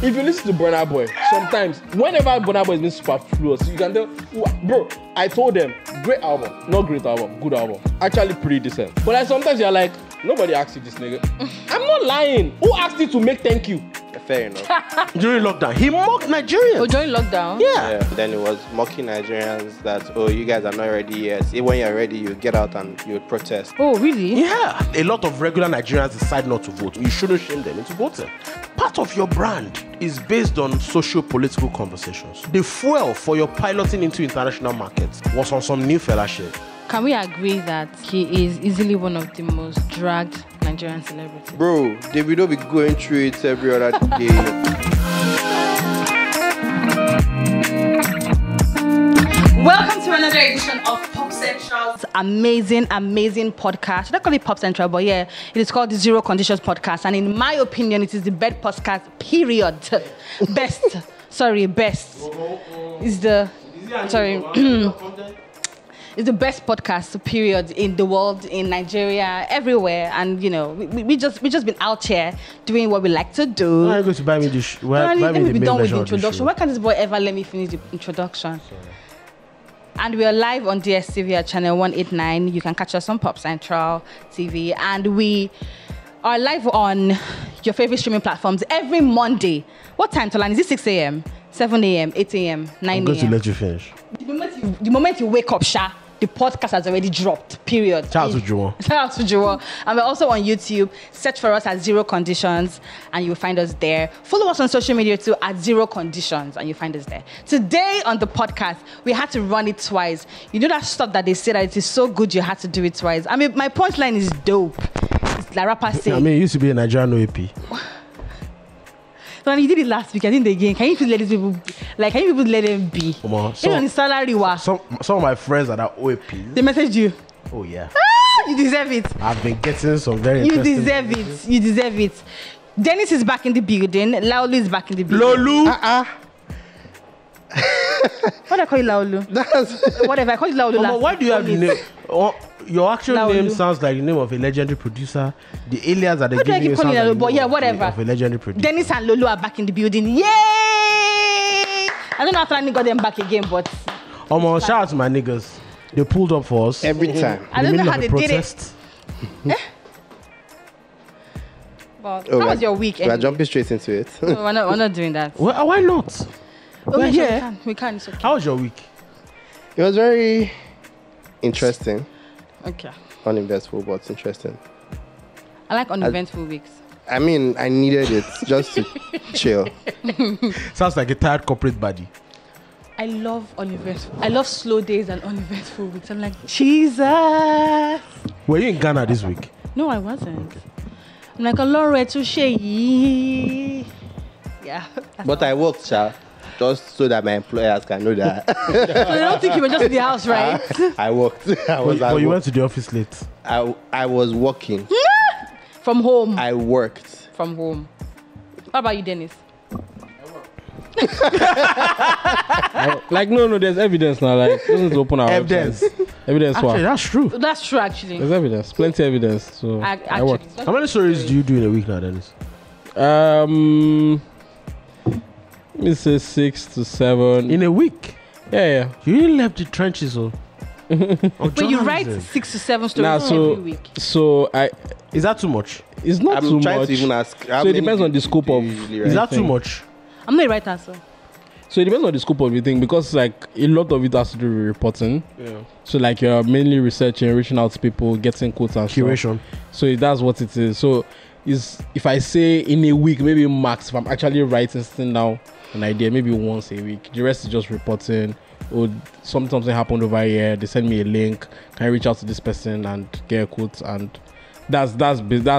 if you listen to Burna Boy, sometimes, whenever Burna Boy is being superfluous, you can tell, bro, I told them, great album, not great album, good album. Actually pretty decent. But like sometimes you're like, nobody asked you this nigga. I'm not lying. Who asked you to make thank you? Fair enough. During lockdown, he mocked Nigerians. Oh, during lockdown? Yeah. Then it was mocking Nigerians that, oh, you guys are not ready yet. When you're ready, you get out and you protest. Oh, really? Yeah. A lot of regular Nigerians decide not to vote. You shouldn't shame them into voting. Part of your brand is based on socio-political conversations. The fuel for your piloting into international markets was on some new fella shit. Can we agree that he is easily one of the most dragged Nigerian celebrities? Bro, Davido be going through it every other day. Welcome to another edition of Pop Central's amazing podcast. Should I call it Pop Central? But yeah, it is called the Zero Conditions Podcast. And in my opinion, it is the best podcast, period. Best. It's the best podcast, period, in the world, in Nigeria, everywhere. And, you know, we just been out here doing what we like to do. Why are you going to buy me this? Let me be done with the introduction. Why can't this boy ever let me finish the introduction? Sorry. And we are live on DSTV at channel 189. You can catch us on Pop Central TV. And we are live on your favorite streaming platforms every Monday. What time, Tolan? Is it 6 a.m., 7 a.m., 8 a.m., 9 a.m.? I'm going to let you finish. The moment you wake up, Sha, the podcast has already dropped, period. Shout out to Juwon. Shout out to Juwon. And we're also on YouTube. Search for us at Zero Conditions and you'll find us there. Follow us on social media too at Zero Conditions and you'll find us there. Today on the podcast, we had to run it twice. You know that stuff that they say that it is so good you had to do it twice. I mean, my punchline is dope. It's like rapper say. I mean, it used to be a Nigerian OAP. So you did it last week. I did it again. Can you please let these people, like, can you people let them be? Come on. Even on the salary, some of my friends are that OAP. They messaged you. Oh yeah. You deserve it. I've been getting some very. You deserve it. You deserve it. Dennis is back in the building. Lolu is back in the building. Lolu. What do I call you, Lolu? Whatever. I call you Lolu. Mama, why do you have the name? Your actual name sounds like the name of a legendary producer. The alias that they give you sounds like but yeah, whatever. Of a legendary producer. Dennis and Lolu are back in the building. Yay! I don't know if I got them back again, but shout out to my niggas. They pulled up for us every time. I don't know how they did it. But how was your week? We're jumping straight into it. No, we're not doing that. Well, why not? Okay, yeah, we can. It's okay. How was your week? It was very interesting. Okay. Uneventful, but interesting. I like uneventful weeks. I mean, I needed it just to chill. Sounds like a tired corporate body. I love uneventful. I love slow days and uneventful weeks. I'm like, Jesus. Were you in Ghana this week? No, I wasn't. Okay. I'm like, Olore Touche. Yeah. But I worked, Sha. Just so that my employers can know that. So they don't think you were just in the house, right? I worked. But you went to the office late. I was working. From home. I worked. From home. What about you, Dennis? Like, no, there's evidence now. Like, doesn't open our evidence. Evidence. Actually, that's true. That's true, actually. There's evidence. Plenty of evidence. So I worked. How many stories do you do in a week now, Dennis? Let me say 6 to 7 in a week. Yeah. You really left the trenches, oh. But you write 6 to 7 stories every week. So is that too much? It's not too much. I'm trying to even ask. So it depends on the scope of. Is that too much? I'm not a writer, so it depends on the scope of the thing because like a lot of it has to do with reporting. Yeah. So like you're mainly researching, reaching out to people, getting quotes and curation. Stuff. So that's what it is. So if I say in a week, maybe max, if I'm actually writing something down, an idea, maybe once a week. The rest is just reporting. Or something happened over here. They send me a link. Can I reach out to this person and get a quote? And that's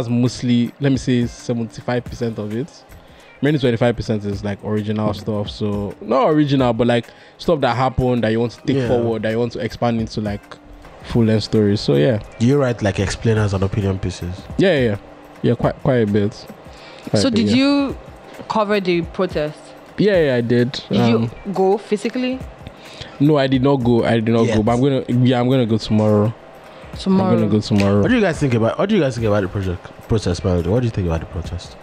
mostly, let me say, 75% of it. Maybe 25% is like original stuff. So not original, but like stuff that happened that you want to take forward, that you want to expand into like full-length stories. So yeah. Do you write like explainers and opinion pieces? Yeah, quite a bit. Did you cover the protest? Yeah, I did. Did you go physically? No, I did not go. Go, but I'm gonna go tomorrow. I'm gonna go tomorrow. What do you guys think about the protest? By the way, what do you think about the protest?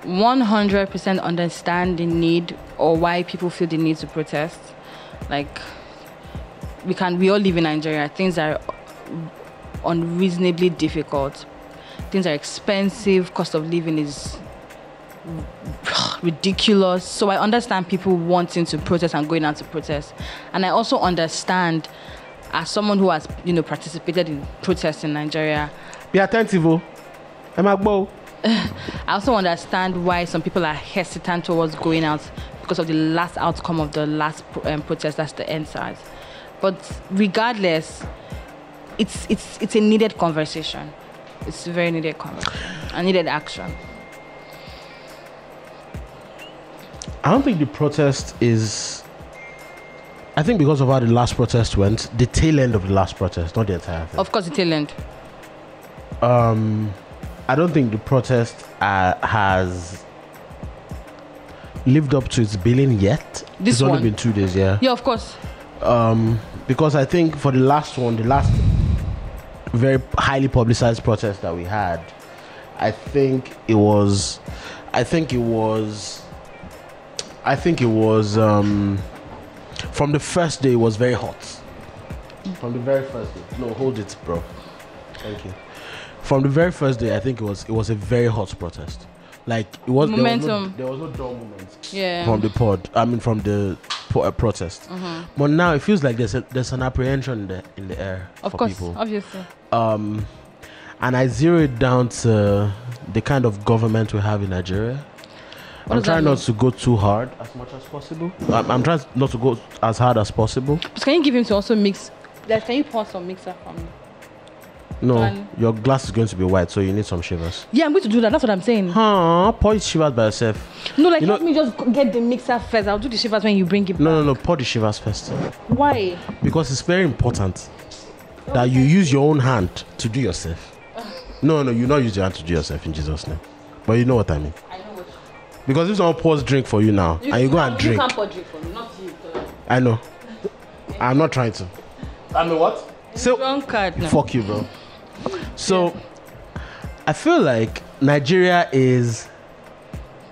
100% understand the need or why people feel the need to protest. Like, we all live in Nigeria. Things are unreasonably difficult. Things are expensive. Cost of living is ridiculous. So I understand people wanting to protest and going out to protest. And I also understand, as someone who has, participated in protests in Nigeria. Be attentive, I also understand why some people are hesitant towards going out because of the last outcome of the last protest, that's the EndSARS. But regardless, it's a needed conversation. It's a very needed conversation. A needed action. I don't think the protest is... I think because of how the last protest went, the tail end of the last protest, not the entire thing. Of course, the tail end. I don't think the protest has lived up to its billing yet. It's only been 2 days, yeah. Yeah, of course. Because I think for the last one, the last very highly publicized protest that we had, I think it was from the first day it was very hot. From the very first day. No, hold it, bro. Thank you. From the very first day, I think it was a very hot protest. Like, it was momentum. There was no dull moment. Yeah. From the protest. Mm-hmm. But now it feels like there's an apprehension in the air. Of for course, people. obviously. And I zero it down to the kind of government we have in Nigeria. I'm trying not to go too hard as much as possible. I'm trying not to go as hard as possible. But can you give him to also mix? Can you pour some mixer for me? No, your glass is going to be white, so you need some Chivas. Yeah, I'm going to do that. That's what I'm saying. Pour it Chivas by yourself. No, help me just get the mixer first. I'll do the Chivas when you bring it back. No, pour the Chivas first. Why? Because it's very important that you use your own hand to do yourself. No, you not use your hand to do yourself in Jesus' name. But you know what I mean. I know what. Because if someone pours drink for you now, and you go and drink. You can't pour drink for me, not you. I know. I'm not trying to. I know what? Drunkard. No. Fuck you, bro. So, I feel like Nigeria is...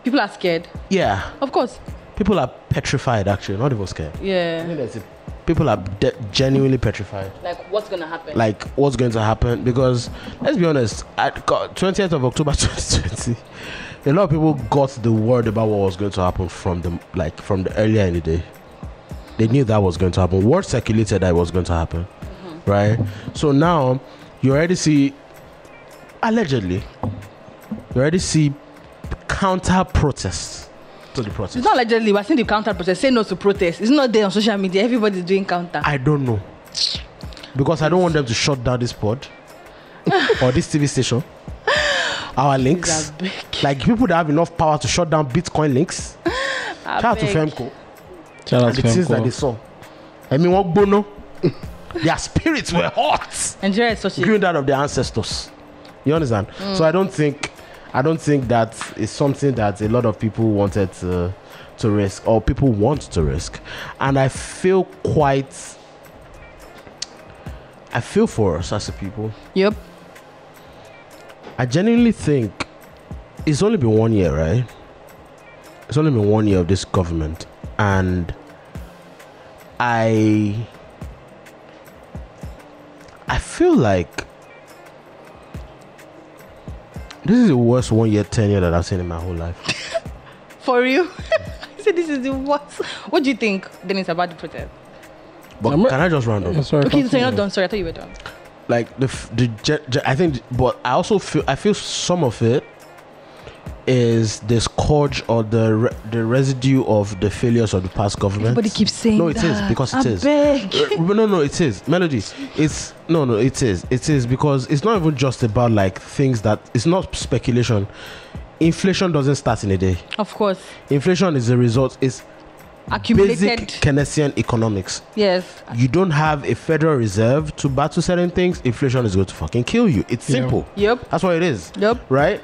People are scared. Yeah. Of course. People are petrified, actually. Not even scared. Yeah. I think people are genuinely petrified. Like, what's going to happen? Like, what's going to happen? Because, let's be honest, at 20th of October 2020, a lot of people got the word about what was going to happen from the earlier in the day. They knew that was going to happen. Word circulated that it was going to happen. Mm-hmm. Right? So now... You already see, allegedly, counter protests to the protest. It's not allegedly, we're seeing the counter protest. Say no to protest. It's not there on social media. Everybody's doing counter. I don't know. Because I don't want them to shut down this pod or this TV station. Our links. Like people that have enough power to shut down Bitcoin links. Shout out to Femco. Shout out to the things Femco. that they saw. I mean, what bono? Their spirits were hot. Nigeria is such a... Green that of their ancestors. You understand? So I don't think that is something that a lot of people wanted to risk or people want to risk. And I feel for us as a people. Yep. I genuinely think it's only been 1 year, right? It's only been 1 year of this government. And I feel like this is the worst 1 year tenure that I've seen in my whole life. For real? I said this is the worst. What do you think, Dennis, about the protest? But can I just round up? Yeah, sorry, Okay, so you're not done. Sorry, I thought you were done. Like I think, but I also feel some of it is the scourge or the residue of the failures of the past government. Everybody keeps saying no, it is because it is. No, it is. Melody, it is because it's not even just about like things that it's not speculation. Inflation doesn't start in a day. Of course. Inflation is a result. It's accumulated. Basic Keynesian economics. Yes. You don't have a Federal Reserve to battle certain things. Inflation is going to fucking kill you. It's simple. Yep. That's what it is. Yep. Right?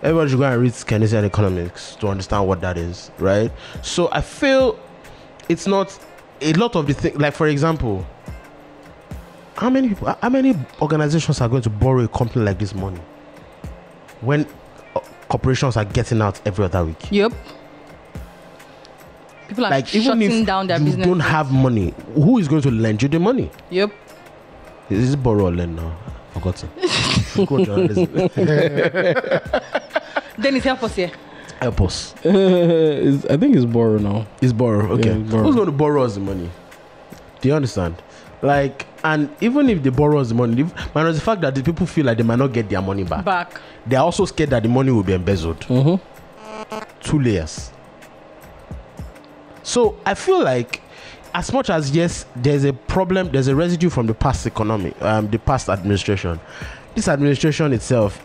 Everybody should go and read Keynesian economics to understand what that is. Right? So I feel it's not a lot of the things. Like for example, how many organizations are going to borrow a company like this money when corporations are getting out every other week. Yep. People are Like, even shutting if down their you business. don't have money, who is going to lend you the money? Yep. Is this borrow or lend now? Forgotten. Go journalism. Dennis, help us here. Help us. I think it's borrow now. It's borrow. Okay. Yeah, it's borrow. Who's going to borrow us the money? Do you understand? Like, and even if they borrow us the money, minus the fact that the people feel like they might not get their money back. They're also scared that the money will be embezzled. 2 layers. So I feel like, as much as yes, there's a problem, there's a residue from the past economy, the past administration. This administration itself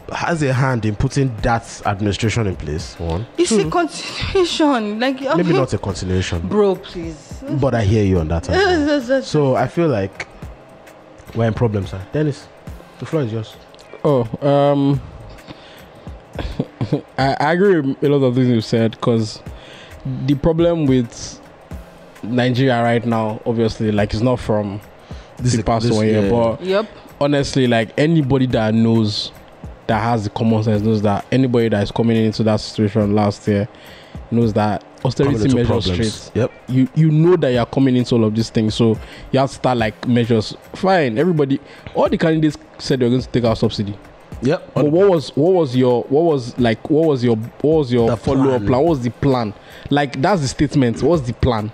has a hand in putting that administration in place. One. It's a continuation. Like, Maybe not a continuation. Bro, please. But I hear you on that. So I feel like we're in problems, sir. Dennis, the floor is yours. I agree with a lot of things you said, because the problem with Nigeria right now, obviously, like, it's not from the past 1 year, but honestly, like, anybody that knows, that has the common sense, knows that anybody that is coming into that situation last year knows that austerity measures straight. Yep. You know that you're coming into all of these things, so you have to start like measures. Fine, everybody, all the candidates said they were going to take out subsidy. Yep. But what was your follow-up plan? What was the plan? Like, that's the statement. What's the plan?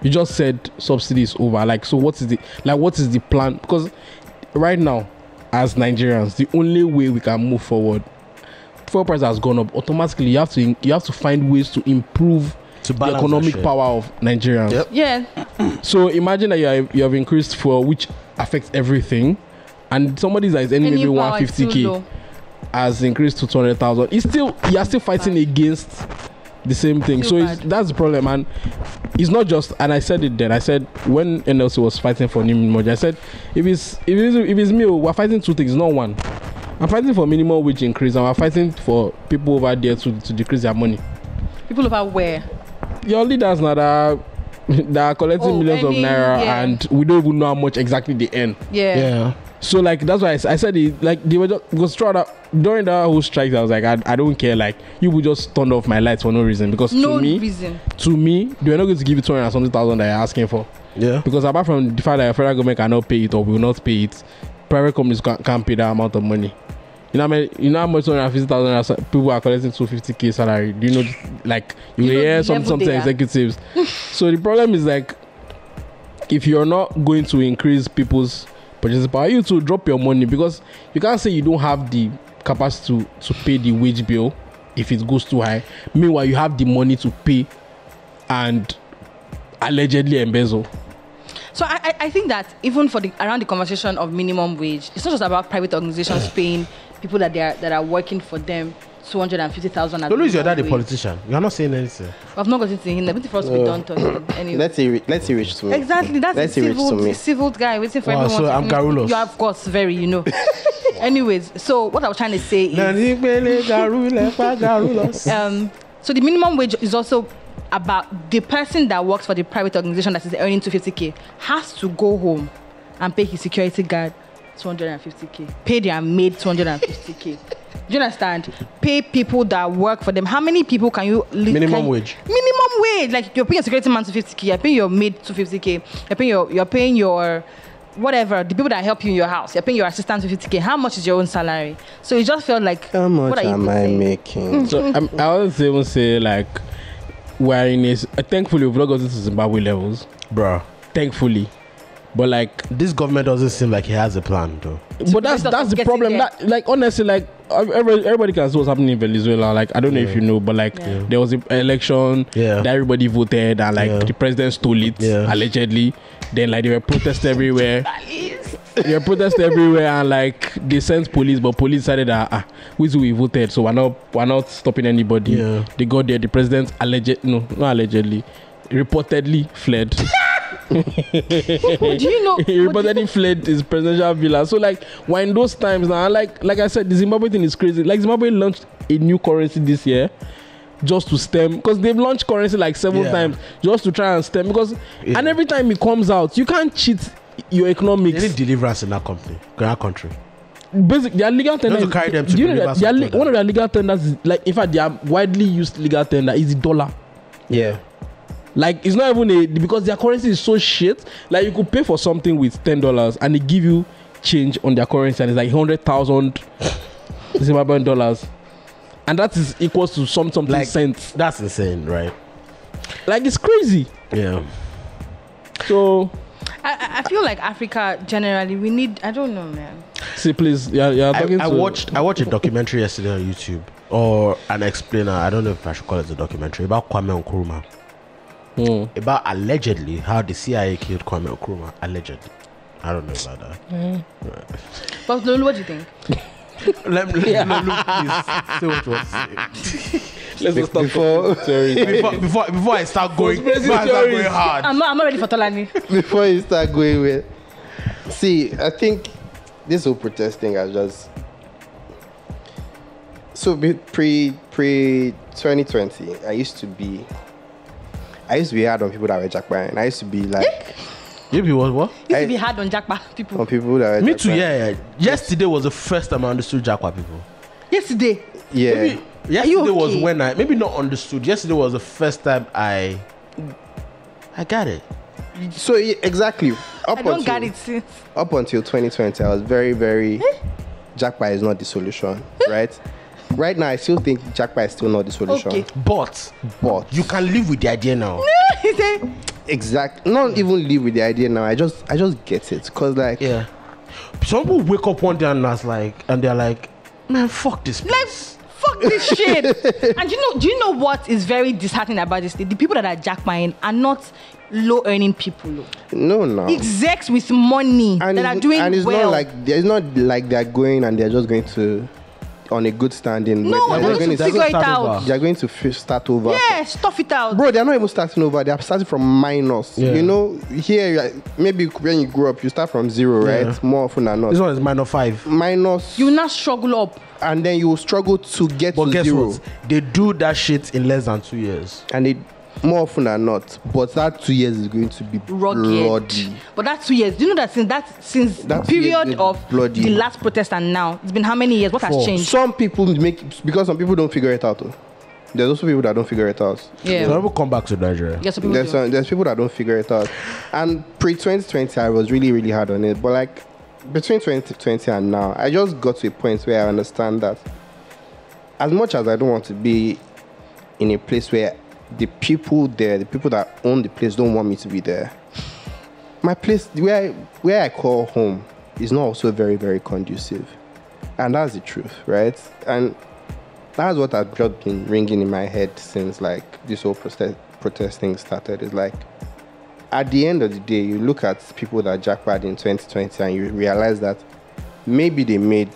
You just said subsidy is over. Like, so what is the plan? Because right now, as Nigerians, the only way we can move forward, fuel price has gone up. Automatically, you have to find ways to improve the economic power of Nigerians. Yep. Yeah. So imagine that you have increased fuel, which affects everything, and somebody that is earning maybe 150k has increased to 200,000. You are still fighting against the same thing. So that's the problem, and it's not just. And I said it then. I said when NLC was fighting for minimum wage, I said if it's me, we're fighting two things, not one. I'm fighting for minimum wage increase, and we're fighting for people over there to decrease their money. People over where? Your leaders now that are collecting millions of naira, and we don't even know how much exactly they earn. Yeah. So like that's why I said it. Like they were just, because during that whole strike, I was like, I don't care. Like you would just turn off my lights for no reason, because to me they were not going to give you 200 and something thousand that you're asking for. Yeah. Because apart from the fact that the federal government cannot pay it or will not pay it, private companies can't pay that amount of money. You know how much 250,000 people are collecting 250k salary. Do you know, like you hear some executives. So the problem is, like, if you're not going to increase people's purchasing power, you to drop your money, because you can't say you don't have the capacity to pay the wage bill if it goes too high. Meanwhile, you have the money to pay and allegedly embezzle. So I think that even for around the conversation of minimum wage, it's not just about private organizations paying people that are working for them 250,000. Lolu, is your dad a politician? You're not saying anything. I've not gotten to him. Waiting for us to be done talking. Anyway. Let's see rich to me. Exactly, that's a civil guy waiting for everyone. So I'm Garulos. You are, of course, very, Anyways, so what I was trying to say is so the minimum wage is also about the person that works for the private organization that is earning 250k has to go home and pay his security guard 250k, pay their maid 250k. Do you understand? Pay people that work for them. How many people can you minimum wage? Minimum wage. Like, you're paying your security man 250k, you're paying your maid 250k, you're paying your whatever, the people that help you in your house, you're paying your assistant 250k. How much is your own salary? So it just felt like, how much am I making? So I always even say, like, we're in a thankfully we've not gotten to Zimbabwe levels, bro. Thankfully. But like, this government doesn't seem like he has a plan, though. But that's the problem. That, like, honestly, like, everybody can see what's happening in Venezuela. Like, I don't know if you know, but like, there was an election that everybody voted, and like the president stole it allegedly. Then like they were protests everywhere. And like they sent police, but police decided that we voted, so we're not stopping anybody. They got there. The president reportedly fled. Do you know? He reportedly fled his presidential villa. So like, we're in those times now. Like I said, the Zimbabwe thing is crazy. Like, Zimbabwe launched a new currency this year just to stem, because they've launched currency like 7 times just to try and stem, because and every time it comes out, you can't cheat your economics. They need deliverance in that country. Basically, their legal tender. to carry them to do you the know rivers that of one Jordan. of their legal tenders is like, in fact, their widely used legal tender is the dollar. Yeah. Like, it's not even because their currency is so shit. Like, you could pay for something with $10 and they give you change on their currency, and it's like 100,000 Zimbabwean dollars, and that is equals to something Like, cents. that's insane, right? Like, it's crazy. Yeah. So I feel like Africa generally, we need, I don't know, man. see, please, yeah. I watched a documentary yesterday on YouTube, or an explainer. I don't know if I should call it a documentary about Kwame Nkrumah. About allegedly how the CIA killed Kwame Nkrumah. Allegedly, I don't know about that. But Lolu, what do you think? Let me please say what you want to say. Let's just stop Before I start going, hard. I'm not ready for Tolani. Before you start going with, see, I think this whole protest thing has just pre 2020. I used to be hard on people that were Japa, and I used to be like, Maybe what? Used to be hard on Japa people. on people that were Me Japa. too. Yeah. Yesterday was the first time I understood Japa people. Yesterday. Yeah. Maybe yesterday okay? was when I maybe not understood. Yesterday was the first time I got it. So exactly. I don't get it since. Up until 2020, I was very, very. Japa is not the solution, right? Right now, I still think Japa is still not the solution. Okay. But But you can live with the idea now. He said, not even live with the idea now. I just get it, cause like Yeah. Some people wake up one day and they're like, man, fuck this place. let's fuck this shit. And do you know what is very disheartening about this thing? The people that are jackpotting are not low earning people. no. Execs with money that are doing and it's well. not like they're going and they're just going to on a good standing. No, They're they're going to figure it start out. over. They're going to start over. Yeah, stuff it out. Bro, they're not even starting over. They're starting from minus. Yeah. You know, here maybe when you grow up, you start from zero, right? Yeah. More often than not. This one is -5. Minus, You will not struggle up. and then you will struggle to get But to guess zero. what? They do that shit in less than 2 years. And it more often than not, but that 2 years is going to be Rugged. bloody. But that 2 years, do you know that since That the 2 years period is of bloody. the last protest and now, it's been how many years? What has 4. changed? Some people because some people don't figure it out. Though. There's also people that don't figure it out. Yeah. So people come back to Nigeria. Yes, some people do. There's people that don't figure it out. And pre-2020, I was really, really hard on it. But like between 2020 and now, I just got to a point where I understand that as much as I don't want to be in a place where the people that own the place don't want me to be there, my place where I call home is not also very, very conducive. And that's the truth, right? And that's what has just been ringing in my head since like this whole protesting started. Is like at the end of the day, you look at people that jackpot in 2020 and you realize that maybe they made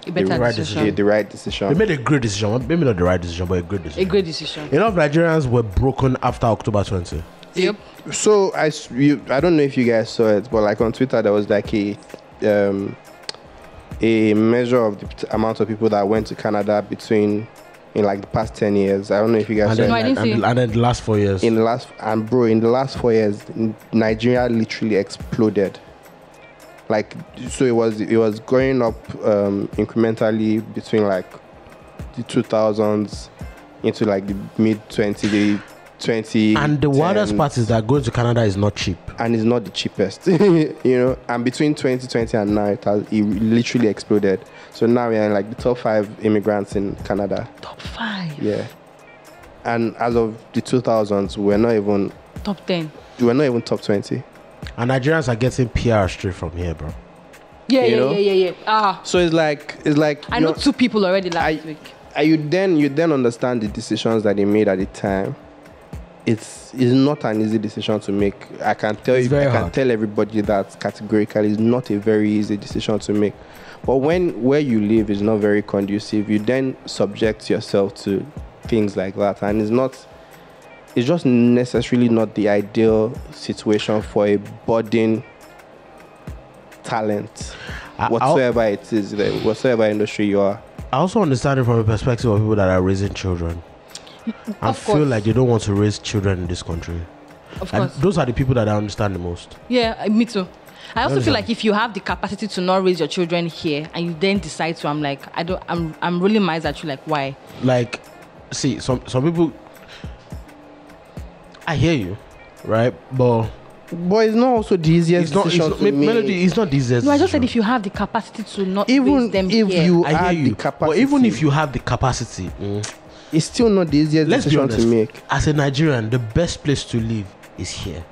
A better right decision. the right decision. They made a great decision. Maybe not the right decision, but a great A decision. great decision. A lot of Nigerians were broken after October 20. Yep. So I don't know if you guys saw it, but like on Twitter there was like a measure of the amount of people that went to Canada in like the past 10 years. I don't know if you guys saw And it. No, I didn't see. and then the last 4 years. In the last 4 years, Nigeria literally exploded. Like, so it was going up incrementally between like the 2000s into like the mid 20. And the wildest part is that going to Canada is not cheap. And it's not the cheapest, you know. And between 2020 and now, it literally exploded. So now we're in like the top 5 immigrants in Canada. Top 5. Yeah. And as of the 2000s, we're not even Top 10. top 20. And Nigerians are getting PR straight from here, bro. Yeah, You know? yeah. So it's like I know 2 people already last week. You then understand the decisions that they made at the time. It's not an easy decision to make. I can tell everybody that categorically it's not a very easy decision to make. But where you live is not very conducive, you then subject yourself to things like that, and it's just necessarily not the ideal situation for a budding talent, whatsoever it is, whatsoever industry you are. I also understand it from a perspective of people that are raising children. I feel like they don't want to raise children in this country. Of And course. those are the people that I understand the most. Yeah, me too. I also feel like if you have the capacity to not raise your children here and you then decide to, I'm rolling my eyes at you like, why? Like, see, some people, I hear you, right? But it's not also the easiest decision to make. Melody, it's not the easiest. No, I just said if you have the capacity to not raise them if here. you I hear have you. the capacity, But even if you have the capacity, it's still not the easiest let's be decision honest, to make. as a Nigerian, the best place to live is here.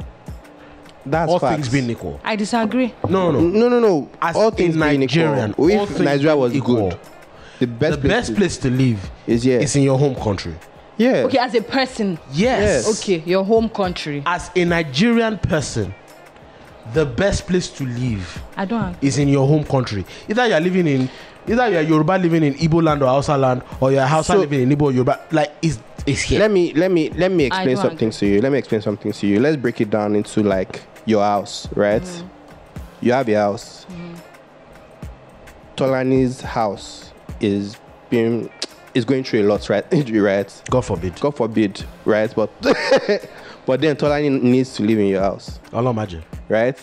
That's All facts. things being equal. I disagree. No. As all things a Nigerian, being equal. all If things Nigeria was being equal, good, the best place to live is here. is in your home country. Yeah. Okay, as a person. Yes. Okay, your home country. As a Nigerian person, the best place to live I don't agree. is in your home country. Either you're Yoruba living in Igbo land or Hausa land, or you're Hausa living in Igbo or Yoruba. Like, it's here. Let me explain something to you. Let's break it down into like your house, right? You have your house. Tolani's house is going through a lot, right? Right? God forbid, right? But but then Tolani needs to live in your house, Allah imagine. right?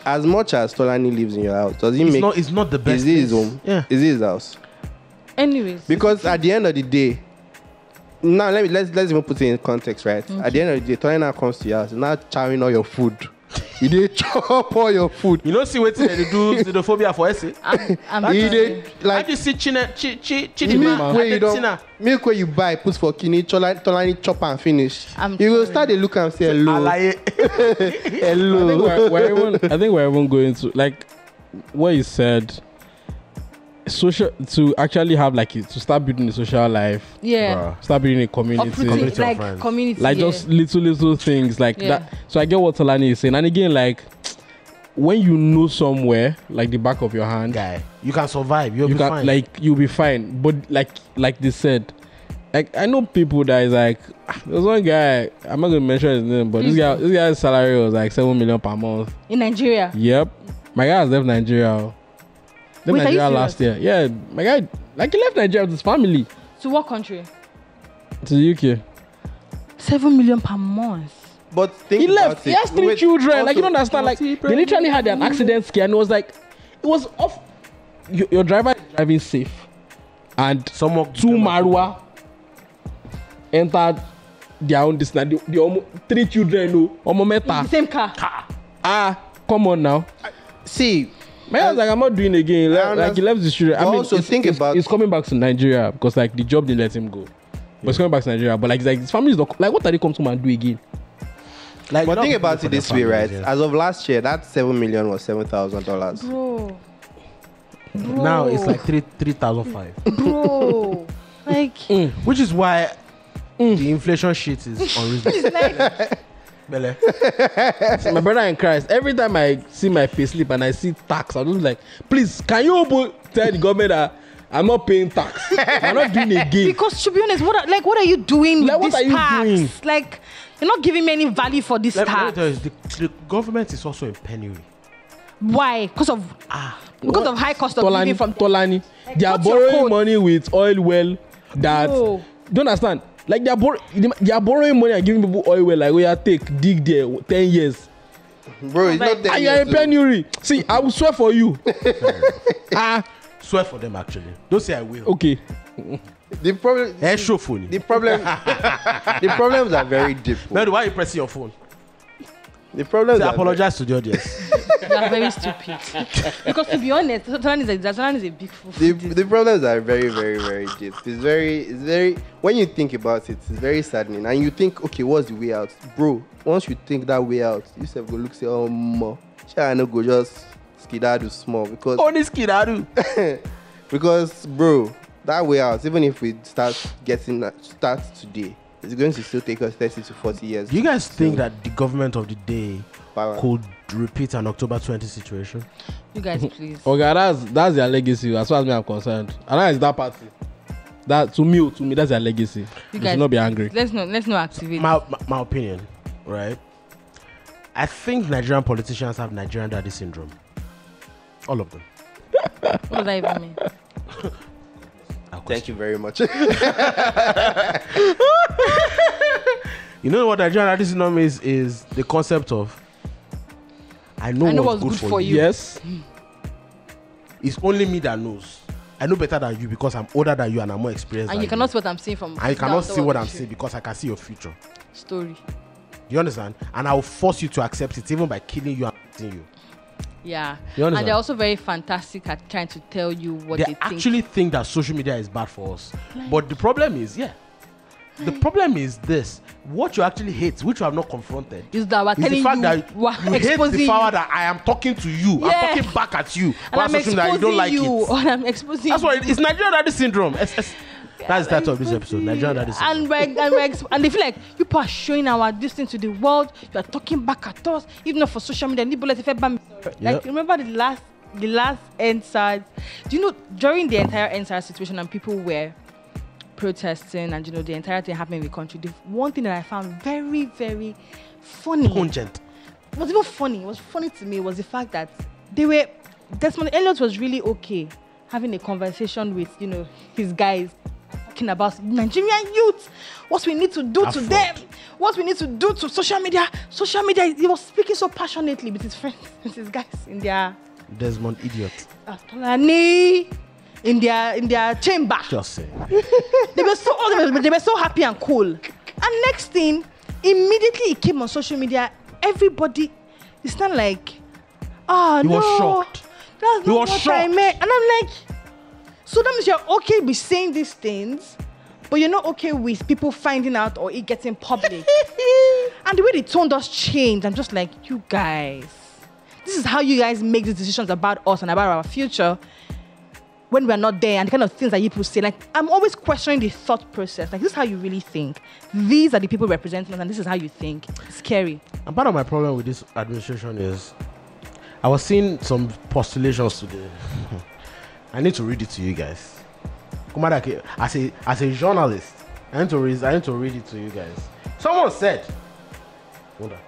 As much as Tolani lives in your house, does he make? It's not the best. Is it his place. home? Yeah. Is it his house? Anyways. Because at the end of the day, now let's even put it in context, right? At the end of the day, Tolani now comes to your house, now chowing all your food. You did chop all your food. You don't see what they do xenophobia for essay. He did like you see milk where you buy, put for kidney, Tolani chop and finish. You will start to look and say hello. Hello. I think we're even going to like what you said. Social to actually have like to start building a social life. Yeah. Start building a community. Community. Like just little things like that. So I get what Tolani is saying. And again, like when you know somewhere, like the back of your hand, guy, you can survive. You'll be fine. Like you'll be fine. But like they said, like I know people that is like there's one guy, I'm not gonna mention his name, but this guy's salary was like 7 million per month. In Nigeria. Yep. My guy has left Nigeria. Left Nigeria last year. Yeah, my guy, like he left Nigeria with his family. To what country? To the UK. 7 million per month. But think he left. About He has 3 children. Also, like you don't understand. Like they literally had an accident scare, and it was like it was off. Your driver is driving safe, and two Marwa entered their own distance. The 3 children, the same car. Come on now. See. My guy was like, I'm not doing it again. Like he left the children. I mean, also he's coming back to Nigeria because like the job didn't let him go. But he's coming back to Nigeria. But like his family is not like, what are they come to and do again? Like, but think about it this way, right? As of last year, that 7 million was $7,000. Bro. Now it's like 3,500. Bro. Like, which is why the inflation shit is unreasonable. My brother in Christ, every time I see my payslip and I see tax, I'm just like, please, can you tell the government that I'm not paying tax? I'm not doing it again. Because to be honest, what are you doing like, with this tax? Like, you're not giving me any value for this tax. Let me tell you, the government is also in penury. Why? Because of high cost of living from Tolani. They are borrowing money with oil well that don't understand. Like they are borrowing money and giving people oil well. Like we are dig there 10 years. Bro, it's not 10 years. And you are in penury. See, I will swear for you. Swear for them actually. Don't say I will. Okay. The problem. The problems are very deep. Now, why are you pressing your phone? The problem. I apologize to the audience. You are very stupid. Because to be honest, Zatan is a big fool. The problems are very, very, very deep. It's very. When you think about it, it's very saddening. And you think, okay, what's the way out, bro? Once you think that way out, you say go look, say, oh, mo, I no go just skidadu small because. Only skidadu. Because, bro, that way out, even if we start today, it's going to still take us 30 to 40 years. Do you guys think that the government of the day could repeat an October 20 situation? You guys, please. Okay, that's their legacy as far as I'm concerned. And that is that party. That to me, that's their legacy. You guys should not be angry. Let's not activate. My opinion, right? I think Nigerian politicians have Nigerian daddy syndrome. All of them. What does that even mean? Thank you very much. You know what Nigerian daddy syndrome is the concept of I know what's good for you. Yes. It's only me that knows. I know better than you because I'm older than you and I'm more experienced. And you cannot see what I'm seeing from. And you cannot see what I'm seeing because I can see your future. Story. You understand? And I will force you to accept it even by killing you and beating you. Yeah. You understand? And they're also very fantastic at trying to tell you what they actually think that social media is bad for us. But the problem is, the problem is this. What you actually hate, which you have not confronted, is that we're telling the fact you, that you hate the fact that I am talking to you. Yeah. I'm talking back at you. And I'm exposing that you don't like you. it. And I'm exposing That's why it's Nigerian Daddy Syndrome. That's the title of this exposing episode. Nigerian Daddy Syndrome. And they feel like you are showing our distance to the world. You are talking back at us, even not for social media. Like remember the last NSAS. Do you know during the entire NSAS situation and people were protesting and the entire thing happening in the country, the one thing that I found very, very funny. Pungent. It was even funny. It was funny to me was the fact that Desmond Elliot was really okay having a conversation with, his guys talking about Nigerian youth, what we need to do to them, what we need to do to social media. Social media, he was speaking so passionately with his friends, with his guys in their Desmond Idiot. In their chamber. Just say. They were so happy and cool. And next thing, immediately it came on social media. Everybody, it's not like, he was shocked. That's not what I meant. And I'm like, so that means you're okay with saying these things, but you're not okay with people finding out or it getting public. And the way the tone does change, I'm just like, you guys, this is how you guys make these decisions about us and about our future when we're not there, and the kind of things that you people say. Like, I'm always questioning the thought process. Like, this is how you really think. These are the people representing us, and this is how you think. It's scary. And part of my problem with this administration is I was seeing some postulations today. I need to read it to you guys. As a journalist, I need to read it to you guys. Someone said, hold on.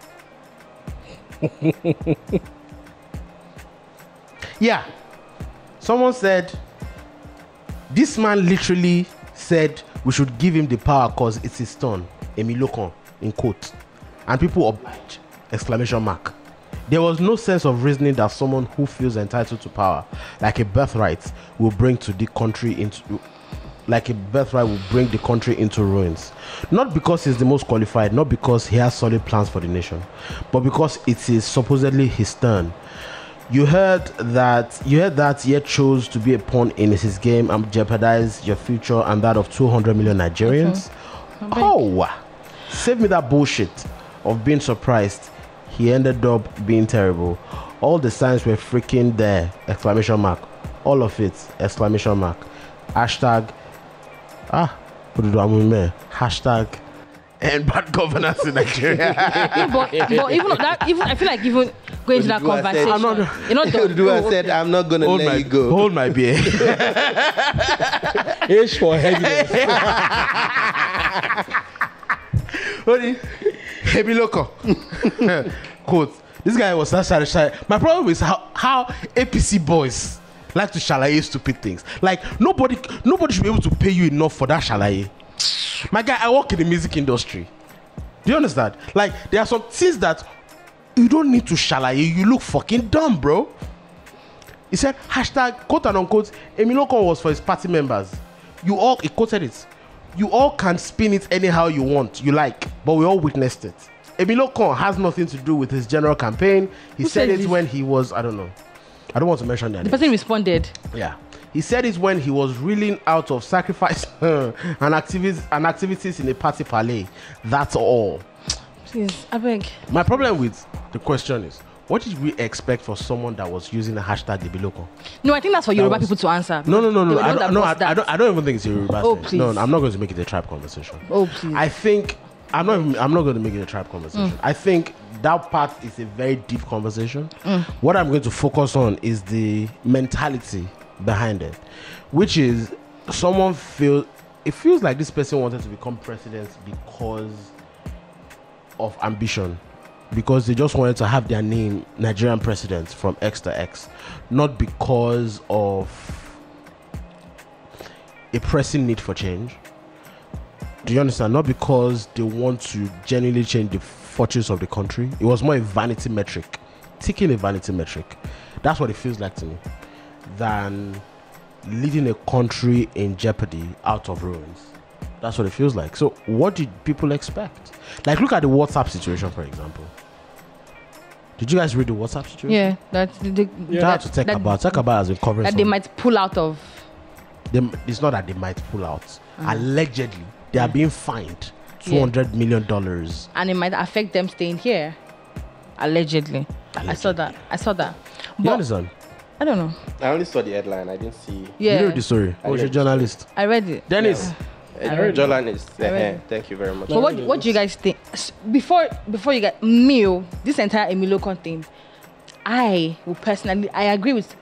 Yeah. Someone said, this man literally said we should give him the power because it's his turn. Emilokan, in quote. And people oblige! Exclamation mark. There was no sense of reasoning that someone who feels entitled to power, like a birthright, will bring the country into ruins. Not because he's the most qualified, not because he has solid plans for the nation, but because it is supposedly his turn. You heard that yet chose to be a pawn in his game and jeopardize your future and that of 200 million Nigerians. Oh, save me that bullshit of being surprised. He ended up being terrible. All the signs were freaking there! Exclamation mark. All of it! Exclamation mark. Hashtag. Hashtag. And bad governance in Nigeria. but even I feel like even going to that conversation, I said I'm not gonna let you go. Hold my beer. H for heaviness. Emilokan. Quote. This guy was such. My problem is how APC boys like to shalaye stupid things. Like nobody should be able to pay you enough for that shalaye. My guy, I work in the music industry. Do you understand? Like, there are some things that you don't need to shalaye. You look fucking dumb, bro. He said, hashtag, quote and unquote, Emilokan was for his party members. He quoted it. You all can spin it anyhow you want, you like, but we all witnessed it. Emilokan has nothing to do with his general campaign. He said it when he was, I don't know. I don't want to mention that. The person responded. Yeah. He said it when he was reeling out of sacrifice and activities in a party palais. That's all. Please, I beg. My problem with the question is, what did we expect for someone that was using the hashtag Emilokan? No, I think that's for Yoruba people to answer. No. I don't even think it's a Yoruba thing. Please. No, I'm not going to make it a tribe conversation. Oh, please. I think I'm not going to make it a tribe conversation. I think that part is a very deep conversation. What I'm going to focus on is the mentality behind it, which is it feels like this person wanted to become president because of ambition, because they just wanted to have their name Nigerian president from X to X, not because of a pressing need for change. Do you understand? Not because they want to genuinely change the fortunes of the country. It was more a vanity metric ticking a vanity metric. That's what it feels like to me. Than leading a country in jeopardy out of ruins. That's what it feels like. So what did people expect? Like, look at the WhatsApp situation, for example. Did you guys read the WhatsApp situation? Yeah, that's Takaba has been covering that they might pull out of. It's not that they might pull out. Allegedly, they are being fined $200 million. And it might affect them staying here. Allegedly. I saw that. You understand? I don't know. I only saw the headline. I didn't see. Yeah. You read the story. I was a journalist. I read it. Dennis. Yeah. Journalist. Thank you very much. So what do you guys think? Before you get this entire Emilokan thing, I will personally, I agree with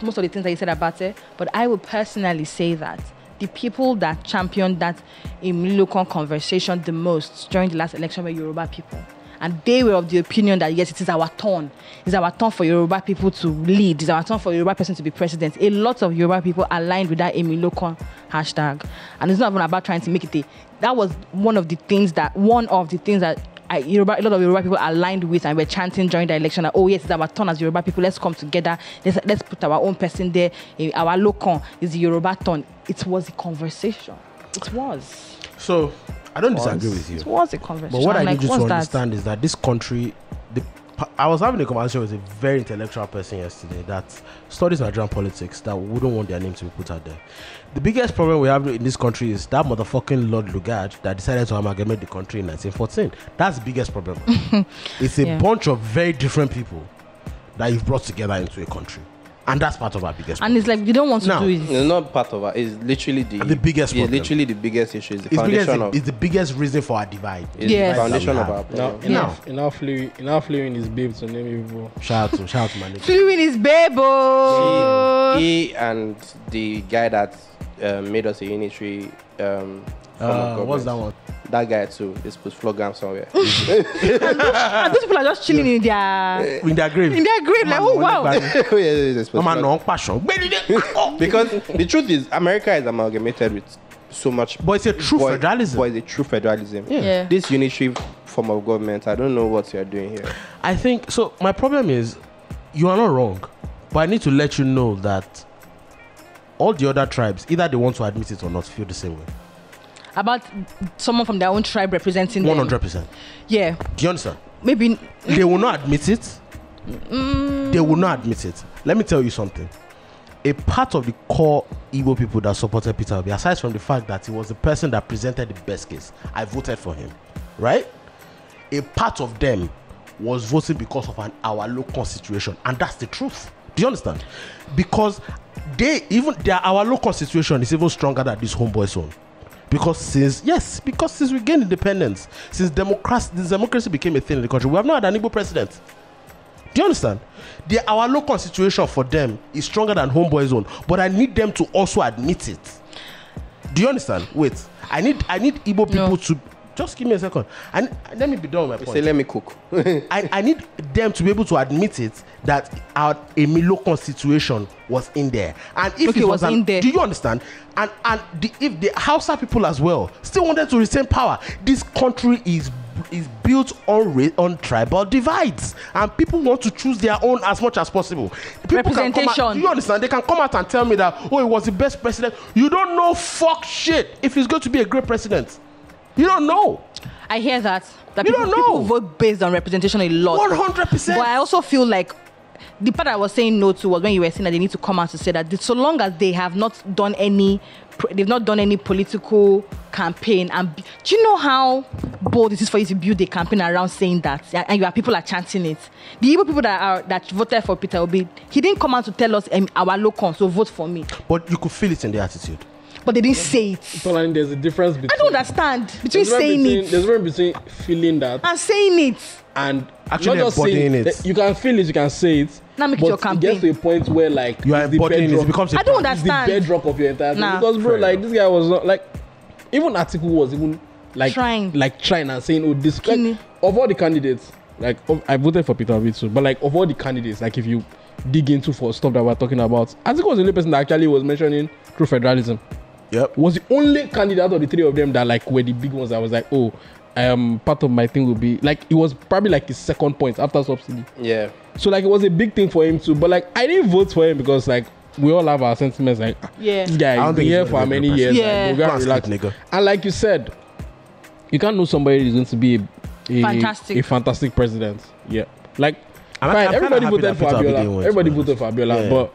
most of the things that you said about it, but I would personally say that the people that championed that Emilokan conversation the most during the last election were Yoruba people. And they were of the opinion that, yes, it is our turn. It's our turn for Yoruba people to lead. It's our turn for Yoruba person to be president. A lot of Yoruba people aligned with that Emilokan hashtag. And it's not even about trying to make it that was one of the things that a lot of Yoruba people aligned with and were chanting during the election that, oh, yes, it's our turn as Yoruba people. Let's come together. Let's put our own person there. Our Lokan is the Yoruba turn. It was a conversation. It was. So, I don't disagree with you. It was a conversation. But what I need you to understand is that this country, I was having a conversation with a very intellectual person yesterday that studies Nigerian politics that wouldn't want their name to be put out there. The biggest problem we have in this country is that motherfucking Lord Lugard that decided to amalgamate the country in 1914. That's the biggest problem. It's a bunch of very different people that you've brought together into a country. And that's part of our biggest problem. And it's like, you don't want to do it. It's not part of it. It's literally the biggest problem. It's literally the biggest issue. It's the foundation it's the biggest reason for our divide. It's the foundation of our problem. Enough fluing his babe to name people. Shout out to my nigga. Fluing his babe. He and the guy that made us a unitary what's that one? That guy too. They supposed to flog him somewhere. And those people are just chilling in their grave. In their grave, like, oh wow. Because the truth is, America is amalgamated with so much. But it's a true federalism. But it's a true federalism. Yeah. This unitary form of government, I don't know what you're doing here. I think so. My problem is, you are not wrong, but I need to let you know that all the other tribes, either they want to admit it or not, feel the same way. About someone from their own tribe representing 100%. Them. Yeah. Do you understand? Maybe they will not admit it. They will not admit it. Let me tell you something. A part of the core Igbo people that supported Peter Obi, aside from the fact that he was the person that presented the best case, I voted for him, right? A part of them was voting because of our local situation, and that's the truth. Do you understand? Because our local situation is even stronger than this homeboy zone. Because since we gained independence, since democracy became a thing in the country, we have not had an Igbo president. Do you understand? Our local situation for them is stronger than homeboy zone, but I need them to also admit it. Do you understand? Wait, I need Igbo people to just give me a second. And let me be done with my point. Say, let me cook. I need them to be able to admit it that our Emilokan situation was in there. And if it was in there, do you understand? And if the Hausa people as well still wanted to retain power, this country is built on tribal divides, and people want to choose their own as much as possible. Representation. Do you understand? They can come out and tell me that, oh, he was the best president. You don't know fuck shit if he's going to be a great president. You don't know. I hear that people vote based on representation a lot. 100%. But I also feel like the part I was saying no to was when you were saying that they need to come out to say that so long as they have not done any political campaign, and do you know how bold it is for you to build a campaign around saying that, and people are chanting it? The Igbo people that voted for Peter Obi, he didn't come out to tell us our local, so vote for me. But you could feel it in the attitude. But they didn't say it. There's a difference between... I don't understand. Between saying it... There's a difference between feeling that... and saying it. And actually not just embodying it. You can feel it, you can say it. Now make it your campaign. It gets to a point where, like... You are embodying it. It becomes I don't understand. It's the bedrock of your entire thing. Because, bro, like, this guy was not... Like, even Atiku was even... Like, trying and saying, oh, this... Like, of all the candidates... Like, I voted for Peter Obi too. But, like, of all the candidates, like, if you dig into for stuff that we're talking about, Atiku was the only person that actually was mentioning true federalism. Yep. Was the only candidate out of the three of them that like were the big ones that was like, oh, part of my thing will be like, it was probably like his second point after subsidy. Yeah. So like it was a big thing for him too. But like I didn't vote for him because like we all have our sentiments. Like this guy has been here for many years. Yeah. Like, we gotta relax. Nigga. And like you said, you can't know somebody who's going to be a fantastic president. Yeah. Like fine, everybody voted for Abiola. Everybody voted for Abiola, but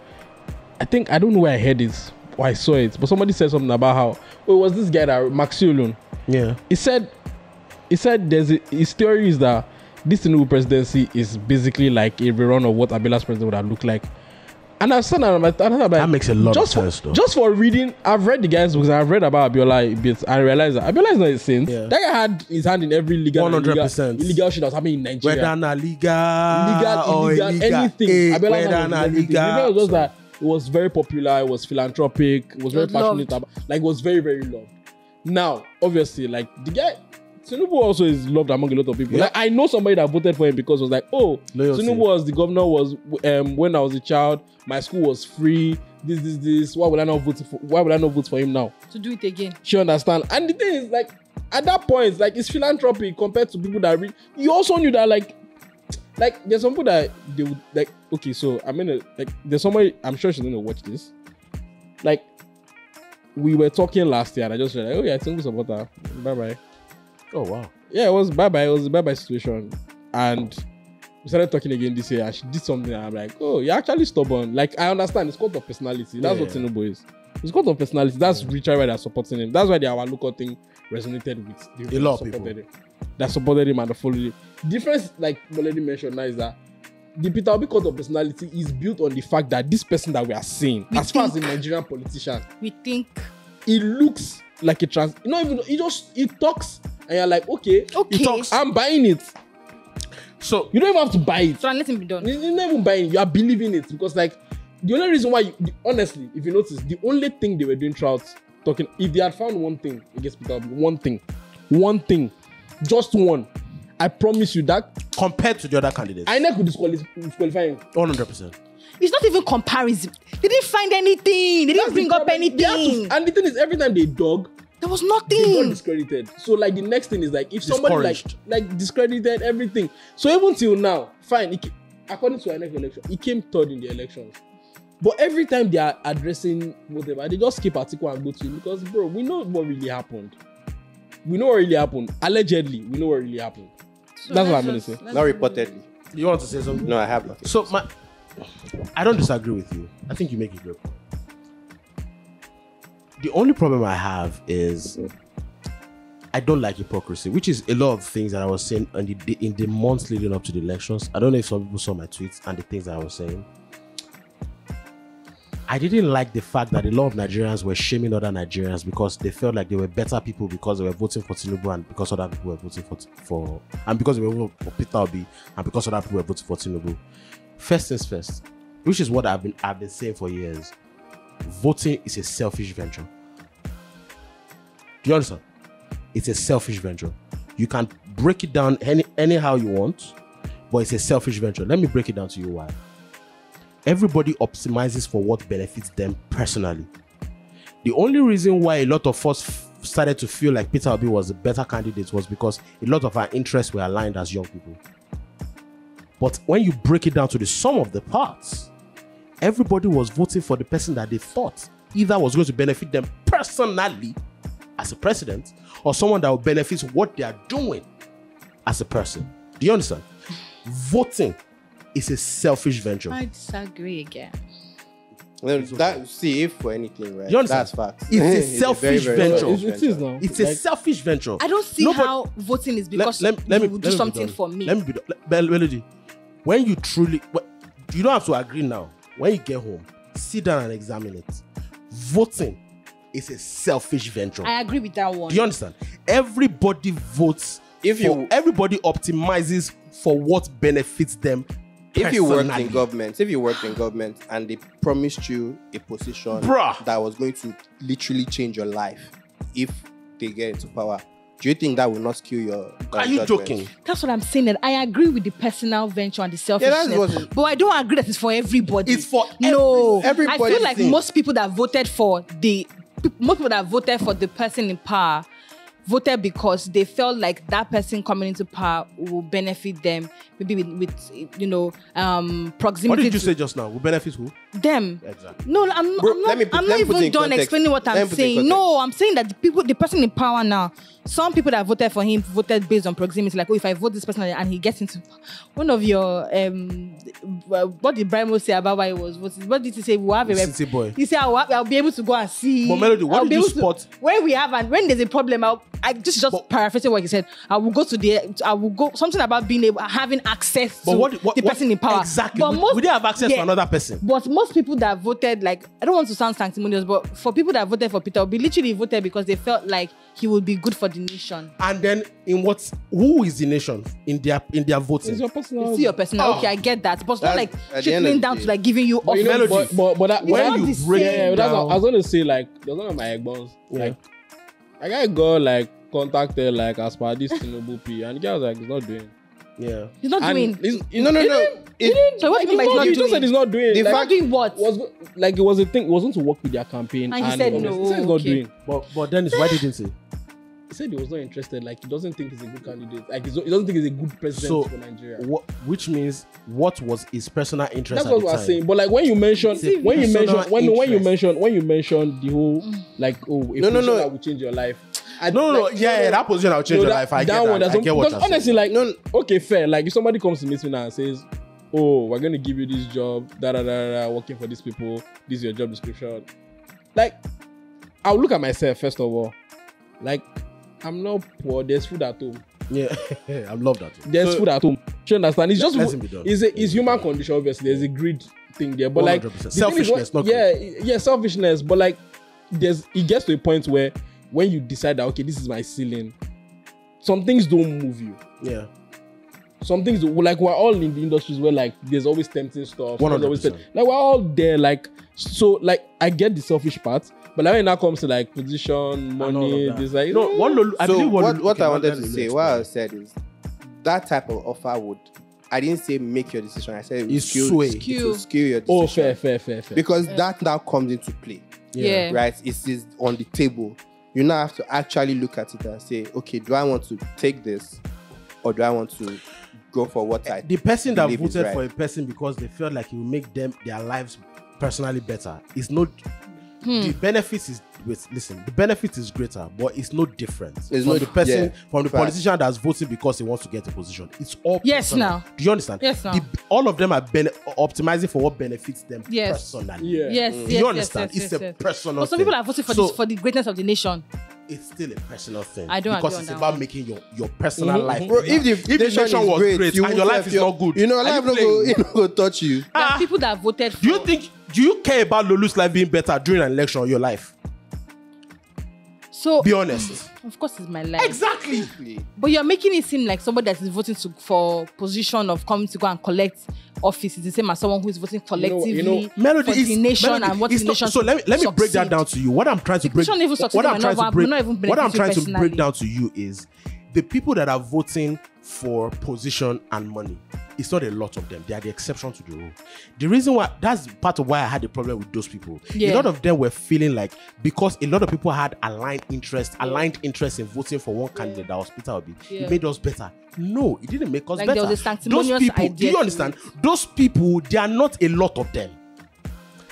I don't know where I heard it or I saw it, but somebody said something about how it was this guy that Maxiolun. Yeah. He said his theory is that this new presidency is basically like a rerun of what Abiola's president would have looked like. And I've said that makes a lot of sense though. Just for reading, I've read the guys because I've read about Abiola a bit and I realized that Abiola is not a saint. Yeah. That guy had his hand in every legal 100% illegal shit that was happening in Nigeria. Whether na legal, anything. Abiola was just that it was very popular, it was philanthropic, it was very passionate about, like it was very, very loved. Now, obviously, like the guy Tinubu also is loved among a lot of people. Like I know somebody that voted for him because it was like, oh, Tinubu was the governor was when I was a child, my school was free. This. Why would I not vote for him now? To do it again. She understand. And the thing is, like, at that point, like it's philanthropy compared to people that you also knew that like there's some people that they would like, okay, so I'm gonna like there's somebody, I'm sure she's gonna watch this. Like we were talking last year and I just said, like, oh yeah, Tinubu supporter. Bye-bye. Oh wow. Yeah, it was bye-bye. It was a bye-bye situation. And we started talking again this year and she did something and I'm like, oh, you're actually stubborn. Like, I understand. It's cult of personality. That's what Tinubu is. It's cult of personality. That's literally why they're supporting him. That's why the our local thing resonated with a lot of people. That supported him and followed him. The difference, like already mentioned now, is that the Peter Obi cult of personality is built on the fact that this person that we are seeing, as far as a Nigerian politician, we think he looks like a trans. You know, even he talks. And you're like, okay, he talks, I'm buying it. So you don't even have to buy it. So let him be done. You're not even buying it. You are believing it because, like, the only reason why, honestly, if you notice, the only thing they were doing throughout talking, if they had found one thing against Peter Obi, one thing, just one, I promise you that compared to the other candidates, I never could disqualify him. 100%. It's not even comparison. They didn't find anything. They didn't bring up anything. And the thing is, every time they dug, there was nothing. They got discredited. So like the next thing is like if somebody like discredited everything. So even till now, fine. According to our next election, he came third in the elections. But every time they are addressing whatever, they just skip article and go to him because bro, we know what really happened. Allegedly, we know what really happened. So that's what I'm gonna say. Not reportedly. You want to say something? No, I have nothing. So I don't disagree with you. I think you make a great point. The only problem I have is I don't like hypocrisy, which is a lot of things that I was saying in the months leading up to the elections. I don't know if some people saw my tweets and the things that I was saying. I didn't like the fact that a lot of Nigerians were shaming other Nigerians because they felt like they were better people because they were voting for Tinubu and because other people were voting for and because they were voting for Peter Obi and because other people were voting for Tinubu. First things first, which is what I've been saying for years. Voting is a selfish venture. Do you understand? It's a selfish venture. You can break it down anyhow you want, but it's a selfish venture. Let me break it down to you why. Everybody optimizes for what benefits them personally. The only reason why a lot of us started to feel like Peter Obi was a better candidate was because a lot of our interests were aligned as young people. But when you break it down to the sum of the parts, everybody was voting for the person that they thought either was going to benefit them personally as a president or someone that will benefit what they are doing as a person. Do you understand? Voting is a selfish venture. I disagree again. See, if for anything, right? You understand? That's fact. It's a selfish venture. It is now. It's a selfish venture. I don't see how voting is because you will do something for me. Let me be Melody. When you truly, you don't have to agree now. When you get home, sit down and examine it. Voting is a selfish venture. I agree with that one. Do you understand? Everybody votes. Everybody optimizes for what benefits them. If you worked in government and they promised you a position that was going to literally change your life if they get into power, do you think that will not skew your Are you judgment? joking? That's what I'm saying. That I agree with the personal venture and the selfishness, but I don't agree that it's for everybody. It's for everybody. I feel like most people that voted for the person in power voted because they felt like that person coming into power will benefit them, maybe with proximity. What did you say just now? Will benefit who? Them. Exactly. No, I'm not even done explaining what I'm saying. No, I'm saying that the person in power now, some people that voted for him voted based on proximity. Like, if I vote this person and he gets into one of your what did Brimo say about why he was voting? What did he say? We'll have a City boy. He said I'll be able to go and see. But Melody, what did you spot? When there's a problem, I just paraphrasing what he said. I will go something about having access to the person in power. Exactly. But We didn't have access to another person. But most people that voted, like, I don't want to sound sanctimonious, but for people that voted for Peter Obi, literally voted because they felt like he would be good for the nation. And then who is the nation in their voting? It's your personal. It's your personal. Okay, I get that, but it's not like trickling down to like giving you But offers. when you break it down, down, I was gonna say, like, there's one of my eggbones. Like, I got like contacted like as per this Tinubu P, and the guy was like, he's not doing. Yeah. He's not doing. No. So what do you mean by he's not He doing? just said he's not doing. The Like, Not doing what? it was a thing. It wasn't to work with their campaign, And he said no, He said he's not okay. doing. But Dennis, why didn't he? He said he was not interested. Like, he doesn't think he's a good candidate. Like, he doesn't think he's a good president for Nigeria. Which means what was his personal interest? That's what at I the was time? saying. But like when you mention when you mention the whole like a position that will change your life. That position will change your life. I get what you're saying. Honestly, like, okay, fair. Like, if somebody comes to meet me now and says, "Oh, we're gonna give you this job, working for these people. This is your job description." Like, I'll look at myself first of all. Like, I'm not poor. There's food at home. Yeah, I love that. There's food at home. Do you understand? It's just Let's be done. it's human condition. Obviously, there's a greed thing there, but 100%. Like Selfishness, not greed. Selfishness. But like, it gets to a point where when you decide that, okay, this is my ceiling, some things don't move you. Yeah. Some things, like, we're all in the industries where like there's always tempting stuff. 100%. Like, we're all there. Like, so like I get the selfish part, but like when it now comes to like position, money, this like what I wanted to say, what I said is that type of offer would. I didn't say make your decision. I said it would skew your decision. Oh, fair. Because that now comes into play. Yeah. Right? It is on the table. You now have to actually look at it and say, okay, do I want to take this or do I want to go for what I The person that voted right? for a person because they felt like it will make their lives personally better is not. The benefits is the benefit is greater, but it's no different from the person from the politician that's voting because he wants to get a position. It's all personal. Now. Do you understand? Yes, now. All of them are optimizing for what benefits them personally. Yeah. Yes. Do you understand? It's a personal. But some people are voting for the greatness of the nation. It's still a personal thing. I don't because it's about making your personal life. Bro, if the nation was great and your life is not good, you know, life not go touch you. There are people that voted for. Do you care about Lolu's life being better during an election or your life? So be honest. Of course, it's my life. Exactly. But you're making it seem like somebody that is voting for position of coming to go and collect office is the same as someone who is voting collectively for the nation and what the nation. So let me break that down to you. What I'm trying to break down to you is the people that are voting for position and money. It's not a lot of them. They are the exception to the rule. The reason why, that's part of why I had a problem with those people. A lot of them were feeling like, because a lot of people had aligned interest in voting for one candidate that was Peter Obi, it made us better. No, it didn't make us better. There was a sanctimonious those people, idea. do you understand? Those people, they are not a lot of them.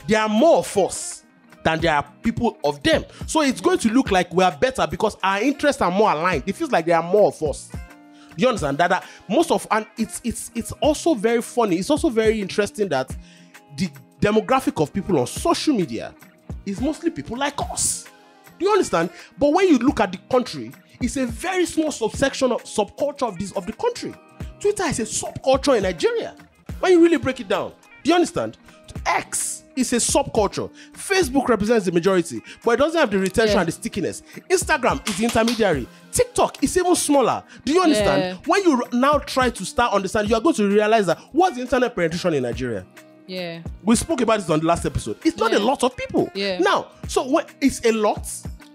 There are more of us than there are people of them. So it's going to look like we are better because our interests are more aligned. It feels like there are more of us. You understand that most of, and it's also very funny. It's also very interesting that the demographic of people on social media is mostly people like us. Do you understand? But when you look at the country, it's a very small subculture of the country. Twitter is a subculture in Nigeria. When you really break it down, do you understand? X is a subculture. Facebook represents the majority, but it doesn't have the retention and the stickiness. Instagram is the intermediary. TikTok is even smaller. Do you understand? Yeah. When you now try to start understanding, you are going to realize that what's the internet penetration in Nigeria? Yeah. We spoke about this on the last episode. It's not a lot of people. Yeah. Now, so when it's a lot,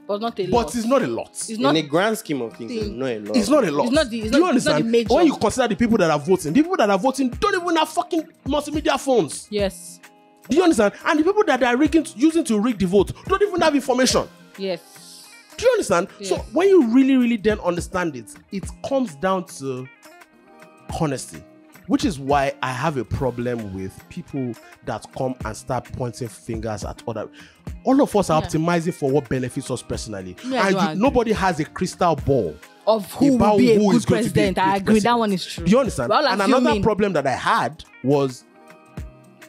but not a lot. But it's not a lot. It's not in the grand scheme of things, it's not a lot. It's not a lot. It's not Do you understand? the major. When you consider the people that are voting don't even have fucking multimedia phones. Yes. Do you understand? And the people that they are using to rig the vote don't even have information. Yes. Do you understand? Yes. So when you really, really then understand it, it comes down to honesty, which is why I have a problem with people that come and start pointing fingers at other. All of us are optimizing for what benefits us personally, and nobody has a crystal ball of who will be a good is going to be a president. good I agree. president. That one is true. Do you understand? Well, and another problem that I had was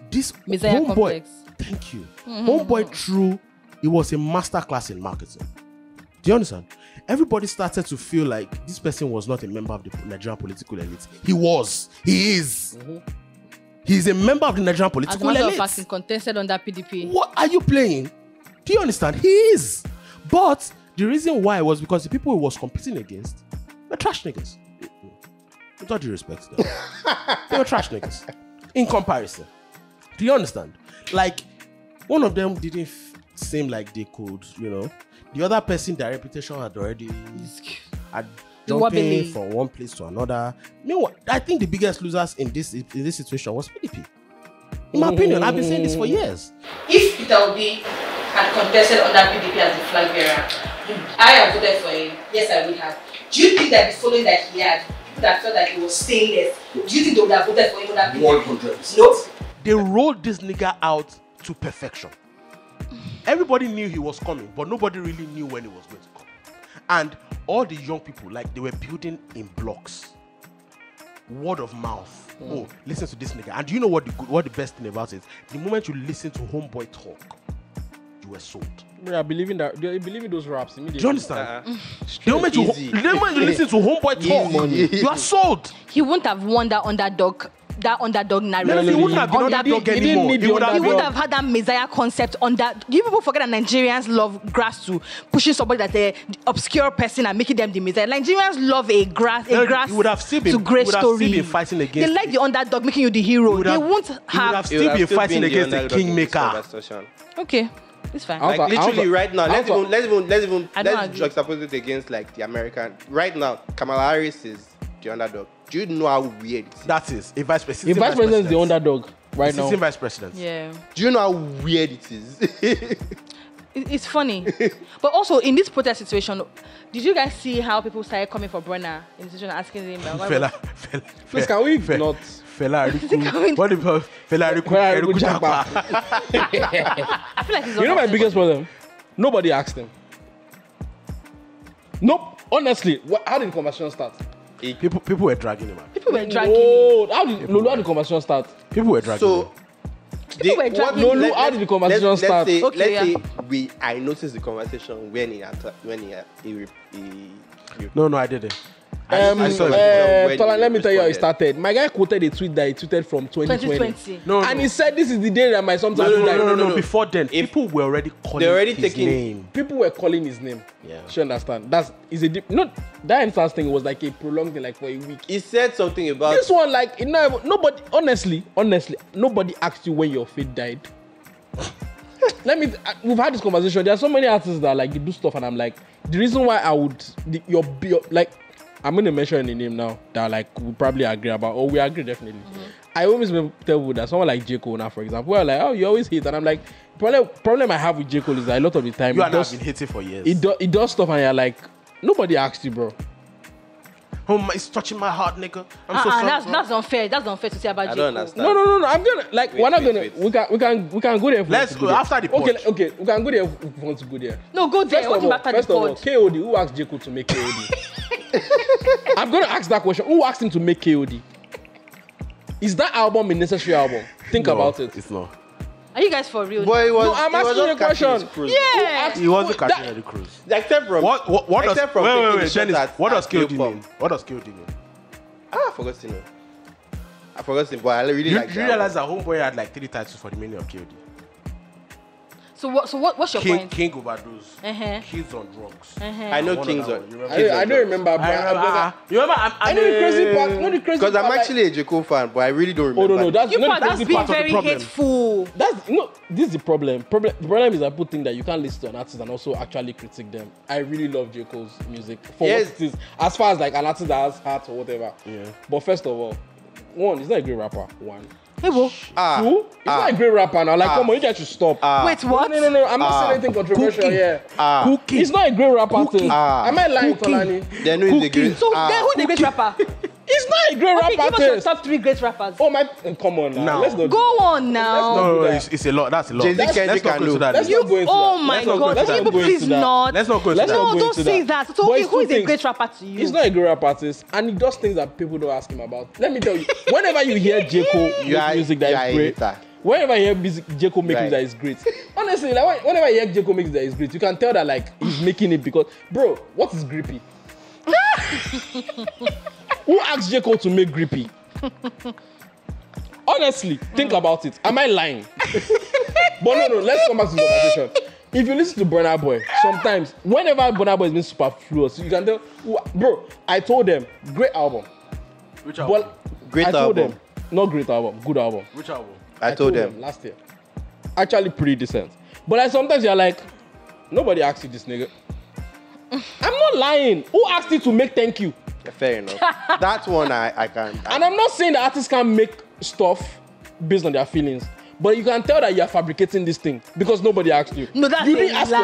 this Messiah homeboy. complex. Thank you. Homeboy True, it was a masterclass in marketing. Do you understand? Everybody started to feel like this person was not a member of the Nigerian political elite. He was. He is. He's a member of the Nigerian political As a matter elite. of fact, he contested under PDP. What are you playing? Do you understand? He is. But the reason why was because the people he was competing against were trash niggas. With all due respect to them. They were trash niggas. In comparison. Do you understand? Like, one of them didn't seem like they could, you know. The other person, their reputation had already jumping from one place to another. Meanwhile, I think the biggest losers in this situation was PDP. In my opinion, I've been saying this for years. If Peter Obi had contested under PDP as the flag bearer, I have voted for him. Yes, I would have. Do you think that the following that he had, people that felt that he was stainless, do you think they would have voted for him under PDP? 100%. Nope. They rolled this nigga out to perfection. Everybody knew he was coming, but nobody really knew when he was going to come. And all the young people, like, they were building in blocks. Word of mouth. Oh, listen to this nigga. And do you know what the best thing about it? The moment you listen to Homeboy talk, you were sold. Yeah, believing those raps immediately. Do you understand? The moment you listen to Homeboy talk, you are sold. He wouldn't have won that underdog narrative. No, he wouldn't have been underdog anymore. He wouldn't have had that Messiah concept on that. Do you people forget that Nigerians love grass to pushing somebody that's an obscure person and making them the Messiah? Nigerians love a grass would have still been, to great would have story. Still been fighting against. They like the underdog making you the hero. They won't have. He would have still been fighting against the kingmaker. Okay. It's fine. Like literally right now, let's even juxtapose it against like the American. Right now, Kamala Harris is the underdog. Do you know how weird it is? That is a vice president. If vice president is the underdog right now. Assistant vice president. Yeah. Do you know how weird it is? It's funny. But also in this protest situation, did you guys see how people started coming for Burna in the situation, asking him Fela. Please, can we not? Fela Riku. What about Fela Riku Japa? I feel like it's You know my biggest problem? Nobody asked him. Nope. Honestly, how did the conversation start? People were dragging him out. People were dragging him. Oh, how did the conversation start? People were dragging him. People were dragging him. Lolu, how did the conversation start? Let's say I noticed the conversation when he No, I didn't. I saw it. Tola, let me tell you how it started. My guy quoted a tweet that he tweeted from 2020. And he said this is the day that my son died. No. Before then, people were already calling his name. People were calling his name. Yeah. You understand? That instance thing was like a prolonged thing, like for a week. He said something about this one, like nobody. Honestly, nobody asked you when your fate died. We've had this conversation. There are so many artists that like they do stuff, and I'm like, the reason why I would I'm going to mention the name now that like we probably agree about, or we agree definitely. I always tell people that someone like J. Cole now, for example, we're like, oh, you always hate, and I'm like, problem I have with J. Cole is that a lot of the time you and I have been hating for years. It does stuff, and you're like, nobody asked you, bro. Oh, it's touching my heart, nigga. I'm so sorry. That's unfair. That's unfair to say about J. Cole. No. I'm gonna like we're not gonna. We can go there. Let's go after the pod. Okay. We can go there if we want to go there. No, go there. What about first of all, KOD. Who asked J. Cole to make KOD? I'm gonna ask that question. Who asked him to make KOD? Is that album a necessary album? Think about it. It's not. Are you guys for real? Boy, I'm asking you a question. Yeah. He wasn't catching the cruise. Except from what does Dennis, what does KOD mean? What does KOD mean? I forgot to know. But I really like that. You realize that Homeboy had like 3 titles for the meaning of KOD. So what's your point? King overdose. Kids on drugs. I know Kings on. I don't remember. You remember? I know the crazy part. Because I'm actually a J. Cole fan, but I really don't remember. Oh no, that's been very hateful. This is the problem. The problem is that people think that you can't listen to an artist and also actually critique them. I really love J. Cole's music for what it is, as far as like an artist that has heart or whatever. Yeah. But first of all, one, he's not a great rapper. One. Who? He's not a great rapper now. Like, come on, you guys should stop. Wait, what? No. I'm not saying anything controversial here. He's not a great rapper. Am I lying, Tolani? They know he's a great. So then who's the great rapper? He's not a great Okay, rapper. give us your top 3 great rappers. Oh my! Come on now. Let's not Go on now. No, it's a lot. That's a lot. Jay-Z, Let's Kendrick, not go and to that. Let's not go into Oh that. my Let's not go God! into that. Can you please not? Let's not go into Let's that. not No, go don't into say that. that. So, But okay, it's who is two a things. great rapper to you? He's not a great rap artist, and he does things that people don't ask him about. Let me tell you, whenever you hear J. Cole make music that is great, whenever you hear J. Cole make music that is great, honestly, like whenever you hear J. Cole make music that is great, you can tell that like he's making it because, bro, what is grippy? Who asked J. Cole to make grippy? Honestly, think about it. Am I lying? But no, let's come back to the conversation. If you listen to Burna Boy, sometimes, whenever Burna Boy is being superfluous, you can tell, bro, I told them, great album. Which album? Great I told album. them, not great album, good album. Which album? I told them. Last year. Actually pretty decent. But like sometimes you're like, nobody asked you this nigga. I'm not lying. Who asked you to make thank you? Fair enough. That one I can. And I'm not saying that artists can make stuff based on their feelings. But you can tell that you're fabricating this thing because nobody asked you. No, that's you a didn't ask lie.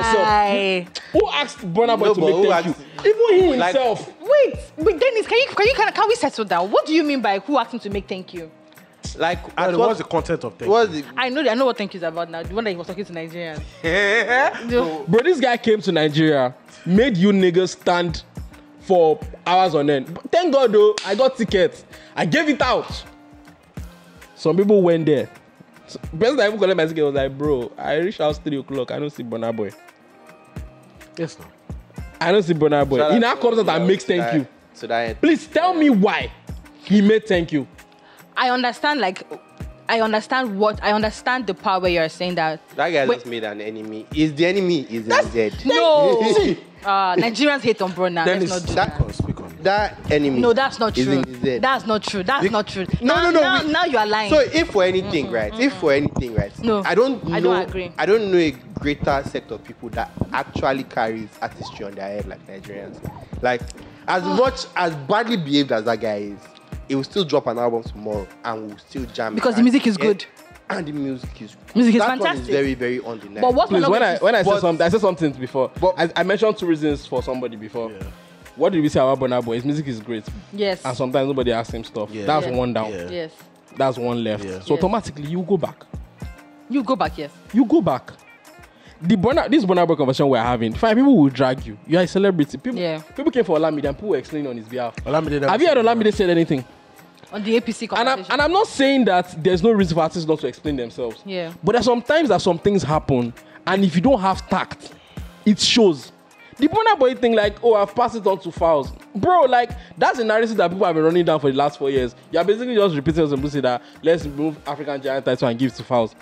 yourself. Who asked Burna Boy No, to but make who thank asked- you? Even he Like- himself. Wait, Dennis, can we settle down? What do you mean by who asked him to make thank you? Like, What's the content of things? what's the I know what thank you is about now. The one that he was talking to Nigerians. Bro, this guy came to Nigeria, made you niggas stand for hours on end. But thank God though, I got tickets. I gave it out. Some people went there. So, person that even collected my ticket was like, bro, I reached out 3 o'clock. I don't see Burna Boy. Yes, no. I don't see Burna Boy. He now comes out and makes thank you. So that Please tell me why he made thank you. I understand the part where you're saying that. that guy Wait. just made an enemy. Is the enemy is dead? No. Nigerians hate on Burna. Let's not do that. Speak on it. That enemy. No, that's not is true. in his head. That's not true. That's not true. No. Now you are lying. So if for anything, right? No, I don't agree. I don't know a greater sect of people that actually carries artistry on their head like Nigerians. Like, as much as badly behaved as that guy is, he will still drop an album tomorrow and will still jam it. Because the music is good. And the music is Music is that one fantastic. is very, very undeniable. But what Please, we're not when I But- said something, I said something before. But- I mentioned 2 reasons for somebody before. Yeah. What did we say about Burna Boy? His music is great. Yes. And sometimes nobody asks him stuff. Yeah. That's Yeah. one down. Yeah. Yes. That's one left. Yeah. So Yes. automatically you go back. You go back, yes. You go back. This Burna Boy conversation we're having, fine, people will drag you. You are a celebrity. People came for Olumideko and people were explaining on his behalf. Olumideko Have you heard Olumideko said anything? On the APC And conversation. I'm not saying that there's no reason for artists not to explain themselves. Yeah. But there's sometimes that some things happen, and if you don't have tact, it shows. The Burna Boy thing, like, oh, I've passed it on to Fowls. Bro, like, that's a narrative that people have been running down for the last 4 years. You're basically just repeating some say that let's remove African Giant title and give it to Fowls.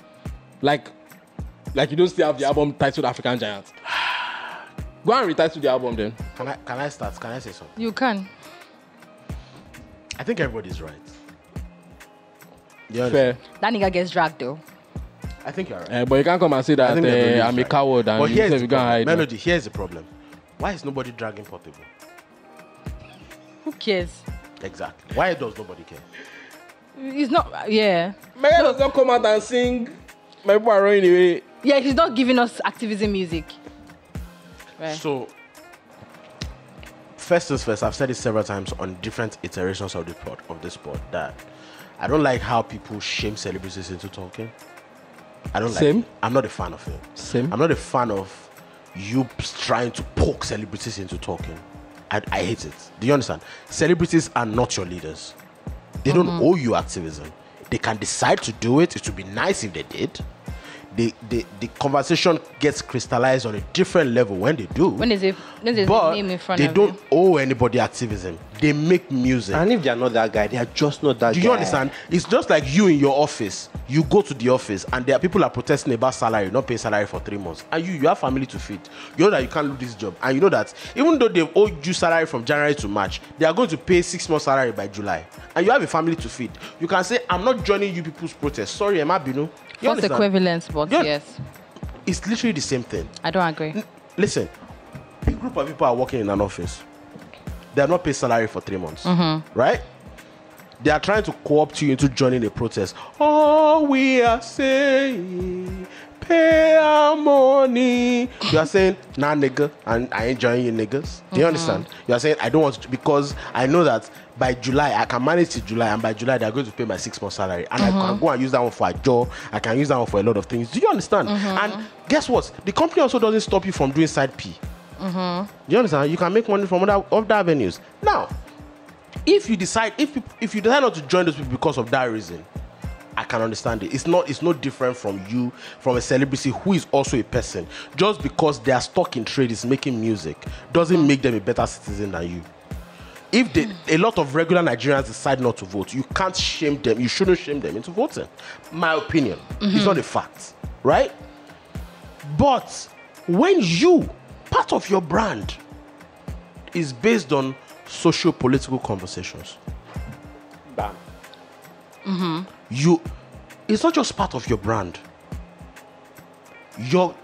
Like you don't still have the album titled African Giant. Go and retitle the album then. Can I start? Can I say something? You can. I think everybody's right. Fair. That nigga gets dragged though. I think you're right. But you can't come and say I that think everybody's I'm a right. coward and But you here's say the we can't problem. hide. Melody, here's the problem. Why is nobody dragging Portable? Who cares? Exactly. Why does nobody care? He's not. Yeah. My guy does not come out and sing. My people are running away. Yeah, he's not giving us activism music. Right. So, first things first, I've said it several times on different iterations of this pod that I don't like how people shame celebrities into talking. I don't Same. like it. I'm not a fan of it. Same. I'm not a fan of you trying to poke celebrities into talking. I hate it. Do you understand? Celebrities are not your leaders. They don't owe you activism. They can decide to do it. It would be nice if they did. The conversation gets crystallized on a different level when they do. When there's a but name in front they of don't you. owe anybody activism. They make music. And if they are not that guy, they are just not that guy. Do you understand? It's just like you in your office. You go to the office and there are people are protesting about salary, not paying salary for 3 months. And you have family to feed. You know that you can't lose this job. And you know that even though they've owed you salary from January to March, they are going to pay 6 months salary by July. And you have a family to feed. You can say, I'm not joining you people's protest. Sorry, Emma Binu. You False understand? equivalence, but Yeah. yes. It's literally the same thing. I don't agree. Listen, a group of people are working in an office. They are not paid salary for 3 months, right? They are trying to co-opt you into joining a protest. All we are saying, pay our money. You are saying, nah, nigga, and I ain't joining you niggas. Do you understand? You are saying, I don't want to, because I know that by July, I can manage till July, and by July, they are going to pay my 6 month salary. And I can go and use that one for a job. I can use that one for a lot of things. Do you understand? And guess what? The company also doesn't stop you from doing side P. Do you understand? You can make money from other avenues. Now, if you decide not to join those people because of that reason, I can understand it. It's no different from you, from a celebrity who is also a person. Just because they are stuck in trade is making music doesn't make them a better citizen than you. If a lot of regular Nigerians decide not to vote, you can't shame them. You shouldn't shame them into voting. My opinion. It's not a fact, right? But when part of your brand is based on socio-political conversations, Bam. It's not just part of your brand. The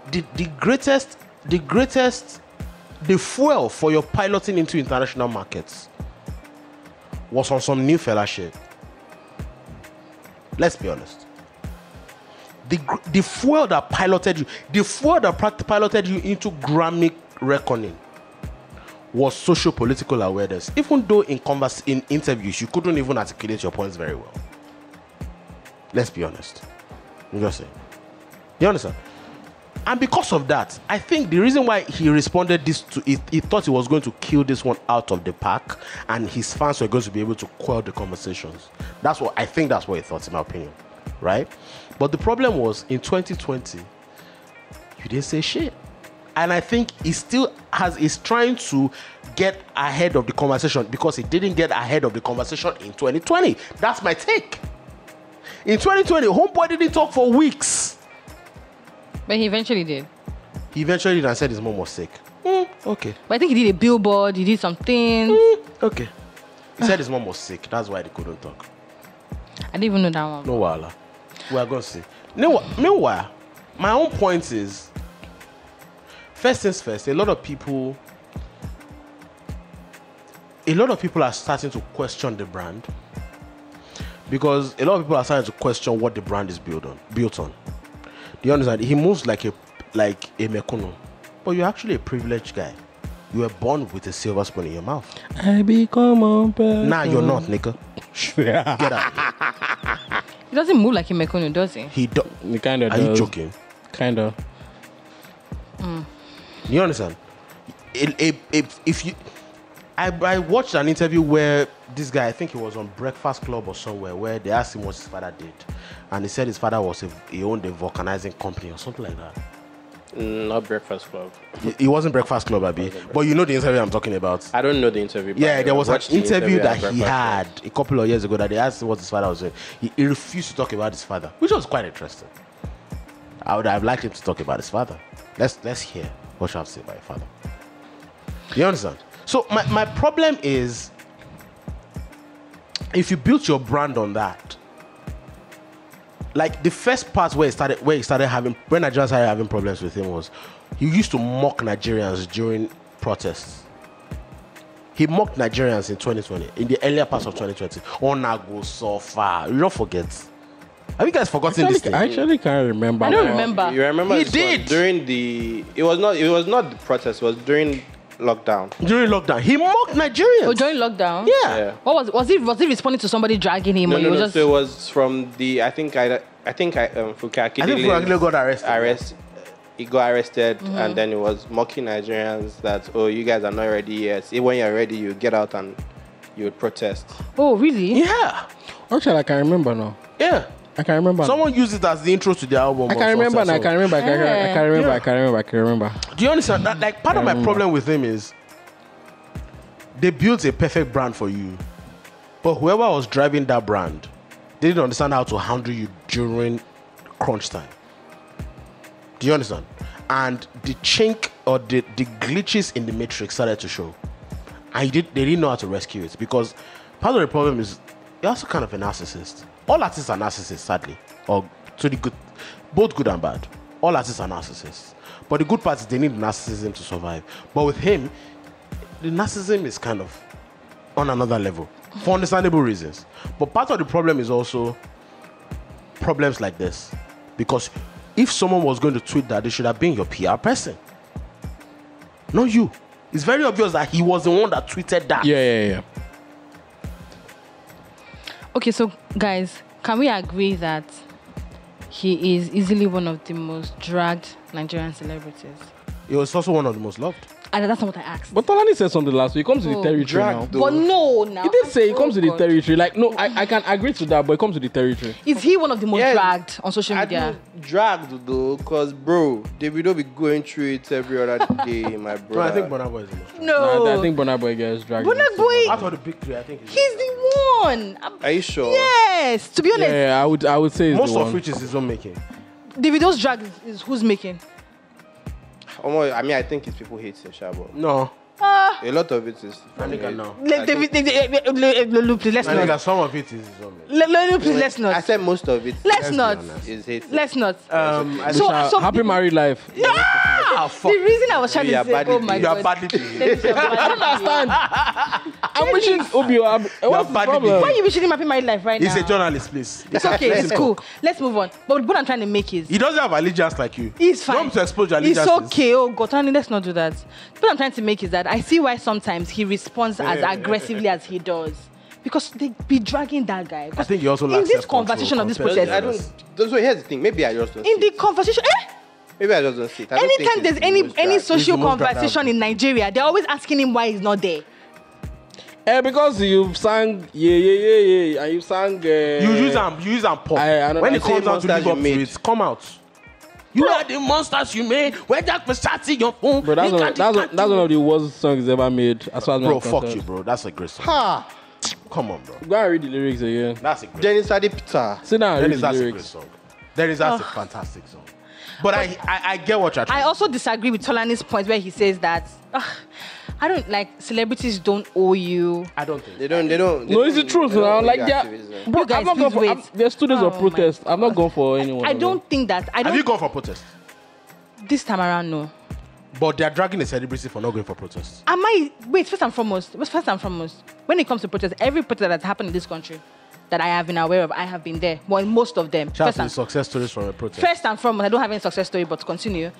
fuel for your piloting into international markets was on some new fella shit. Let's be honest. The fuel that piloted you into Grammy reckoning was socio-political awareness. Even though in interviews you couldn't even articulate your points very well. Let's be honest. I'm just saying. You understand? And because of that, I think the reason why he responded he thought he was going to kill this one out of the park, and his fans were going to be able to quell the conversations. That's what he thought, in my opinion, right? But the problem was, in 2020, you didn't say shit. And I think he still is trying to get ahead of the conversation because he didn't get ahead of the conversation in 2020. That's my take. In 2020, Homeboy didn't talk for weeks. But he eventually did. He eventually did and said his mom was sick. Okay. But I think he did a billboard, he did some things. Okay. He said his mom was sick. That's why they couldn't talk. I didn't even know that one. No wala. We are going to see. Meanwhile, my own point is, first things first, a lot of people are starting to question the brand. Because a lot of people are starting to question what the brand is built on. Do you understand? He moves like a Mekuno. But you're actually a privileged guy. You were born with a silver spoon in your mouth. I become a person. Nah, you're not, nigga. Get out of here. He doesn't move like a Mekuno, does he? He kind of does. Are you joking? Kind of. You understand? I watched an interview where this guy, I think he was on Breakfast Club or somewhere, where they asked him what his father did, and he said his father he owned a vulcanizing company or something like that. Not Breakfast Club. It wasn't Breakfast Club, Abi. But you know the interview I'm talking about. I don't know the interview. Yeah, there was an interview that he had a couple of years ago that they asked him what his father was doing. He refused to talk about his father, which was quite interesting. I would have liked him to talk about his father. Let's hear what you have to say about your father. You understand? So my problem is, if you built your brand on that, like the first part when Nigerians started having problems with him was, he used to mock Nigerians during protests. He mocked Nigerians in 2020, in the earlier parts of 2020. Go so far. You don't forget. Have you guys forgotten this thing? I actually can't remember. I don't remember. You remember? He did during the. It was not the protest. It was during lockdown. During lockdown, he mocked Nigerians. Oh, during lockdown? Yeah. What was he responding to somebody dragging him? No. Just... So it was from the. I think Fukakide got arrested. He got arrested, and then he was mocking Nigerians that, oh, you guys are not ready yet. When you're ready, you get out and you would protest. Oh, really? Yeah. Actually, I can remember now. Yeah. I can remember. Someone used it as the intro to the album. I can remember. I can remember. Do you understand? That, like, part of my problem with him is they built a perfect brand for you, but whoever was driving that brand didn't understand how to handle you during crunch time. Do you understand? And the chink or the glitches in the matrix started to show, and they didn't know how to rescue it, because part of the problem is you're also kind of a narcissist. All artists are narcissists, sadly, or to the good, both good and bad. All artists are narcissists, but the good part is they need narcissism to survive. But with him, the narcissism is kind of on another level. for understandable reasons. But part of the problem is also problems like this. Because if someone was going to tweet that, they should have been your PR person. Not you. It's very obvious that he was the one that tweeted that. Yeah. Okay, so guys, can we agree that he is easily one of the most dragged Nigerian celebrities? He was also one of the most loved. And that's not what I asked. But Tolani said something last week. He comes to the territory now. But no, now. He did say he comes to the territory. Like, no, I can agree to that, but he comes to the territory. Is he one of the most dragged on social media? Dragged though, because bro, Davido be going through it every other day, my brother. No, I think Burna Boy is the most dragged. No. I think Burna Boy gets dragged. Burna Boy. Out of the big three, I think He's the one. Are you sure? Yes. To be honest. Yeah, I would say most the of one. which is his own making. Davido's drag is who's making? I mean, I think it's people hate him, Shabo. No. A lot of it is. Nigga, no. Lolu, please, let's not. Nigga, some of it is his own making. Lolu, please, let's not. I said most of it. Let's not. Is hate. Let's not. Happy married life. The reason I was trying to say, oh my You are God. badly behaved. I don't understand. I'm wishing Obio. What's the badly problem? Why are you wishing him happy married life right now? He's a journalist, please. It's okay. It's cool. Let's move on. But what I'm trying to make is, He doesn't have allegiance like you. he's fine. Don't to expose your It's allegiances. okay. Oh God, Tony, let's not do that. What I'm trying to make is that I see why sometimes he responds as aggressively as he does. Because they be dragging that guy. I think he also in lacks this self-control conversation of this compared to process, I don't. So here's the thing. Maybe I just don't. in see the it. conversation, Maybe I just don't see it. I don't think anytime it's there's the any most any dragged. social the most dragged conversation in Nigeria, they're always asking him why he's not there. Because you've sang yeah, and you sang. You use and pop. I know When that. it comes out to Monsters live up you to made. it, come out. You are the monsters you made. Where that was starting your phone. Bro, that's one of the worst songs ever made. As far as Bro, I'm fuck concerned. you, bro. That's a great song. Ha! Come on, bro. Go and read the lyrics again. That's a great Dennis Ade-Peter. Sit down and read Dennis, the that's a great lyrics. song. Dennis, that's a fantastic song. But I get what you're trying I to also disagree with Tolani's point where he says that I don't like celebrities don't owe you. I don't think. They don't. No, it's the truth now. Like, yeah. You guys, I'm not going please for. wait. There's 2 days of Oh my protest. I'm not going for anyone. I don't think that. I Have don't. you gone for protest? This time around, no. But they're dragging a celebrity for not going for protest. Am I? Wait, first and foremost, when it comes to protest, every protest that's happened in this country that I have been aware of, I have been there. Well, most of them. Shout out to success stories from a protest. First and foremost, I don't have any success story, but to continue.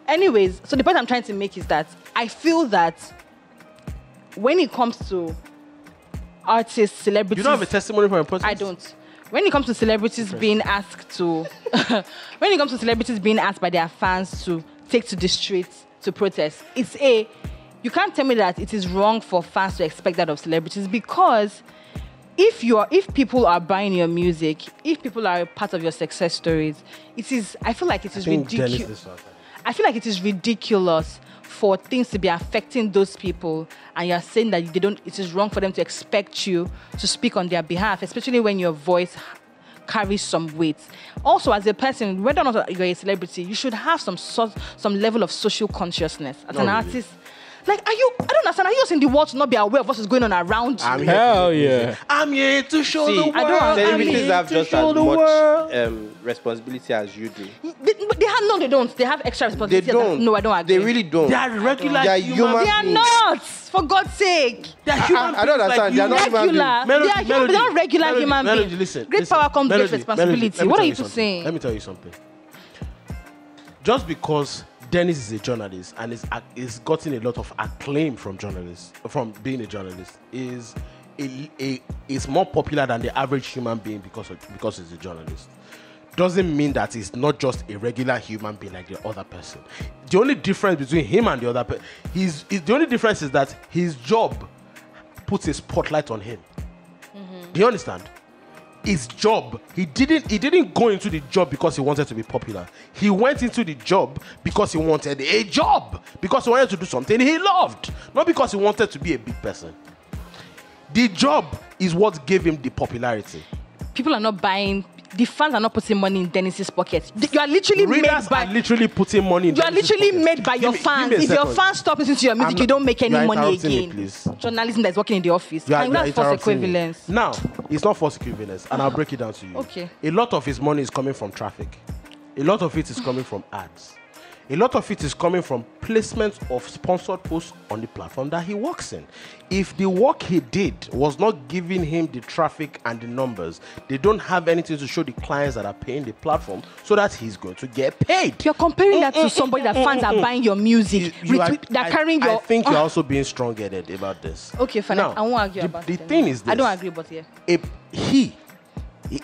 Anyways, so the point I'm trying to make is that I feel that when it comes to artists, celebrities... You don't have a testimony from a protest? I don't. When it comes to celebrities being asked to... when it comes to celebrities being asked by their fans to take to the streets to protest, you can't tell me that it is wrong for fans to expect that of celebrities, because if people are buying your music, if people are a part of your success stories, I feel like it is ridiculous. I feel like it is ridiculous for things to be affecting those people, and you're saying that it is wrong for them to expect you to speak on their behalf, especially when your voice carries some weight. Also, as a person, whether or not you're a celebrity, you should have some level of social consciousness as an artist. Like, I don't understand. Are you just in the world to not be aware of what is going on around you? Hell yeah. I'm here to show the world. Celebrities have just as much responsibility as you do. They don't. They have extra responsibility. They don't. No, I don't agree. They really don't. They are regular They are human human They are beings. not. For God's sake. They are human I don't beings understand. They are not human Regular. beings. They are human. They're not regular human beings. Listen, Great power comes with responsibility. let me What tell are you you something. saying? Let me tell you something. Just because Dennis is a journalist and is gotten a lot of acclaim from journalists, from being a journalist, is more popular than the average human being because he's a journalist. Doesn't mean that he's not just a regular human being like the other person. The only difference between him and the other person, the only difference is that his job puts a spotlight on him. Mm-hmm. Do you understand? His job, he didn't go into the job because he wanted to be popular. He went into the job because he wanted a job, because he wanted to do something he loved, not because he wanted to be a big person. The job is what gave him the popularity. People are not buying. The fans are not putting money in Dennis's pocket. You are literally Readers are literally putting money in You are Dennis's literally pocket. made by your Give me fans. a If your second. fans stop listening to your music, you don't make any You are money interrupting me, again. please. Journalism that is working in the office. You are- And you are that's false interrupting me. equivalence. Now, it's not false equivalence, and I'll break it down to you. Okay. A lot of his money is coming from traffic. A lot of it is coming from ads. A lot of it is coming from placement of sponsored posts on the platform that he works in. If the work he did was not giving him the traffic and the numbers, they don't have anything to show the clients that are paying the platform so that he's going to get paid. You're comparing that to somebody that fans are buying your music. They're carrying your... I think you're also being strong-headed about this. Okay, fine. Now, I won't argue about it. The thing is this. I don't agree, but yeah.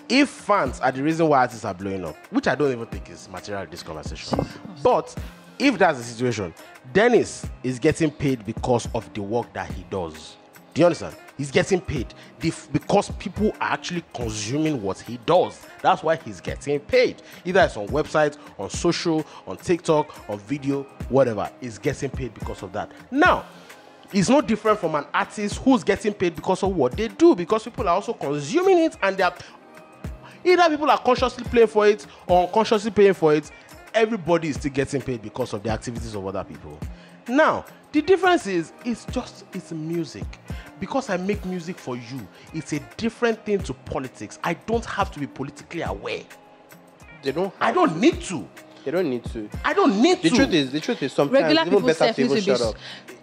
If fans are the reason why artists are blowing up, which I don't even think is material in this conversation, but if that's the situation, Dennis is getting paid because of the work that he does. Do you understand? He's getting paid because people are actually consuming what he does. That's why he's getting paid. Either it's on websites, on social, on TikTok, on video, whatever. He's getting paid because of that. Now, it's no different from an artist who's getting paid because of what they do, because people are also consuming it, and they're either people are consciously paying for it or unconsciously paying for it. Everybody is still getting paid because of the activities of other people. Now, the difference is it's music. Because I make music for you, it's a different thing to politics. I don't have to be politically aware. I don't need to. They don't need to. I don't need to. The truth is sometimes regular even better people to even shut up.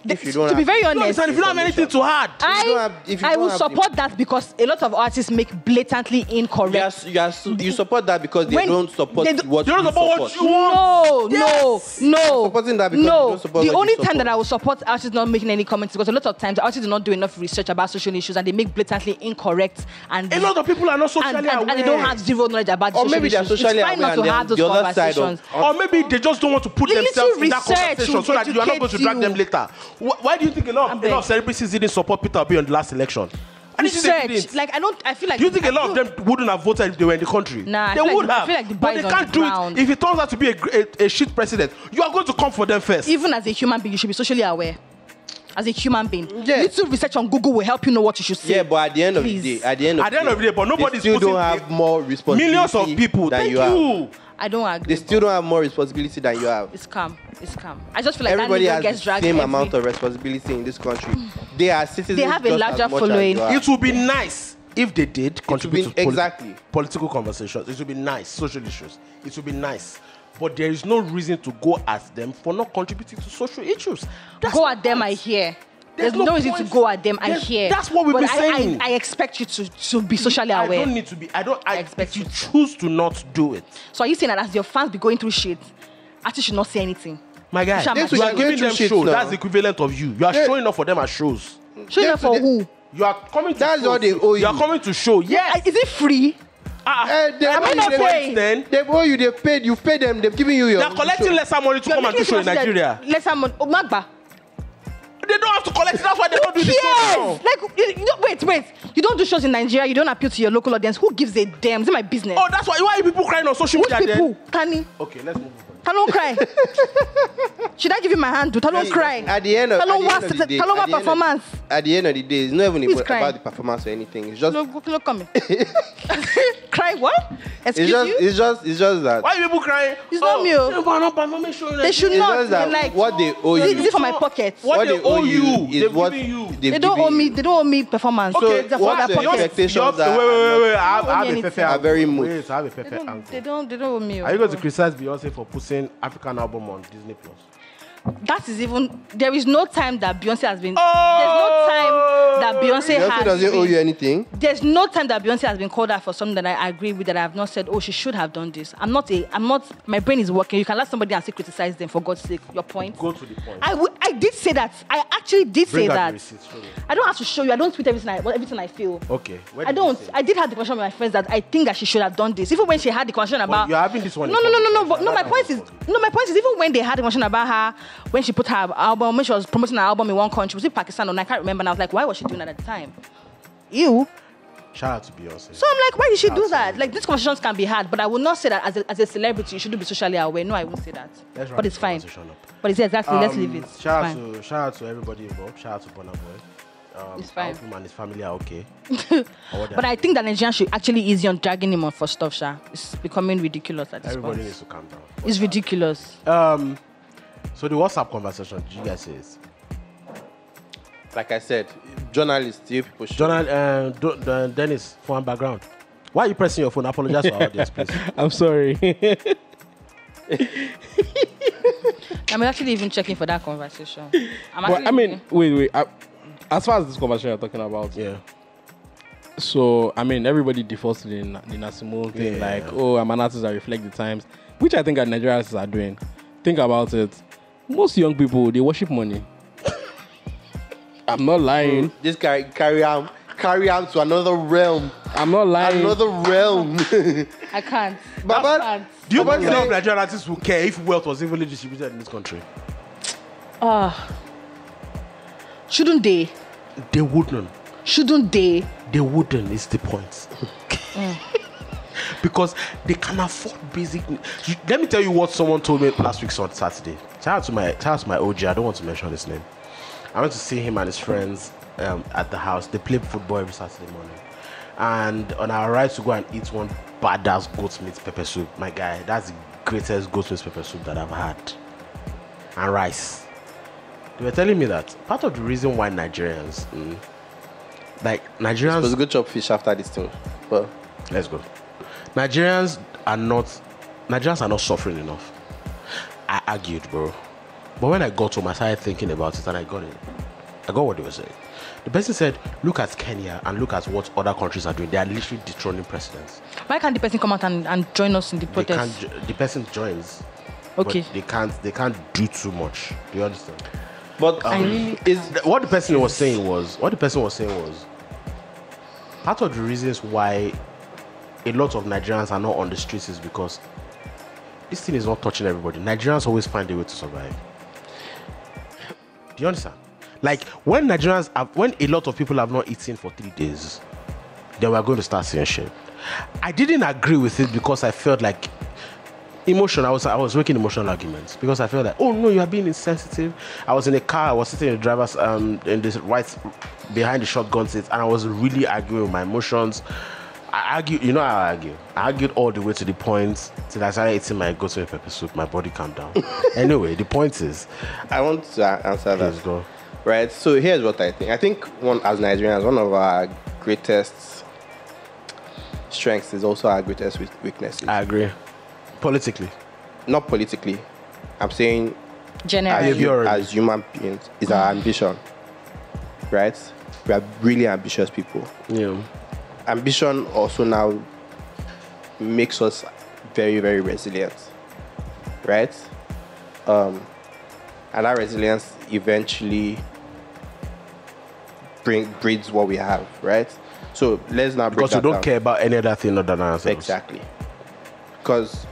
If you don't to be very honest, if you don't have anything to add, I will support that because a lot of artists make blatantly incorrect. You support that because they don't support what you support. No. Supporting that because you don't support the what only you time support. that I will support artists not making any comments because a lot of times artists do not do enough research about social issues and they make blatantly incorrect and a lot of people are not socially aware. And they don't have zero knowledge about or social maybe they're issues. socially It's fine aware not to have those conversations. Or maybe they just don't want to put themselves in that conversation so that you are not going to drag them later. Why do you think a lot of celebrities didn't support Peter Obi on the last election? Research, I feel like. Do you think a lot of them wouldn't have voted if they were in the country? Nah, they would have. I feel like the but they can't do it. If it turns out to be a shit president, you are going to come for them first. Even as a human being, you should be socially aware. As a human being, yeah. Little research on Google will help you know what you should say. Yeah, but at the end of the day, but nobody's still don't have more responsibility. Millions of people than you have. I don't agree. They still don't have more responsibility than you have. It's calm. I just feel like everybody that has the same amount of responsibility in this country. They are citizens. They have a larger following. It would be nice if they did contribute to political conversations. It would be nice. Social issues. It would be nice. But there is no reason to go at them for not contributing to social issues. Go at them, I hear. There's no reason to go at them. I hear. That's what we've been saying. I expect you to be socially aware. I don't need to be. I expect you to choose to not do it. So are you saying that as your fans be going through shit, artists should not say anything? My guy, you are giving them shows. That's the equivalent of you. You are showing up for them at shows. Showing up for who? You are coming to That's what they owe you. You are coming to show. Yes. Is it free? Am I not paying? They owe you. They paid. You paid them. They've given you your. They are collecting lesser money to come and do show in Nigeria. Lesser money. Magba. They don't have to collect it. That's why they don't do the show. Like, wait. You don't do shows in Nigeria. You don't appeal to your local audience. Who gives a damn? Is it my business? Oh, that's why are people crying on social media? Which people? Tani. Okay, let's move on. Talon cry. Should I give you my hand? Talon cry. At the end of the day, performance. At the end of the day, it's not even about the performance or anything. It's just look coming. Cry what? Excuse you? It's just that. Why are people crying? It's not me. They should not. Like what they owe you. Is it for my pocket? What they owe you is what they don't owe me. They don't owe me performance. Okay, so what the expectations wait. I have a perfect. Very moved. I have a perfect angle. They don't owe me. Are you going to criticize Beyonce for putting African album on Disney Plus? That is even. There is no time that Beyonce has been. There's no time that Beyonce doesn't owe you anything. There's no time that Beyonce has been called out for something that I agree with, that I have not said, oh, she should have done this. I'm not. My brain is working. You can let somebody and still criticize them, for God's sake. Your point. Go to the point. I did say that. I actually did say that. Receipts, I don't have to show you. I don't tweet everything I feel. Okay. I don't. I did have the conversation with my friends that I think that she should have done this. Even when she had the conversation about. You're having this one. No. My point is even when they had the conversation about her, when she put her album, when she was promoting her album in one country, was it Pakistan or I can't remember. And I was like, why was she doing that at the time? Ew. Shout out to Beyonce. So I'm like, why did she do that? Like, these conversations can be had, but I will not say that as a celebrity, you shouldn't be socially aware. No, I won't say that. But it's fine. But it's exactly. Let's leave it. Shout out to everybody involved. Shout out to Burna Boy. It's fine. Him and his family are okay. But I think that Nigerians should actually easy on dragging him on for stuff, Sha. It's becoming ridiculous at this point. Everybody needs to calm down. It's ridiculous. So the WhatsApp conversation, did you guys say it? Like I said, journalists, you people should. Dennis, phone background. Why are you pressing your phone? Apologize for our audience, please. I'm sorry. I'm actually even checking for that conversation. Wait. As far as this conversation you're talking about, so everybody defaults to the Nasimo thing, like, I'm an artist that reflect the times, which I think Nigerian artists are doing. Think about it. Most young people, they worship money. I'm not lying. This guy carry on to another realm. I'm not lying. Another realm. I can't. Baba, do you think enough Nigerian artists will care if wealth was evenly distributed in this country? Shouldn't they? They wouldn't. Shouldn't they? They wouldn't, is the point. Because they can afford basic. Let me tell you what someone told me last week on Saturday. Shout out to my OG. I don't want to mention his name. I went to see him and his friends at the house. They play football every Saturday morning. And on our ride to go and eat one badass goat meat pepper soup, my guy, that's the greatest goat meat pepper soup that I've had. And rice. They were telling me that part of the reason why Nigerians, Nigerians was a good chop fish after this thing. But let's go. Nigerians are not suffering enough. I argued, bro. But when I got home, I started thinking about it and I got it. I got what they were saying. The person said, look at Kenya and look at what other countries are doing. They are literally dethroning presidents. Why can't the person come out and join us in the protest? The person joins. Okay. But they can't do too much. Do you understand? But what the person was saying was part of the reasons why a lot of Nigerians are not on the streets is because this thing is not touching everybody. Nigerians always find a way to survive. Do you understand? Like when a lot of people have not eaten for 3 days, then we're going to start seeing shit. I didn't agree with it because I felt like emotion. I was making emotional arguments because I felt like, oh no, you are being insensitive. I was in a car. I was sitting in the driver's in this behind the shotgun seat, and I was really arguing with my emotions. I argued. You know how I argue. I argued all the way to the point till I started eating my goat meat pepper soup. My body calmed down. Anyway, the point is, I want to answer that. Please go. Right. So here's what I think. I think as Nigerians, one of our greatest strengths is also our greatest weaknesses. I agree. Politically. Not politically. I'm saying generally as human beings is our ambition. Right? We are really ambitious people. Yeah. Ambition also now makes us very, very resilient. Right? And that resilience eventually breeds what we have, right? So let's now break that down. Because we don't care about any other thing other than ourselves. Exactly. Because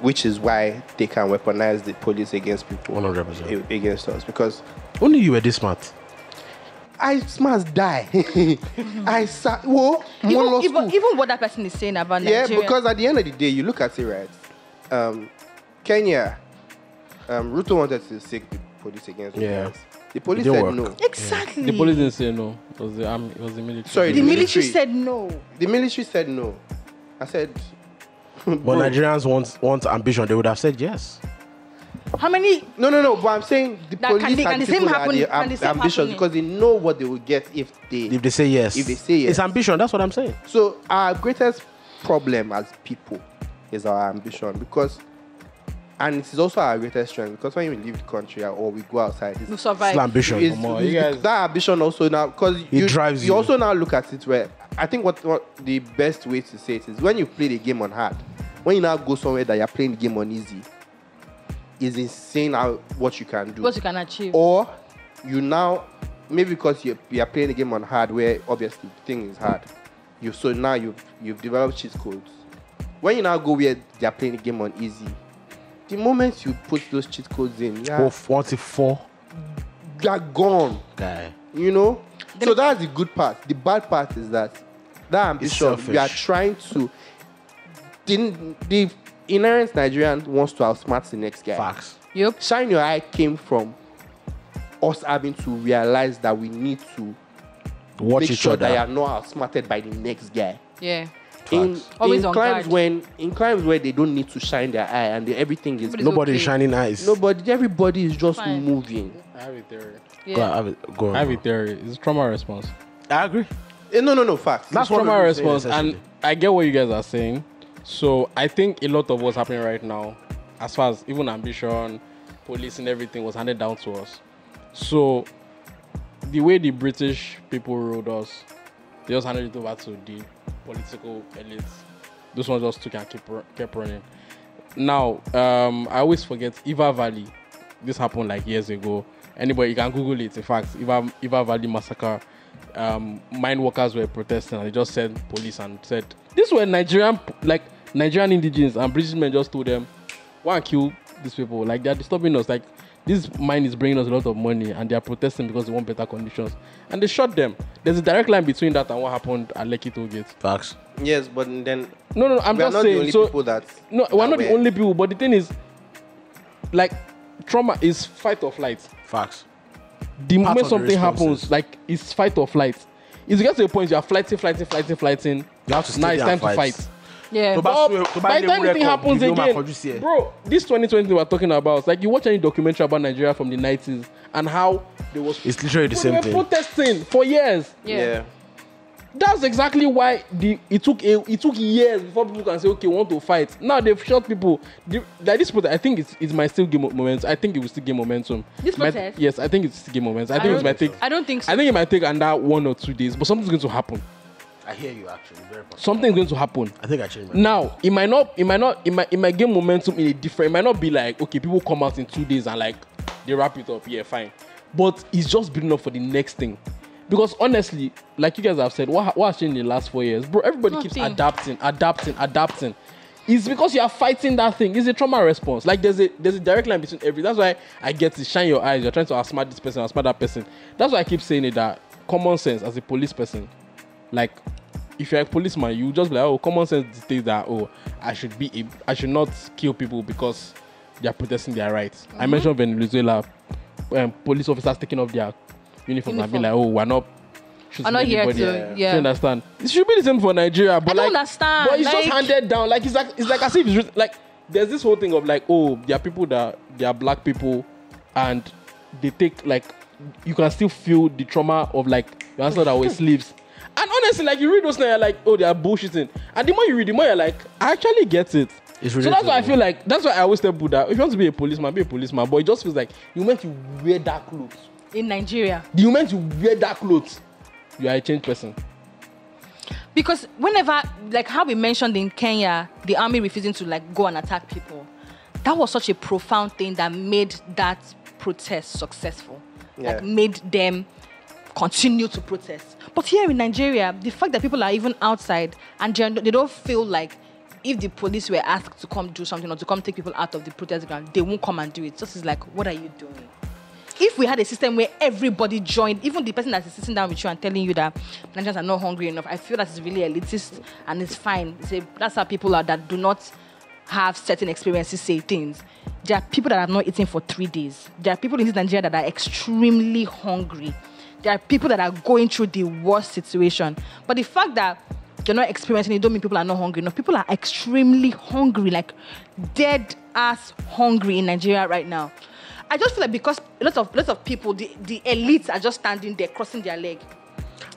which is why they can weaponize the police against people. 100%. Against us. Because only you were this smart. I smart die. Even what that person is saying about Nigeria. Yeah, because at the end of the day, you look at it, right? Kenya, Ruto wanted to seek the police against yeah. The police said no. Exactly. The police didn't say no. It was the military. Sorry, the military said no. The military said no. I said... But Nigerians want ambition. They would have said yes. How many? No. But I'm saying the police can the same happen? Ambitious because they know what they will get if they say yes. If they say yes, it's ambition. That's what I'm saying. So our greatest problem as people is our ambition and it is also our greatest strength because when we leave the country or we go outside, we survive. It's ambition. That ambition also now because it drives you. You also now look at it where I think what the best way to say it is when you play the game on hard, when you now go somewhere that you're playing the game on easy, is insane what you can do. What you can achieve. Or you now, maybe because you're playing the game on hard where obviously the thing is hard. You've developed cheat codes. When you now go where they're playing the game on easy, the moment you put those cheat codes in, yeah, 44, they're gone. Guy. You know? So that's the good part. The bad part is that ambition, we are trying to... The inherent Nigerian wants to outsmart the next guy. Facts. Yep. Shine Your Eye came from us having to realize that we need to watch make sure that you are not outsmarted by the next guy. Yeah. In crimes where they don't need to shine their eye and everything is... Nobody is shining eyes. Everybody is just moving. I have a theory. Yeah. Go on. I have a theory. It's trauma response. I agree. No, facts. That's trauma response, and I get what you guys are saying. So I think a lot of what's happening right now, as far as even ambition, police and everything was handed down to us. So the way the British people ruled us, they just handed it over to the political elites. Those ones just took and kept running. Now, I always forget Iva Valley. This happened like years ago. Anybody, you can Google it. In fact, Iva Valley massacre. Mine workers were protesting and they just sent police and said, these were Nigerian indigenes, and British men just told them, why kill these people? Like, they're disturbing us. Like, this mine is bringing us a lot of money and they are protesting because they want better conditions. And they shot them. There's a direct line between that and what happened at Lekki Toll Gate. Facts. Yes, but then... No, I'm just saying. The only people that... No, we're not the only people, but the thing is, like, trauma is fight or flight. Facts. The moment something happens, like, it's fight or flight. If you get to a point, you are fighting. You have to stay now it's time to fight. Yeah. By the time anything happens again, bro, this 2020 we're talking about, like, you watch any documentary about Nigeria from the 90s and how they was... It's literally the same thing. Protesting for years. Yeah. That's exactly why it took years before people can say, okay, we want to fight. Now they've shot people. Like this protest, I think it might still gain momentum. I think it will still gain momentum. This protest? Yes, I think it's still gain momentum. I don't think so. I think it might take under 1 or 2 days, but something's going to happen. I hear you actually. Very possible. Something's going to happen. I think I changed my now. It might gain momentum in a different. It might not be like, okay, people come out in 2 days and like they wrap it up. Yeah, fine. But it's just building up for the next thing. Because honestly, like you guys have said, what has changed in the last 4 years? Bro, everybody keeps adapting. It's because you are fighting that thing. It's a trauma response. Like there's a direct line between every. That's why I get to shine your eyes. You're trying to outsmart this person, outsmart that person. That's why I keep saying it, that common sense as a police person. Like, if you're a policeman, you just be like, oh, common sense dictates that, oh, I should not kill people because they are protesting their rights. I mentioned Venezuela, police officers taking off their uniforms and being like, oh, we're not shooting anybody. You understand? It should be the same for Nigeria, but I don't understand. But it's just handed down. Like it's like as if it's like there's this whole thing of like, oh, there are people that they are black people, and they take like you can still feel the trauma of like your ancestors that were slaves. And honestly, like you read those now, you're like, oh, they are bullshitting. And the more you read, the more you're like, I actually get it. So that's why I feel like that's why I always tell people that if you want to be a policeman, be a policeman. But it just feels like you meant to wear that clothes. In Nigeria. You meant to wear that clothes. You are a changed person. Because whenever, like how we mentioned in Kenya, the army refusing to like go and attack people, that was such a profound thing that made that protest successful. Like made them continue to protest. But here in Nigeria, the fact that people are even outside and they don't feel like if the police were asked to come do something or to come take people out of the protest ground, they won't come and do it. Just is like, what are you doing? If we had a system where everybody joined, even the person that is sitting down with you and telling you that Nigerians are not hungry enough, I feel that it's really elitist and it's fine. That's how people are that do not have certain experiences say things. There are people that have not eaten for 3 days. There are people in this Nigeria that are extremely hungry. There are people that are going through the worst situation. But the fact that you're not experiencing it don't mean people are not hungry. No, people are extremely hungry, like dead ass hungry in Nigeria right now. I just feel like because lots of people, the elites are just standing there, crossing their leg.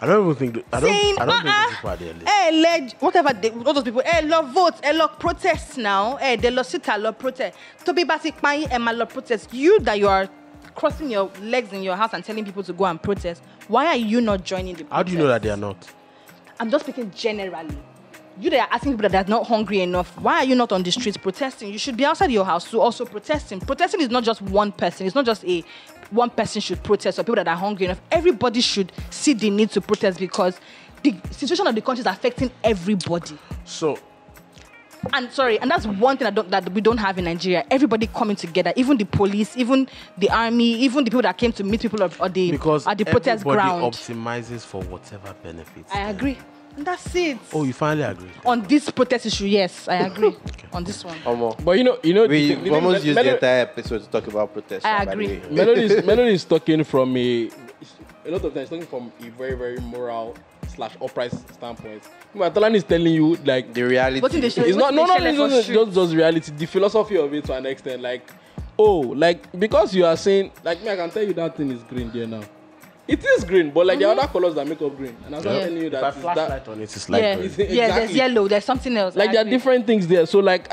I don't even think I don't think those people are the elites. Whatever all those people, love votes, love protests now, they love sit, love protest. To be basic, love protest. You that you are crossing your legs in your house and telling people to go and protest, why are you not joining the protest? How do you know that they are not? I'm just speaking generally. You that are asking people that are not hungry enough, why are you not on the streets protesting? You should be outside your house to also protesting. Protesting is not just one person. It's not just one person should protest or people that are hungry enough. Everybody should see the need to protest because the situation of the country is affecting everybody. And that's one thing that we don't have in Nigeria. Everybody coming together, even the police, even the army, even the people that came to meet people at the protest ground. Everybody optimizes for whatever benefits. I agree. And that's it. Oh, you finally agree? On this protest issue, yes, I agree. On this one. But you know, we almost used the entire episode to talk about protest. I agree. Melody is talking from a lot of times talking from a very, very moral / upright standpoint. Matalan is telling you like the reality. It's not just reality. The philosophy of it to an extent, like, oh, like because you are saying, like me, I can tell you that thing is green there now. It is green, but like there are other colors that make up green. And I'm telling you that if I flashlight on it, it's like green. Exactly. There's yellow, there's something else. Like there are different things there. So like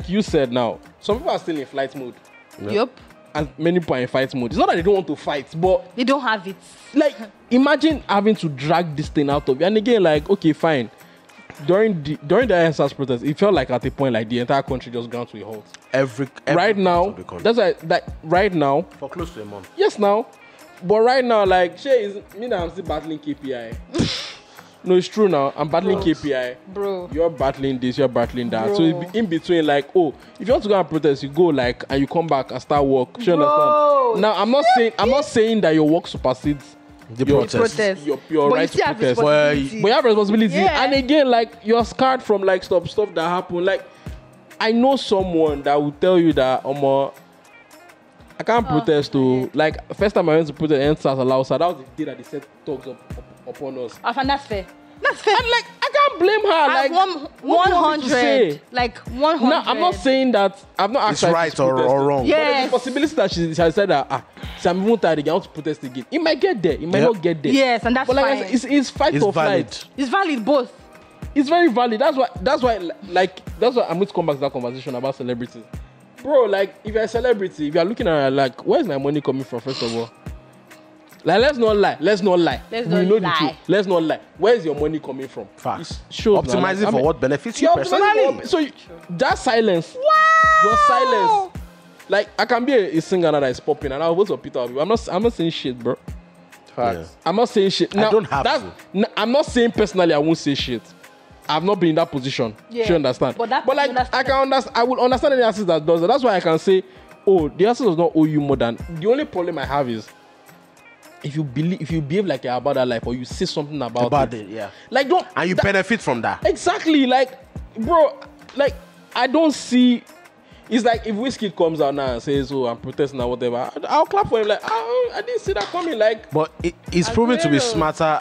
you said now, some people are still in flight mode. Yep. And many people are in fight mode. It's not that they don't want to fight, but They don't have it. like imagine having to drag this thing out of you. And again, like, okay, fine. During the NSAS protest, it felt like at a point like the entire country just ground to a halt. Every Right now, part of the country. that's why like right now, for close to a month. yes now. But right now, like Shay is me now I'm still battling KPI. No, it's true now. I'm battling KPI. Bro. You're battling this, you're battling that. Bro. So it's in between, like, oh, if you want to go and protest, you go like and you come back and start work. You understand? Now I'm not saying that your work supersedes The your protest. your But right you to still have protest. responsibility. But you have responsibility. Yeah. And again, like you're scarred from like stuff that happen. Like I know someone that will tell you that I can't protest to like first time I went to protest NSAS allow that was the day that they set thugs upon us. I find that's fair. That's fair. And like I can't blame her. Like Like what do you want me to say? 100. Like 100. No, I'm not saying that. I've not It's asked her if right she's or protesting. wrong. But Yeah. there's a possibility that she has said that so I'm even tired again. I want to protest again. It might get there. It might Yeah. not get there. Yes, and that's But like I fine. said, it's fight It's or valid. flight. It's valid both. It's very valid. That's why that's why I'm going to come back to that conversation about celebrities. Bro, like if you're a celebrity, if you're looking at it like, where's my money coming from, first of all? Like let's not lie. Let's We not know the lie. truth. Let's not lie. Where's your money coming from? Facts. It shows now, Optimizing like, for what benefits you you're optimizing personally. for- So that silence. Wow. Your silence. Like I can be a singer now that is popping and I'll vote for Peter. I'm not saying shit, bro. Facts. I'm not saying shit. Now, don't have that's- I'm not saying personally I won't say shit. I've not been in that position. Yeah. Do you understand? But that- like you understand. I can understand. I will understand any artist that does that. That's why I can say, oh, the artist does not owe you more than. The only problem I have is if you behave like you're about that life or you say something about it, yeah. Like don't And you that- benefit from that. Exactly, like, bro, like I don't see. It's like if Wizkid comes out now and says, "Oh, I'm protesting or whatever," I'll clap for him. Like, I didn't see that coming. Like, But it's proven to be Aguero. smarter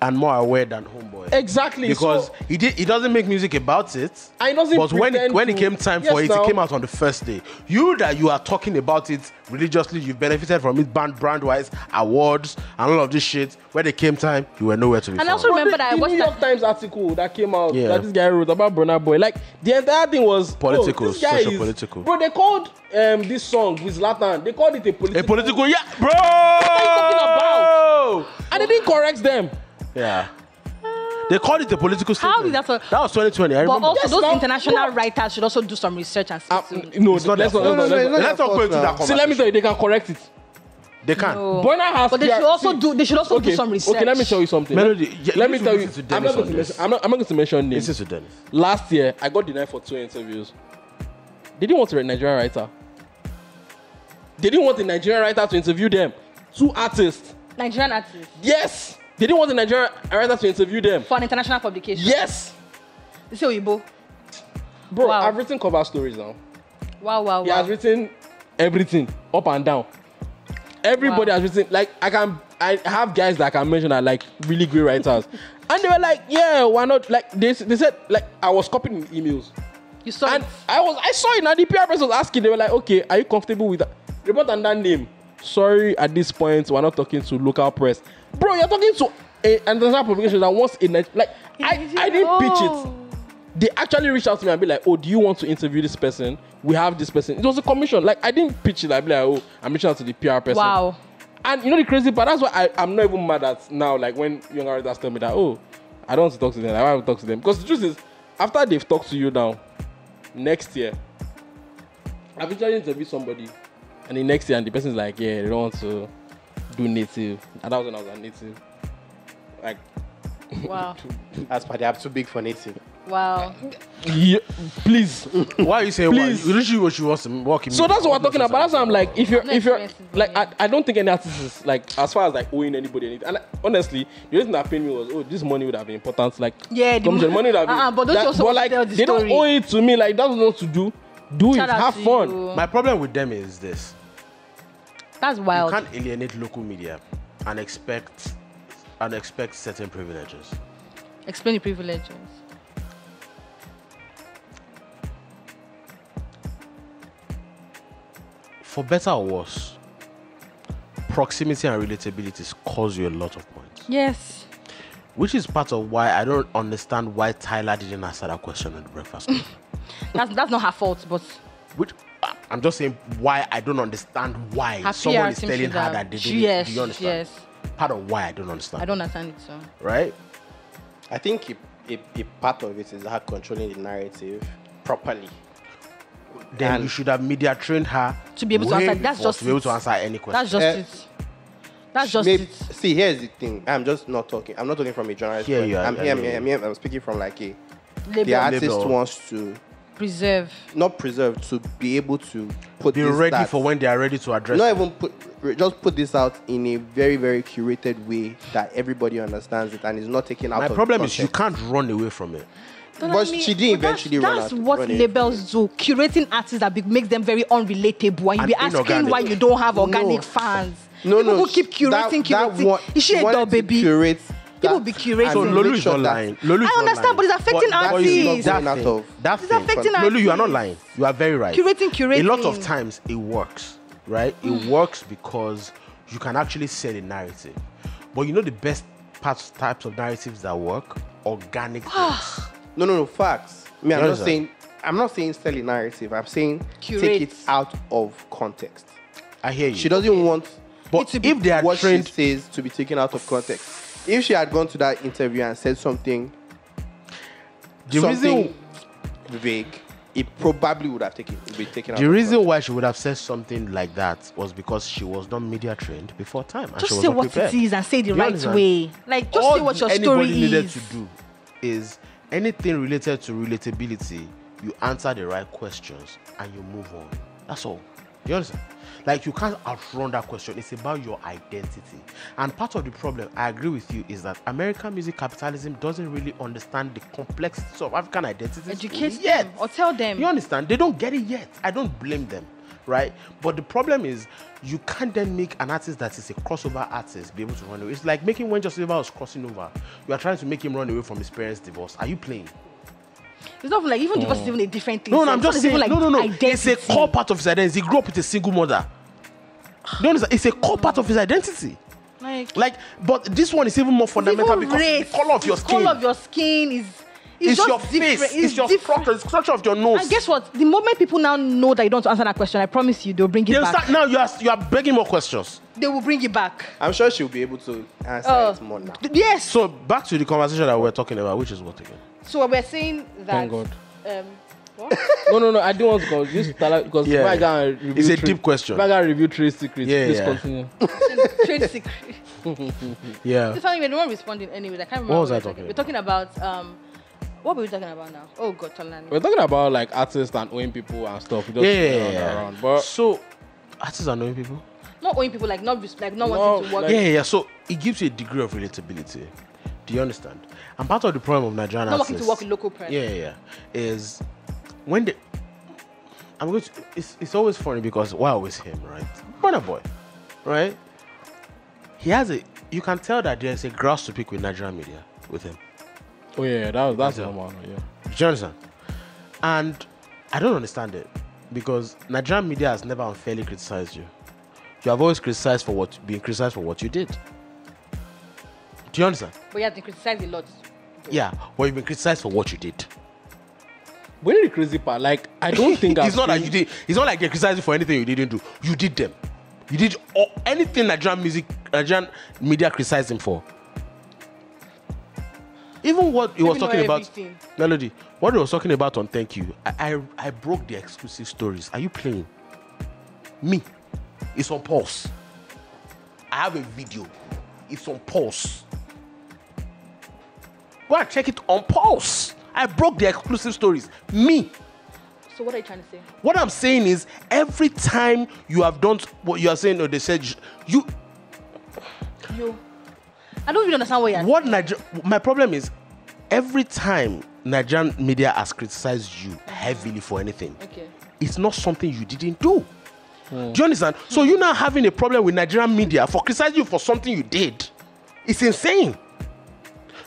and more aware than Homeboy. exactly Because so, he doesn't make music about it. and he doesn't But when pretend it to- came time Yes, for it, now. it came out on the first day. You are talking about it religiously, you benefited from it brand-wise, awards, and all of this shit. When it came time, you were nowhere to be And found. also remember that I the watched New York that. Times article that came out Yeah. that this guy wrote about Burna Boy. Like the entire thing was Political, oh, this guy socio-political. Bro, they called this song with Zlatan. They called it a political. A political, yeah, bro. What are you talking about? And they didn't correct them. Yeah. They called it a political statement. How is that so- That was 2020. I But remember. also Yes, those now- international bro. writers should also do some research and see. No, It's not let's their not. fault. Let's not. Let's not go into that See, let me tell you, they can correct it. They can. No. Burna has. But they should also do. They should also do some research. Okay, let me tell you something. Melody, yeah, let me you tell should you. listen to I'm Dennis not going on to this. mention. I'm not going to mention names. Listen to Dennis. Last year, I got denied for 2 interviews. They didn't want a Nigerian writer. They didn't want a Nigerian writer to interview them. 2 artists. Nigerian artists Yes. They didn't want a Nigerian writer to interview them. for an international publication. Yes. They say Oyibo. Bro, Wow. I've written cover stories now. Wow. He has written everything up and down. Everybody Wow. has written, like, I have guys that I can mention are like really great writers. And they were like, yeah, why not? Like, they said, like, I was copying emails. You saw And it. I saw it now. The PR person was asking, they were like, okay, are you comfortable with that? They brought on that name. Sorry, at this point, we're not talking to local press. Bro, you're talking to an international publication that wants a, like, I didn't pitch it. They actually reached out to me and be like, oh, do you want to interview this person? We have this person. It was a commission. Like, I didn't pitch it. I'd be like, oh, I'm reaching out to the PR person. Wow. And you know the crazy part? That's why I'm not even mad at now, like when younger writers tell me that, oh, I don't want to talk to them. I want to talk to them. Because the truth is, after they've talked to you now, next year, I've actually interviewed somebody, and the next year, and the person's like, yeah, they don't want to do native. And that was when I was a native. Like, Wow. As per I'm too big for native. Wow. yeah, please. Why are you saying Please. why? Literally what she wants to walk in. So that's what we're talking about. That's why I'm like, if you're, experiences, like, yeah. I don't think any artist is like, as far as like owing anybody anything. And like, honestly, the reason that pained me was, oh, this money would have been important. Like, Yeah, the commission, money would have been. but don't you also like, tell the they don't story? owe it to me. Like, that's what to do. Do Shout it. out Have to fun. you. My problem with them is this. That's You wild. can't alienate local media and expect certain privileges. Explain the privileges. For better or worse, proximity and relatability cause you a lot of points. Yes. Which is part of why I don't understand why Tyler didn't answer that question on the breakfast club. That's not her fault, but Which I'm just saying why I don't understand why someone is telling her that they did it. Do you understand? Yes. Part of why I don't understand. I don't understand it, so. Right? I think a part of it is her controlling the narrative properly. Then you should have media trained her to be able to answer. That's just to be able to answer any question. That's just it. That's just it. See, here's the thing. I'm not talking from a journalist. I'm speaking from like a the artist wants to not preserve, to be able to be ready for when they are ready to address. Not even put this out in a very, very curated way that everybody understands it and is not taken out. My problem is you can't run away from it. But she did eventually run out. That's what labels do. Curating artists that makes them very unrelatable. And you be asking why you don't have organic fans. People who keep curating. Is she a doll baby? People be curating. So Lolu is not lying. I understand, but it's affecting artists. That's affecting artists. Lolu, you are not lying. You are very right. Curating. A lot of times it works, right? It works because you can actually sell a narrative. But you know the best types of narratives that work? Organic things. No, facts. I'm not saying sell a narrative. I'm saying take it out of context. I hear you. She doesn't want but if they are what trained, she says to be taken out of context. If she had gone to that interview and said something vague, it probably would have been taken out. The reason why she would have said something like that was because she was not media trained before time. And just she was say not what prepared. it is and say the right way. Like, just say what your story is. Needed to do is anything related to relatability, you answer the right questions and you move on. That's all. You understand? Like, you can't outrun that question. It's about your identity. And part of the problem, I agree with you, is that American music capitalism doesn't really understand the complexities of African identity. Educate them or tell them. You understand? They don't get it yet. I don't blame them, right? But the problem is, you can't then make an artist that is a crossover artist be able to run away. It's like making when Justin Bieber was crossing over. You are trying to make him run away from his parents' divorce. Are you playing? It's not like even divorce is even a different thing. No, I'm just saying. Like no. Identity. It's a core part of his identity. He grew up with a single mother. Do you understand? It's a core part of his identity. Like, but this one is even more fundamental because the color of your skin. The color of your skin is it's your face. It's your structure. The structure of your nose. And guess what? The moment people now know that you don't answer that question, I promise you, they'll bring it back. Now you are begging more questions. They will bring it back. I'm sure she'll be able to answer it more now. Yes. So back to the conversation that we're talking about, which is what again? So we're saying that. Thank God. What? No. I didn't want to go this because if I can review it's a deep question. If I can review trade secrets, please continue. Trade secret. Yeah. It's funny, we're not responding anyways. I can't remember. What was I talking about? We're talking about what were we talking about now? Oh God, Tolani. We're talking about like artists and owing people and stuff. We just around. But so artists and owing people? Not owing people, like not wanting to work. Yeah. So it gives you a degree of relatability. Do you understand? And part of the problem of Nigerian artists, not wanting to work with local press. Yeah. Is when they, it's always funny because why always him, right? Burna Boy, right? He has you can tell that there's a grass to pick with Nigerian media with him. Oh yeah, that's normal. Yeah. Do you understand? And I don't understand it because Nigerian media has never unfairly criticized you. You have always been criticized for what you did. Do you understand? But you have been criticized a lot. Yeah, well, you've been criticized for what you did. But the crazy part, like, I don't think it's not that you did. It's not like they're criticizing for anything you didn't do. You did them. You did anything Nigerian media criticized him for. Even what he was talking about, Melody, what he was talking about on Thank You, I broke the exclusive stories. Are you playing? Me. It's on pause. I have a video. It's on pause. Go and check it on pause. I broke the exclusive stories. Me. So what are you trying to say? What I'm saying is, every time you have done what you are saying, or they said you. I don't really understand what you're saying. My problem is, every time Nigerian media has criticized you heavily for anything, it's not something you didn't do. Do you understand? So you're now having a problem with Nigerian media for criticizing you for something you did. It's insane.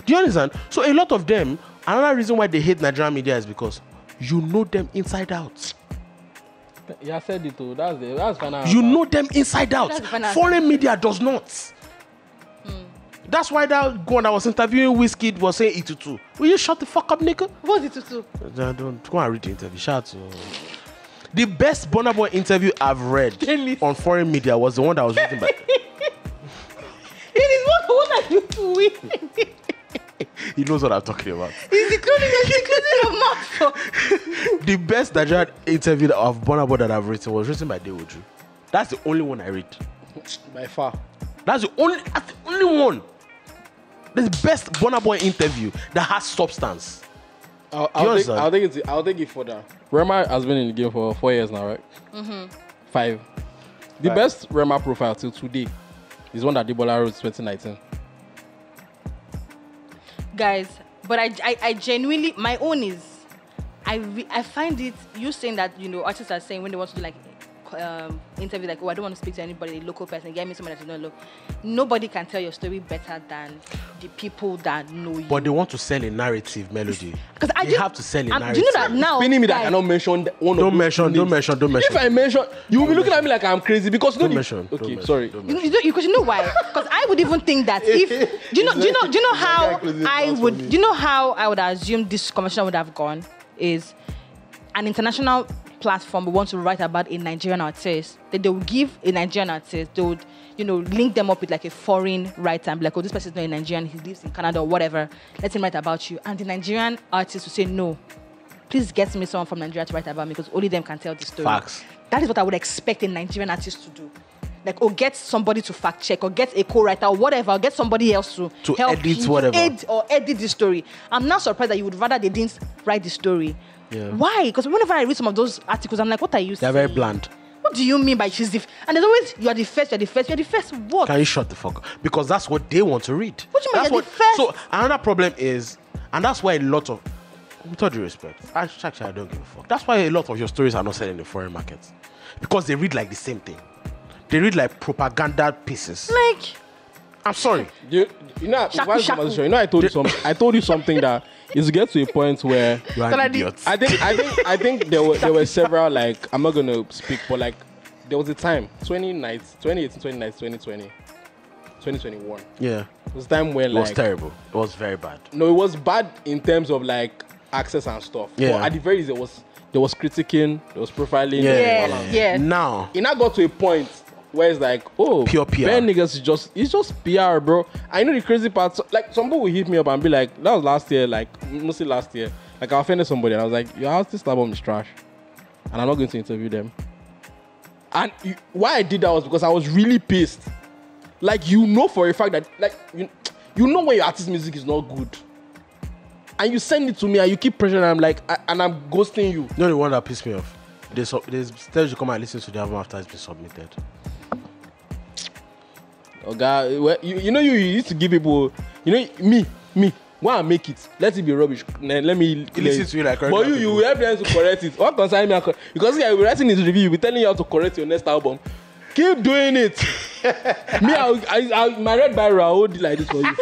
Do you understand? So a lot of them, another reason why they hate Nigerian media is because you know them inside out. Yeah, I said it too. That's final. You know them inside out. Foreign media does not. That's why that one that was interviewing Wizkid was saying E22. Will you shut the fuck up, nigga? What's E22? Don't go and read the interview. Shout out to. The best Burna Boy interview I've read on foreign media was the one that was written by. It is not the one that you win. He knows what I'm talking about. It's including your mouth. The best Nigerian interview of Burna Boy that I've written was written by Dewoju. That's the only one I read. By far. That's the only one. The best Burna Boy interview that has substance. I'll take it further. Rema has been in the game for 4 years now, right? 5. The best Rema profile till today is one that Debola wrote 2019. Guys, but I genuinely, my own is, I find it, you saying that, artists are saying when they want to do like interview, like, I don't want to speak to anybody, a local person, get me someone that you don't know. Nobody can tell your story better than the people that know you. But they want to sell a narrative, Melody. Because you have to sell a narrative. Do you know that now? Pinning me that I cannot mention one of Don't mention. If I mention, you will be looking at me like I'm crazy because Don't mention. Okay, sorry. Because you know why? Because I would even think that if do you know how I would assume this conversation would have gone is an international platform want to write about a Nigerian artist, that they will give a Nigerian artist, they would, link them up with like a foreign writer and be like, oh, this person is not a Nigerian, he lives in Canada or whatever, let him write about you. And the Nigerian artist will say, no, please get me someone from Nigeria to write about me because only them can tell the story. Facts. That is what I would expect a Nigerian artist to do. Like, or get somebody to fact check, or get a co-writer, or whatever, or get somebody else to help edit you, whatever. Edit the story. I'm not surprised that you would rather they didn't write the story. Yeah. Why? Because whenever I read some of those articles, I'm like, what are you saying? They're very bland. What do you mean by she's the and there's always you're the first what? Can you shut the fuck up? Because that's what they want to read. What do you mean that's you're the first? So another problem is, and that's why a lot of, with all due respect, actually I don't give a fuck. That's why a lot of your stories are not selling in the foreign markets. Because they read like the same thing. They read like propaganda pieces. Like, I'm sorry. I told you something that is to get to a point where you are an idiot. I think there were several, like, I'm not gonna speak, but like there was a time 2018, 2020, 2021. Yeah. It was a time when it was terrible. It was very bad. No, it was bad in terms of like access and stuff. Yeah. But at the very least there was critiquing, there was profiling. Yeah. Now it now got to a point where it's like, oh, pure PR. bare niggas it's just PR, bro. I know the crazy part. So, like, some people will hit me up and be like, that was last year, like, mostly last year. Like, I offended somebody and I was like, your artist album is trash. And I'm not going to interview them. And why I did that was because I was really pissed. Like, for a fact that, like, you know when your artist music is not good. And you send it to me and you keep pressuring and I'm like, and I'm ghosting you. You know the one that pissed me off? They tell you to come and listen to the album after it's been submitted. Oh God, you used to give people, me, why I make it? Let it be rubbish. Let me listen to you like. But you help them to correct it. What concern me? Because you'll be writing this review, you'll be telling you how to correct your next album. Keep doing it. My red barrel, I hold it like this for you.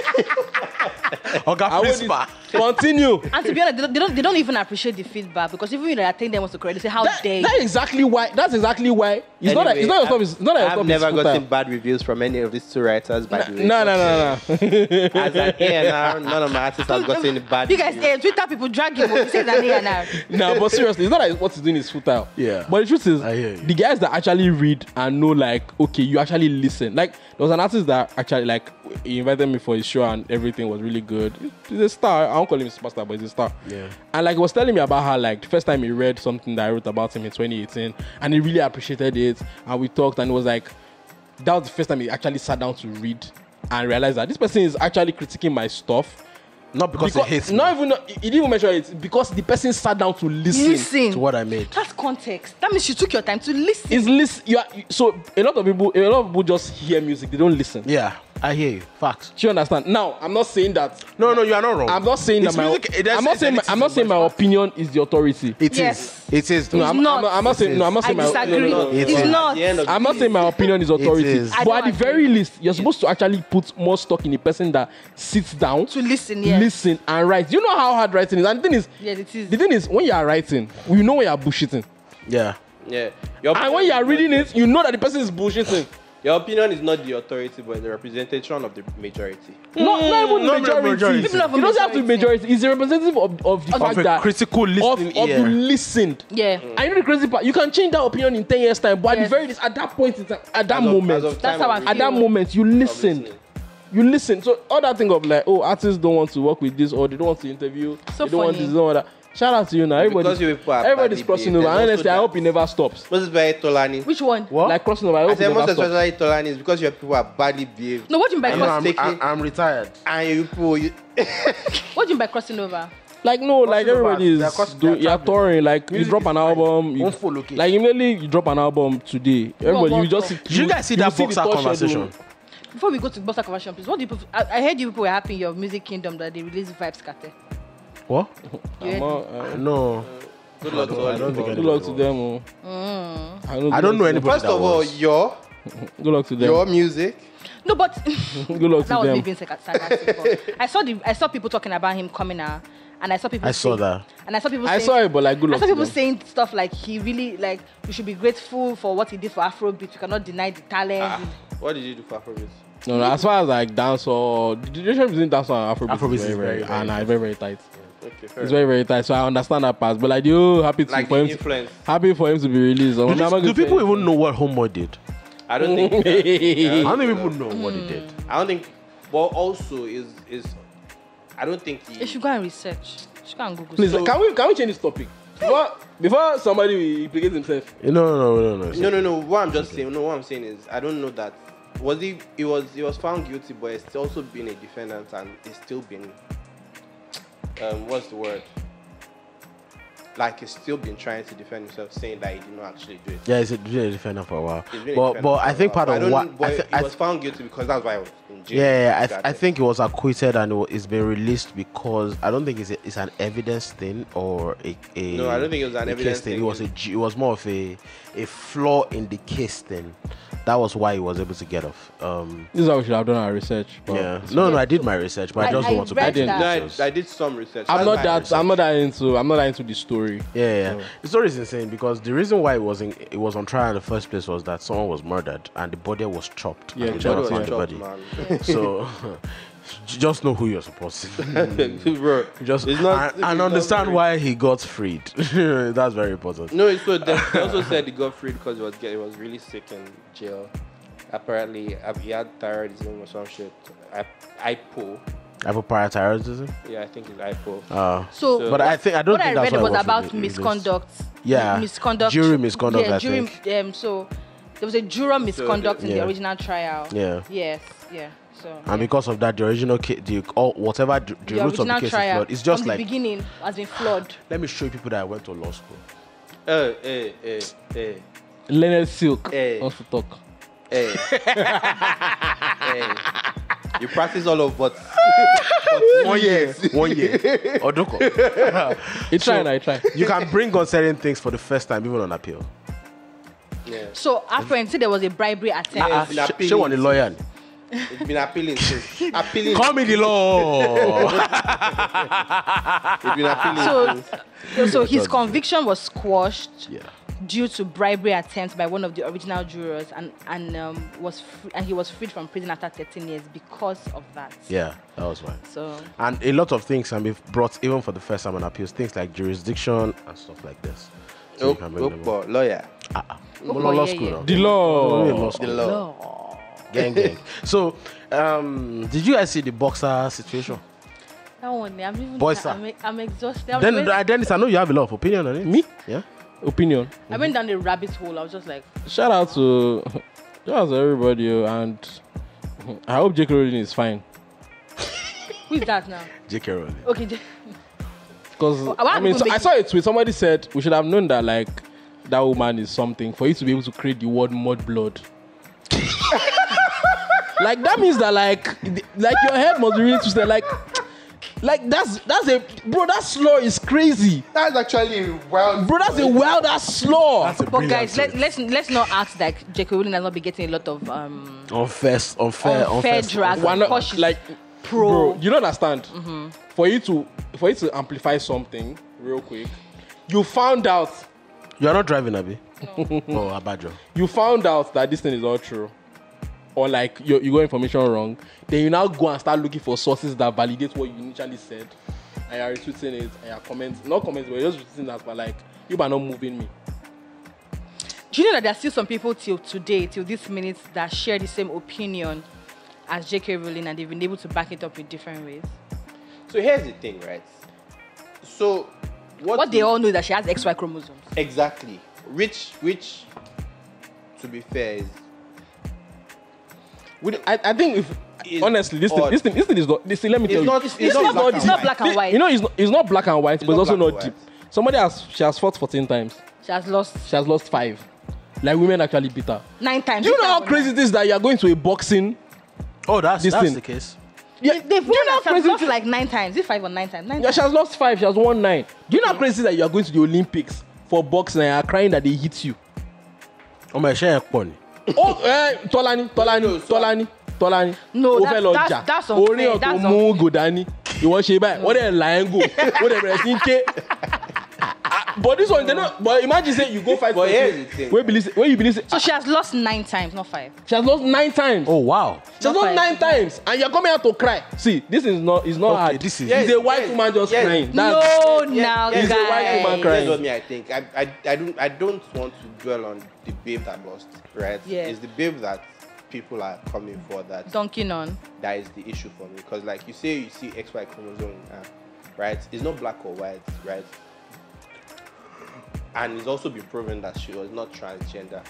Continue. And to be honest, they don't even appreciate the feedback because even when I think they want to correct, they say how dare. That's exactly why. It's not your stuff. It's not your stuff. I've never gotten bad reviews from any of these two writers. By the way, no. As an A&R, none of my artists have gotten bad. You guys, Twitter people drag you. You say that A&R. No, but seriously, it's not like what he's doing is futile. Yeah. But the truth is, the guys that actually read and know, like, okay, you actually listen. Like, there was an artist that actually, like, he invited me for his show and everything was really good. He's a star. I don't call him a superstar, but he's a star. Yeah. And like he was telling me about how like the first time he read something that I wrote about him in 2018 and he really appreciated it and we talked and it was like that was the first time he actually sat down to read and realized that this person is actually critiquing my stuff. Not because he hates me. He didn't even mention it because the person sat down to listen to what I made. That's context. That means you took your time to listen. So a lot of people just hear music, they don't listen. Yeah, I hear you. Facts. Do you understand? Now, I'm not saying that. No, you are not wrong. I'm not saying it's that music, I'm not saying my opinion is the authority. It is. No, I'm not saying. I disagree. It's not. I'm not saying my opinion is authority. But at the very least, you're supposed to actually put more stock in the person that sits down to listen. Listen and write. You know how hard writing is. And the thing is, the thing is, when you are writing, you know when you are bullshitting. Yeah. Yeah. And when you are reading it, you know that the person is bullshitting. Your opinion is not the authority, but the representation of the majority. Not even majority. It doesn't have to be majority. It's a representative of the fact that critical listening of you listened. Yeah. I know the crazy part. You can change that opinion in 10 years' time, but at the very least, at that point in time, at that moment, that's how I feel. at that moment, you listened. You listen. So all that thing of like, oh, artists don't want to work with this, or they don't want to interview, so they don't want this, they don't want that. Shout out to you now. Everybody's crossing over. And honestly, I hope it never stops. Most especially Tolani. Which one? What? Like crossing over. I hope it never stops. Most especially Tolani is because your people are badly behaved. No, what do you mean by crossing over? I'm retired. And you people... What do you mean by crossing over? Like no, like everybody is you're touring. Like you drop an album, like immediately you drop an album today. Everybody, you just did you guys see that Boxer conversation? Before we go to Boxer conversation, please, what do you? I heard you people were happy in your music kingdom that they released Vibez Kartel. What? No. Good luck to all. Good luck to them. I don't know anybody. First of all, good luck to them. Your music. No, but good luck to that was them. me being sarcastic. I saw people talking about him coming out, and I saw people. I saw that. And I saw people. I saw it, but like good luck. I saw people to them. saying stuff like he really like you should be grateful for what he did for Afrobeat. You cannot deny the talent. What did you do for Afrobeat? No, as far as like dance or the relationship between dance and Afrobeat is very tight. Okay, fair. It's very, very tight. So I understand that part. But like, you happy to Like for him influence. happy for him to be released. Do people even know what Homeboy did? I don't think. How many people know what he did? I don't think. But also is I don't think he. You should go and research. You should go and Google. Please, can we change this topic? Before somebody implicates himself. No. What I'm just saying. No, what I'm saying is I don't know that. He was found guilty, but he's also been a defendant and he's still been. What's the word? Like he's still been trying to defend himself, saying that he did not actually do it. Yeah, he's been a defender for a while. But I think part of what he was found guilty because that's why he was in jail. Yeah, I think he was acquitted and it's been released because I don't think it's an evidence thing or a no, I don't think it was an evidence thing. It was more of a flaw in the case thing. That was why he was able to get off. This is how we should have done our research. Yeah. No, I did my research, but I just don't want to. I did some research. I'm not that into the story. Yeah. So. The story is insane because the reason why it was on trial in the first place was that someone was murdered and the body was chopped. Yeah, the body. So just know who you're supposed to. Bro, just and understand why he got freed. That's very important. No, so they also said he got freed because he was really sick in jail. Apparently, he had thyroidism or some shit. Hypoparathyroidism? Yeah, I think it's hypo. But I don't think that's what I read was about misconduct. Yeah, misconduct. Jury misconduct. Yeah, I think. So there was a juror misconduct in the original trial. Yeah. Yes. Yeah. So. And because of that, the original case, the roots of the case is flawed. It's just from like the beginning has been flawed. Let me show you people that I went to law school. Leonard Silk wants to talk. You practice all of but 1 year. Odoko. I try. You can bring on certain things for the first time, even on appeal. Yeah. So after and said there was a bribery attempt. Show on the lawyer. It's been appealing since. Appealing. Call me the law. It's been appealing since. So his conviction was squashed. Yeah. Due to bribery attempts by one of the original jurors, and he was freed from prison after 13 years because of that. Yeah, that was right. So and a lot of things can be brought even for the first time on appeals, things like jurisdiction and stuff like this. So Lawyer. Law school now. The law. Gang. So, did you guys see the Boxer situation? That one, I'm exhausted. Dennis, I know you have a lot of opinion on it. Me? Yeah. Opinion. I went down the rabbit hole. I was just like, shout out to everybody, and I hope J.K. Rowling is fine. Who is that now? J.K. Rowling. Okay. Because I saw a tweet. Somebody said we should have known that like that woman is something for you to be able to create the word mud blood. Like that means that like your head must be really twisted. Like that's a bro. That slaw is crazy. That's actually wild. Bro, that's a wild ass slaw. But guys, let's not act like J.K. Rowling has not been getting a lot of unfair drag. Like bro, you don't understand. Mm-hmm. For you to amplify something real quick, you found out. You are not driving, Abi. No. Oh, Abajo. You found out that this thing is all true. or like you got information wrong, then you now go and start looking for sources that validate what you initially said, and you're retweeting it, and you're not commenting, but you're just retweeting that, but like, you are not moving me. Do you know that there are still some people till today, till this minute, that share the same opinion as J.K. Rowling, and they've been able to back it up in different ways? So here's the thing, right? So what they all know is that she has XY chromosomes. Exactly. Which, to be fair, is. I think if honestly, this thing is not. Let me tell you, It's not black and white. You know, it's not black and white, but it's also not deep. Somebody has fought 14 times. She has lost 5. Like, women actually beat her 9 times. Do you know how crazy it is that you are going to a boxing? Oh, that's thing. the case. Yeah, they've lost like 9 times. Is it 5 or 9 times? 9 yeah, she has lost 5. She has won 9. Do you know how crazy that you are going to the Olympics for boxing and you are crying that they hit you? Oh my share funny. Oh, Tolani. No, that's unfair. That's unfair. You want to say, what a lion go? What a wrestling. But this one, but imagine say you go fight. But here's the thing. Where you believe? So she has lost 9 times, not 5. She has lost 9 times. Oh wow. She has lost 9 times, and you're coming out to cry. See, this is not. It's not hard. This is. It's a white woman just crying. Now, guys. It's a white woman crying. Here's what me I think. I don't want to dwell on the babe that lost. Right? Yeah. It's the babe that people are coming for that. Dunking on. That is the issue for me, because like you say, you see XY chromosome, right? It's not black or white, right? And it's also been proven that she was not transgender,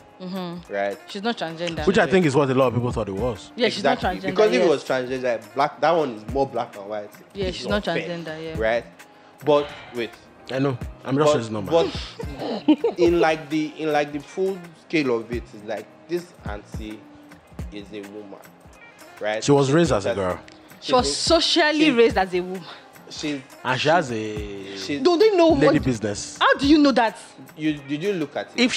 right? She's not transgender. Which I think is what a lot of people thought it was. Yeah, exactly. she's not transgender. Because if it was transgender, black, that one is more black and white. Yeah, It's she's not transgender, fair, yeah. right? But wait, I know. I'm just saying it's normal. But in like the full scale of it, is like this auntie is a woman, right? She was raised as a girl. She was socially raised as a woman. And she has a Do they know lady business. How do you know that? Did you look at it? If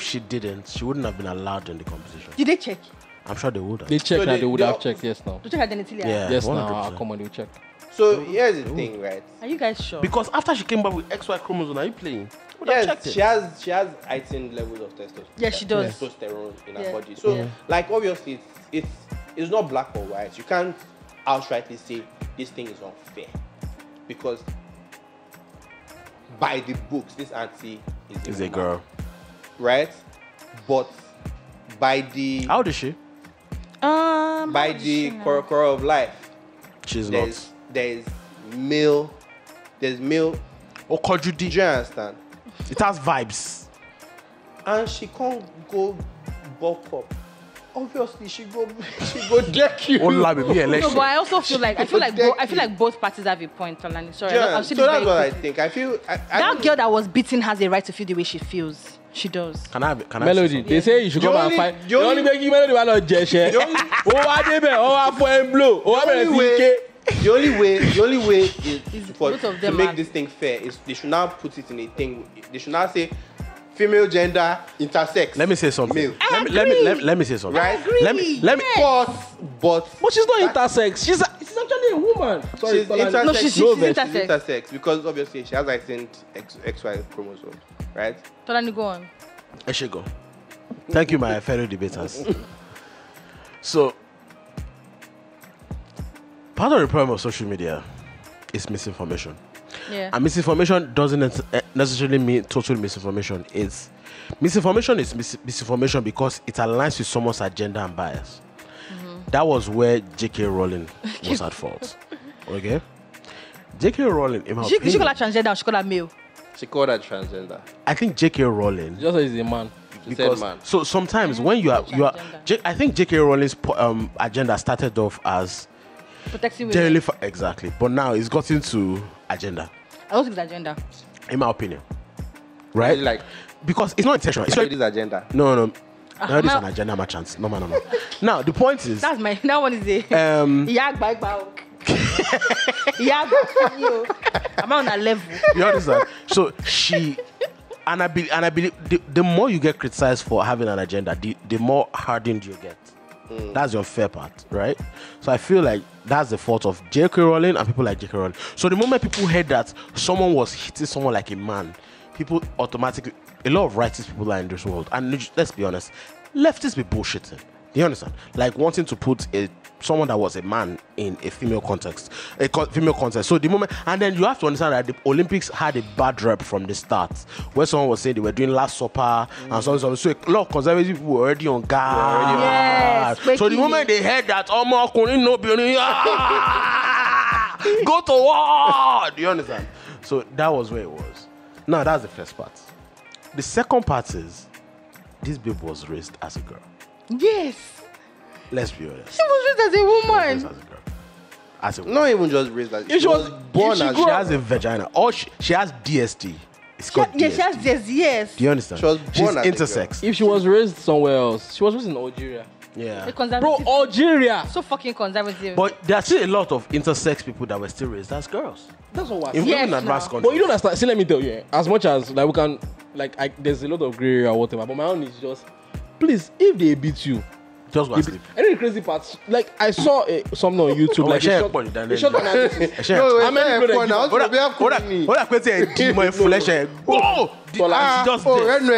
she didn't, she wouldn't have been allowed in the competition. Did they check? I'm sure they would have. They checked So now. they- They would they have all- checked. Yes, now. To check identity. Yeah. Yes, now. 100%. Come on, they will check. So here's the thing, right? Are you guys sure? Because after she came back with XY chromosome, are you playing? Would have checked Yes, it. she has heightened levels of testosterone. Yeah, she does. Testosterone in her Yeah. body. So Yeah. like obviously it's not black or white. You can't outrightly say this thing is unfair, because by the books this auntie is a woman, girl. right? But by the How old is she? by the core of life, She's not. there's male. Or could you Do you understand? It has vibes. And she can't go bulk up. Obviously, she go deck you. Oh, la, baby, No, election. but I also feel like both parties have a point, Tolani. Sorry, Yeah, I'll so say this that's very what I quickly. think. I feel That girl that was beaten has a right to feel the way she feels. She does. Can I Melody, they say you should come and fight. You only make Melody while not Jeshe. the only way is for both of to them make are- this thing fair is they should now put it in a thing. They should now say female gender intersex. Let me say something. Male. Let me say something. Right? Let me But But she's not intersex. She's actually a woman. Sorry, she's Tolani. intersex. No, she's intersex. intersex because obviously she has heightened XY chromosome, right? Tolani, go on. I should go. Thank you, my fellow debaters. So, part of the problem of social media is misinformation. Yeah. And misinformation doesn't necessarily mean total misinformation. Misinformation is misinformation because it aligns with someone's agenda and bias. That was where J.K. Rowling was at fault. Okay? J.K. Rowling, in my She opinion, call her transgender or she call her male? She called her transgender. I think J.K. Rowling, Just as a man. She because said man. so sometimes when you are Transgender. I think J.K. Rowling's agenda started off as Protecting women. generally exactly, but now it's gotten to agenda, I don't think it's agenda. in my opinion, right? Like Because it's not intentional. It's this agenda. no. That is ma- an agenda, my chance. No. Now the point is, That one is a Yag bag bow. I'm on a level. you understand? So she, and I believe the more you get criticized for having an agenda, the more hardened you get. That's your fair part, right? So I feel like that's the fault of J.K. Rowling and people like J.K. Rowling. So the moment people heard that someone was hitting someone like a man, people automatically, a lot of righteous people are in this world, and let's be honest, leftists be bullshitting. You understand? Like wanting to put someone that was a man in a female context, female context. So the moment, and then you have to understand that the Olympics had a bad rep from the start, where someone was saying they were doing Last Supper and so on. So a lot of conservative people were already on guard. Yes, So the moment they heard that, go to war. Do you understand? So that was where it was. Now that's the first part. The second part is this babe was raised as a girl. Yes. Let's be honest. She was raised as a woman. As a woman. Not even just raised as She was born as She has a vagina. Or she has DST. It's called DST. Yes, she has this, yes. Do you understand? She was born She's as a intersex. If she was raised somewhere else, she was raised in Algeria. Yeah. Bro, Algeria. So fucking conservative. But there are still a lot of intersex people that were still raised as girls. That's what we're Even saying. in advanced countries. But you don't understand. See, let me tell you. As much as like we can, there's a lot of gray area or whatever. But my own is just, please, if they beat you, just go and sleep. I know the crazy part. Like I saw something on YouTube. Like a short analysis. How many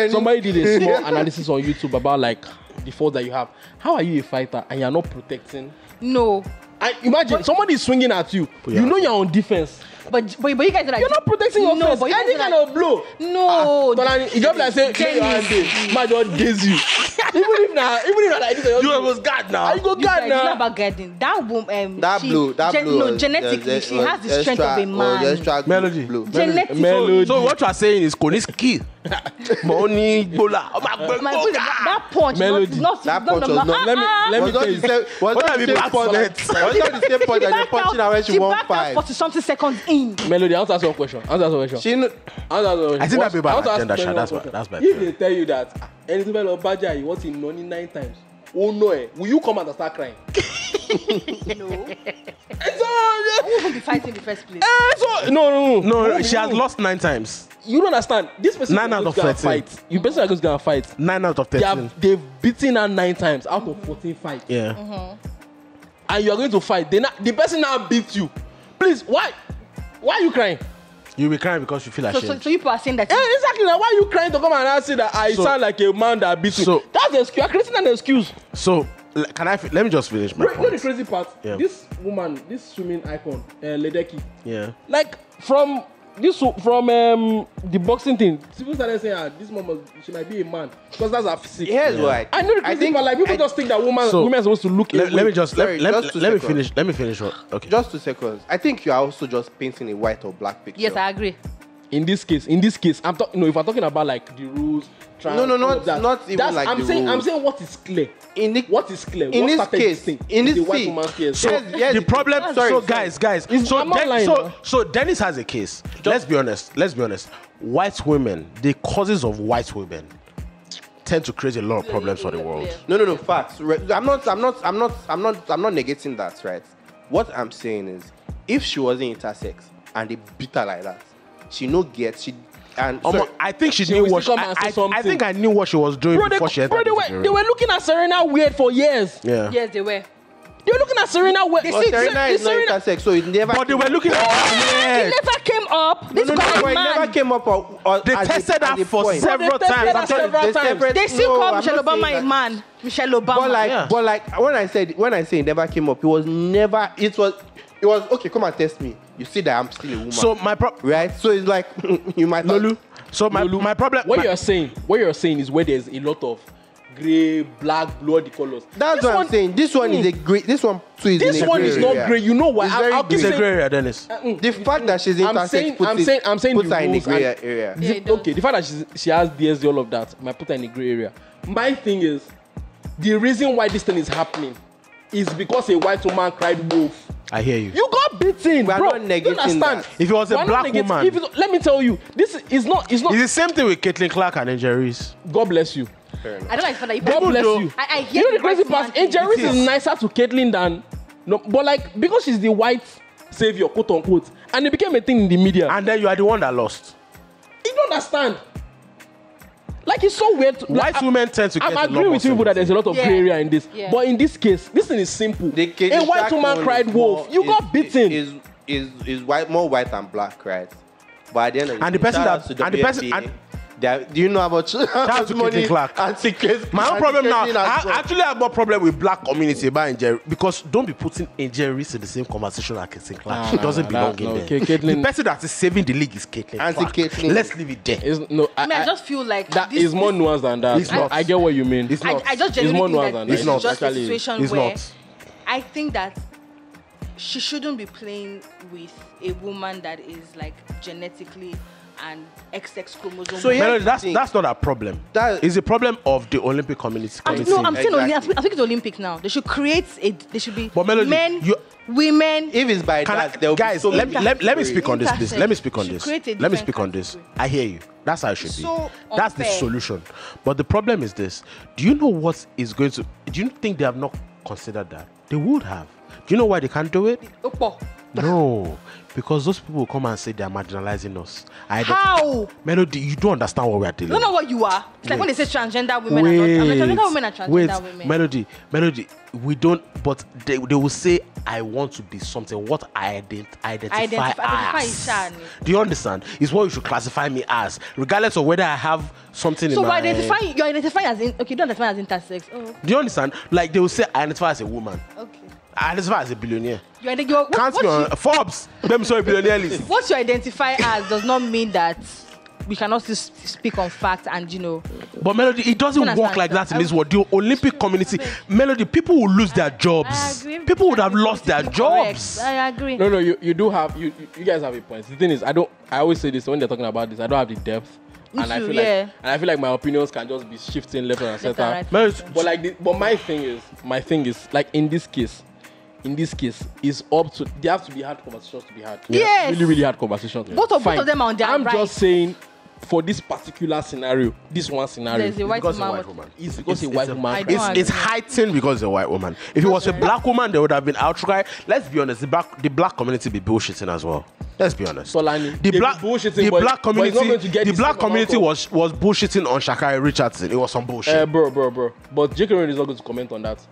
Somebody did a small analysis on YouTube about like the fault that you have. How are you a fighter and you're not protecting? No. I imagine somebody is swinging at you. Yeah. You know you're on defense. But you guys are like, You're not protecting your face. but you Any guys are kind of blow. No. You just like say, "Hey, my God, gaze you." Even if like this, You was God now. I go You God guys, it's not now. about guarding. That woman, that blue no, genetically, she has the strength of a man. Melody. Blue. Genetically. Melody. So what you are saying is Koniski. Money, Bola. That punch, Melody. That punch was not. Let me tell you. Was not the same punch that you're punching her when she won 5. 40-something seconds in. Melody, I want to ask you a question. I think that be about agenda. That's my If they tell you that anything about Baja, you want him money 9 times. Oh no, will you come out and start crying? No. I won't be fighting in the first place. No. She has lost 9 times. You don't understand. This person 9 out of 13. fight. You person are gonna fight. 9 out of 13. They've beaten her 9 times out of 14 fights. Yeah. And you are going to fight. The person now beats you. Please, why? Why are you crying? You'll be crying because you feel ashamed. So people are saying that. Exactly. Now, why are you crying to come and ask you that I sound like a man that beats you? That's the excuse. You're creating an excuse. So, let me just finish my You know point. the crazy part? Yeah. This woman, this swimming icon, Ledeki. Yeah. Like from the boxing thing, people started saying, this woman, she might be a man because that's her physique. Here's why. I know the crazy part. Like people just think that women are supposed to look. Let me finish. Let me finish. Okay. Just 2 seconds. I think you are also just painting a white or black picture. Yes, I agree. In this case, I'm talking. No, if I'm talking about like the rules. No, not even like I'm the saying, rules. I'm saying what is clear. What is clear? In what this started case, thing? in this the white case, woman's case. So the problem. Guys. So Dennis has a case. Let's be honest. White women, the causes of white women, tend to create a lot of problems for the world. No. Facts. I'm not negating that. Right. What I'm saying is, if she wasn't intersex and they beat her like that, she no get she. And I think she knew what I think I knew what she was doing before she entered. They were looking at Serena weird for years. Yeah. Yes, they were. They were looking at Serena weird. Serena is not intersex, so it never. But they were looking at It never came up. This guy it never came up. Or they tested her for several times. They still call Michelle Obama a man. Michelle Obama. But like when I say it never came up, it was never. It was okay. Come and test me. You see that I'm still a woman. So my right. So it's like you might Lolu. So my problem. What you're saying is where there's a lot of gray, black, blue, the colors. That's what I'm saying. This one is a gray. This one too is. This one is not gray. You know why? It's a gray area, Dennis. The fact that she's intersex puts her in a gray area. Okay, the fact that she has DSD, all of that, might put her in a gray area. My thing is, the reason why this thing is happening is because a white woman cried wolf. I hear you. You got beaten, bro. Not negating. You understand? That. If it was a black woman, let me tell you, this is not. It's the same thing with Caitlin Clark and Jerry's. God bless you. I don't like the fact that God bless you. I hear you know the crazy part? Jerry's is nicer to Caitlin than no, but like because she's the white savior, quote unquote, and it became a thing in the media. And then you are the one that lost. You don't understand. Like it's so weird. White women tend to. I'm agreeing with you that there's a lot of gray area in this, but in this case, this thing is simple. A white woman cried wolf. You got beaten. Is white more white than black, right? But at the end of the person Do you know about Shout to money? Caitlin Clark. My own problem now, I actually have more problem with black community about injury because don't be putting injuries in the same conversation like Caitlin Clark. She doesn't belong in there. The person that is saving the league is Caitlin Clark. Let's leave it there. I just feel like that is more nuanced than that. It's not. I get what you mean. It's not. I just genuinely more think nuanced that than this that. is just a Actually, situation it's where not. I think that she shouldn't be playing with a woman that is like genetically and XX chromosome. So, yeah, Melody, that's not a problem. That is a problem of the Olympic community. I'm saying I think it's Olympic now. They should create there should be Melody, men, women. If it's by that, there will guys, be so let me speak on this, please. Let me speak on Should this. create a Let me different speak on this. category. I hear you. That's how it should be. So That's the unfair. solution. But the problem is this. Do you know what is going to... Do you think they have not considered that? They would have. Do you know why they can't do it? Opo. No. Because those people will come and say they are marginalizing us. How? Melody, you don't understand what we are dealing You don't know with. what you are. It's like when they say transgender women are not. I'm like, transgender women are transgender women. Melody, we don't, but they will say, I want to be something. What I identify as. Do you understand? It's what you should classify me as, regardless of whether I have something in my... So you identify as you don't identify as intersex. Oh. Do you understand? Like they will say, I identify as a woman. Okay. I identify as a billionaire. Can't be on Forbes. Them sorry billionaire list. What you identify as does not mean that we cannot still speak on facts and But Melody, it doesn't work like that in this world. The Olympic community, Melody, people will lose their jobs. People would have lost their jobs. I agree. No, you do have you guys have a point. The thing is, I always say this when they're talking about this. I don't have the depth. And I feel like my opinions can just be shifting left and center. Right. But my thing is like in this case, is up to there have to be hard conversations to be had. Yes. Really, really hard conversations. Both of them are on their I'm right. just saying, for this particular scenario, this one scenario, There's a white woman. It's because a white woman. It's heightened because a white woman. If it was a black woman, they would have been outcry. Let's be honest, the black community be bullshitting as well. Let's be honest. Solani, the black community was bullshitting on Sha'Carri Richardson. It was some bullshit. Bro. But J.K. Rowling is not going to comment on that.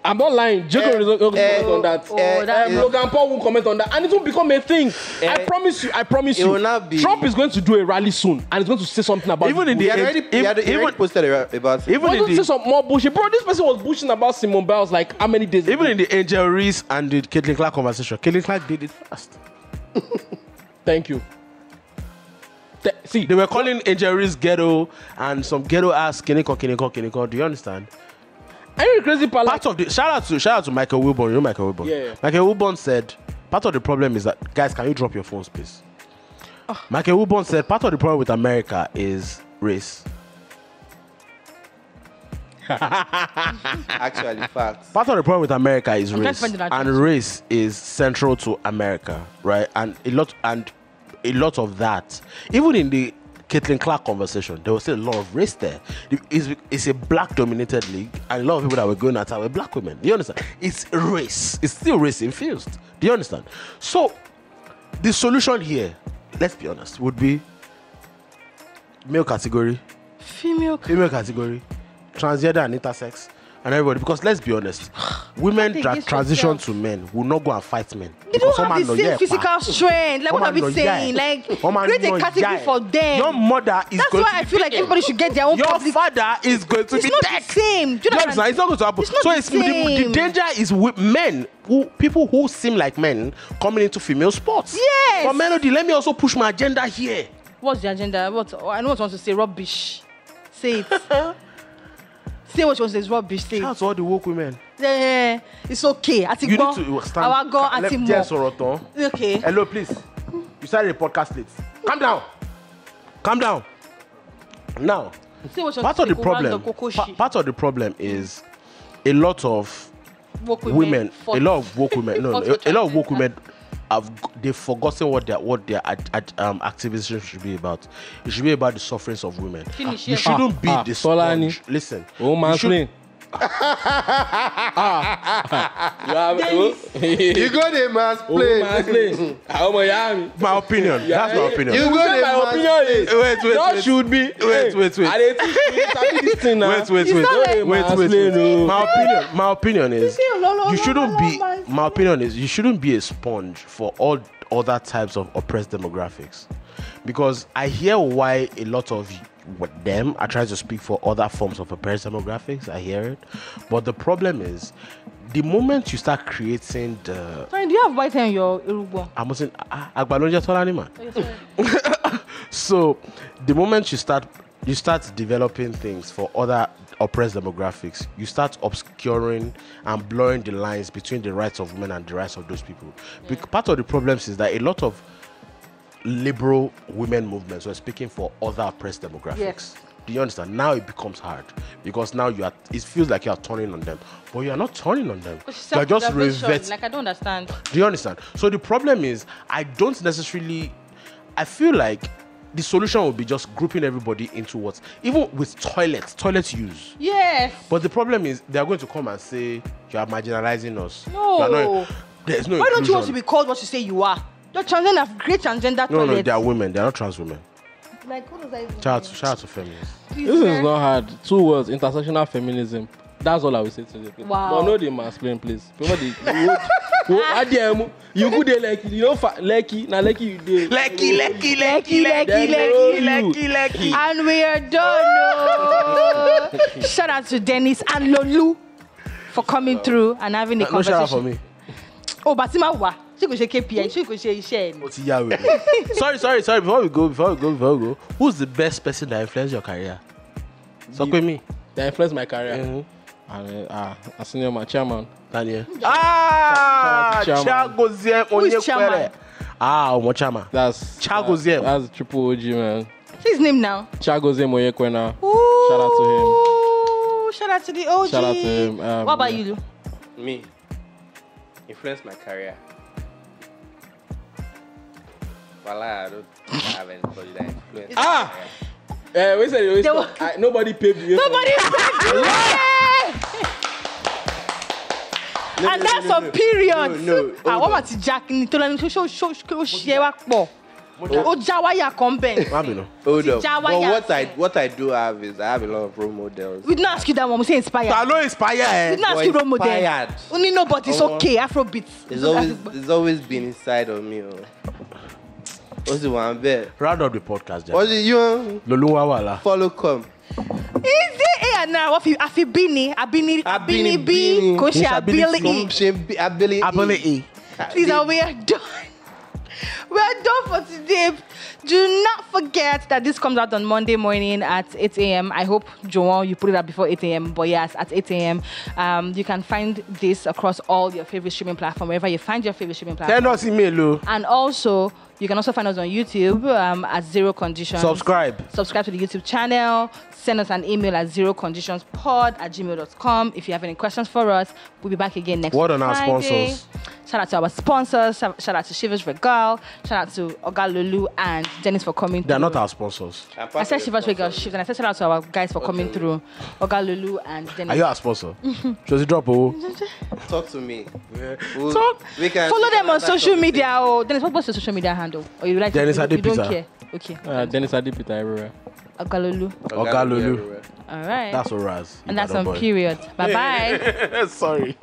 I'm not lying. J.K. is not going to comment on that. Logan Paul won't comment on that. And it will become a thing. I promise you. It will not be. Trump is going to do a rally soon. And he's going to say something about he already posted about it. Even if say some more bullshit. Bro, this person was bullshitting about Simone Biles like how many days Even ago? in the Angel Reese and the Caitlin Clark conversation, Caitlin Clark did it first. Thank you. See, they were calling Angel Reese ghetto and some ghetto ass Kiniko. Do you understand? I know the crazy part. Part of the shout out to Michael Wilborn. You know Michael Wilborn? Yeah. Michael Wilborn said part of the problem is that guys, can you drop your phones, please? Michael Wilborn said part of the problem with America is race. Actually, facts. Part of the problem with America is race, and race is central to America, right? And a lot of that, even in the Caitlin Clark conversation, there was still a lot of race there. It's a black-dominated league, and a lot of people that were going at her were black women. Do you understand? It's race. It's still race-infused. Do you understand? So, the solution here, let's be honest, would be male category, female category, transgender and intersex, and everybody. Because let's be honest, women that transition to men will not go and fight men. They don't have the same physical strength. Like what are we saying? Like create a category for them. Your mother is That's going why to I feel like everybody should get their own. Your public. father is going to It's be not dead. the same. Do you know It's not going to happen. It's not the same. The danger is with men, people who seem like men coming into female sports. Yes. But Melody, let me also push my agenda here. What's the agenda? I know what you want to say. Rubbish. Say it. Say what you want to say is rubbish. Say Shout out to all the woke women. Yeah, it's okay. I think You need to stand. Our go I think more. Okay. Hello, please. You started the podcast late. Calm down. Now, say what you part want of to the say, problem. Part of the problem is a lot of women. A lot of woke women. No, a lot of woke women they've forgotten what their activism should be about. It should be about the sufferings of women. You shouldn't be the sponge. Listen. Oh, man. You go there, mansplain. My opinion. That's my opinion. You go there, my opinion is Wait. should be. Wait. My opinion is you shouldn't be a sponge for all other types of oppressed demographics. because I hear why a lot of them are trying to speak for other forms of oppressed demographics. I hear it, but the problem is the moment you start creating the. Sorry, do you have white hair in your Uruguay? I'm saying Agbalonja Tolani man. So the moment you start developing things for other oppressed demographics, you start obscuring and blurring the lines between the rights of women and the rights of those people. Because part of the problems is that a lot of liberal women movements were speaking for other oppressed demographics. Yes. Do you understand? Now it becomes hard because now it feels like you are turning on them, but you are not turning on them. You are just reverting. Like, I don't understand. Do you understand? So the problem is, I feel like the solution would be just grouping everybody into what, even with toilet use. Yes. But the problem is, they are going to come and say you are marginalizing us. No. There's no. Why don't you inclusion. want to be called what you say you are? You're transgender, great transgender No, toilets. they are women. They are not trans women. Like, what does that even Shout out to feminists. mean? This is not hard. 2 words: intersectional feminism. That's all I will say to you. Wow. But no, they must explain, please. You go there like you know Lekki. Now Lekki you there. Lekki. And we are done. Oh. Shout out to Dennis and Lolu for coming through and having a conversation. No shout out for me. Oh, Batima wa. She could say KPI. She could say share. Sorry. Before we go. Who's the best person that influenced your career? So with me. That influenced my career. And I senior my chairman. Daniel. Chairman. Who is chairman? Omo chairman. That's triple OG, man. What's his name now? Chagozie Moyekwena. Ooh. Shout out to him. Shout out to the OG. Shout out to him. What about you? Me. Influenced my career. Well, I don't have anybody that influenced my career. We said nobody paved the way. Nobody paved the way. And that's a period. No. What about Jack? Hold up. But what I do have is I have a lot of role models. We didn't ask you that one. We say inspired. I know inspired. We didn't ask you role model. Inspired. Only no, but it's okay. Afrobeat. It's always been inside of me. What's the one bit? Round up the podcast, Jack. What's it you? Lolu Wawala. Follow come. Is it now? What if Abini B? Koshi Abili. Please, we are done. We are done for today. Do not forget that this comes out on Monday morning at 8 a.m. I hope, Joanne, you put it up before 8 a.m. But yes, at 8 a.m. You can find this across all your favorite streaming platforms, wherever you find your favorite streaming platform. Send us email. And also, you can also find us on YouTube at Zero Conditions. Subscribe to the YouTube channel. Send us an email at zeroconditionspod@gmail.com. If you have any questions for us, we'll be back again next Word on Friday. our sponsors. Shout out to our sponsors. Shout out to Chivas Regal. Shout out to Oga Lolu and Dennis for coming They're through. not our sponsors. I said Chivas Regal Shift, and I said shout out to our guys for coming through. Oga Lolu and Dennis. Are you our sponsor? Just drop Talk to me. We can follow them on social media. Oh, Dennis, what's your social media handle? Or you like Dennis you Ade-Peter. don't care? Okay. Dennis Ade-Peter everywhere. Oga Lolu. Oga Lolu. All right. That's Oraz. And that's on period. Bye bye. Sorry.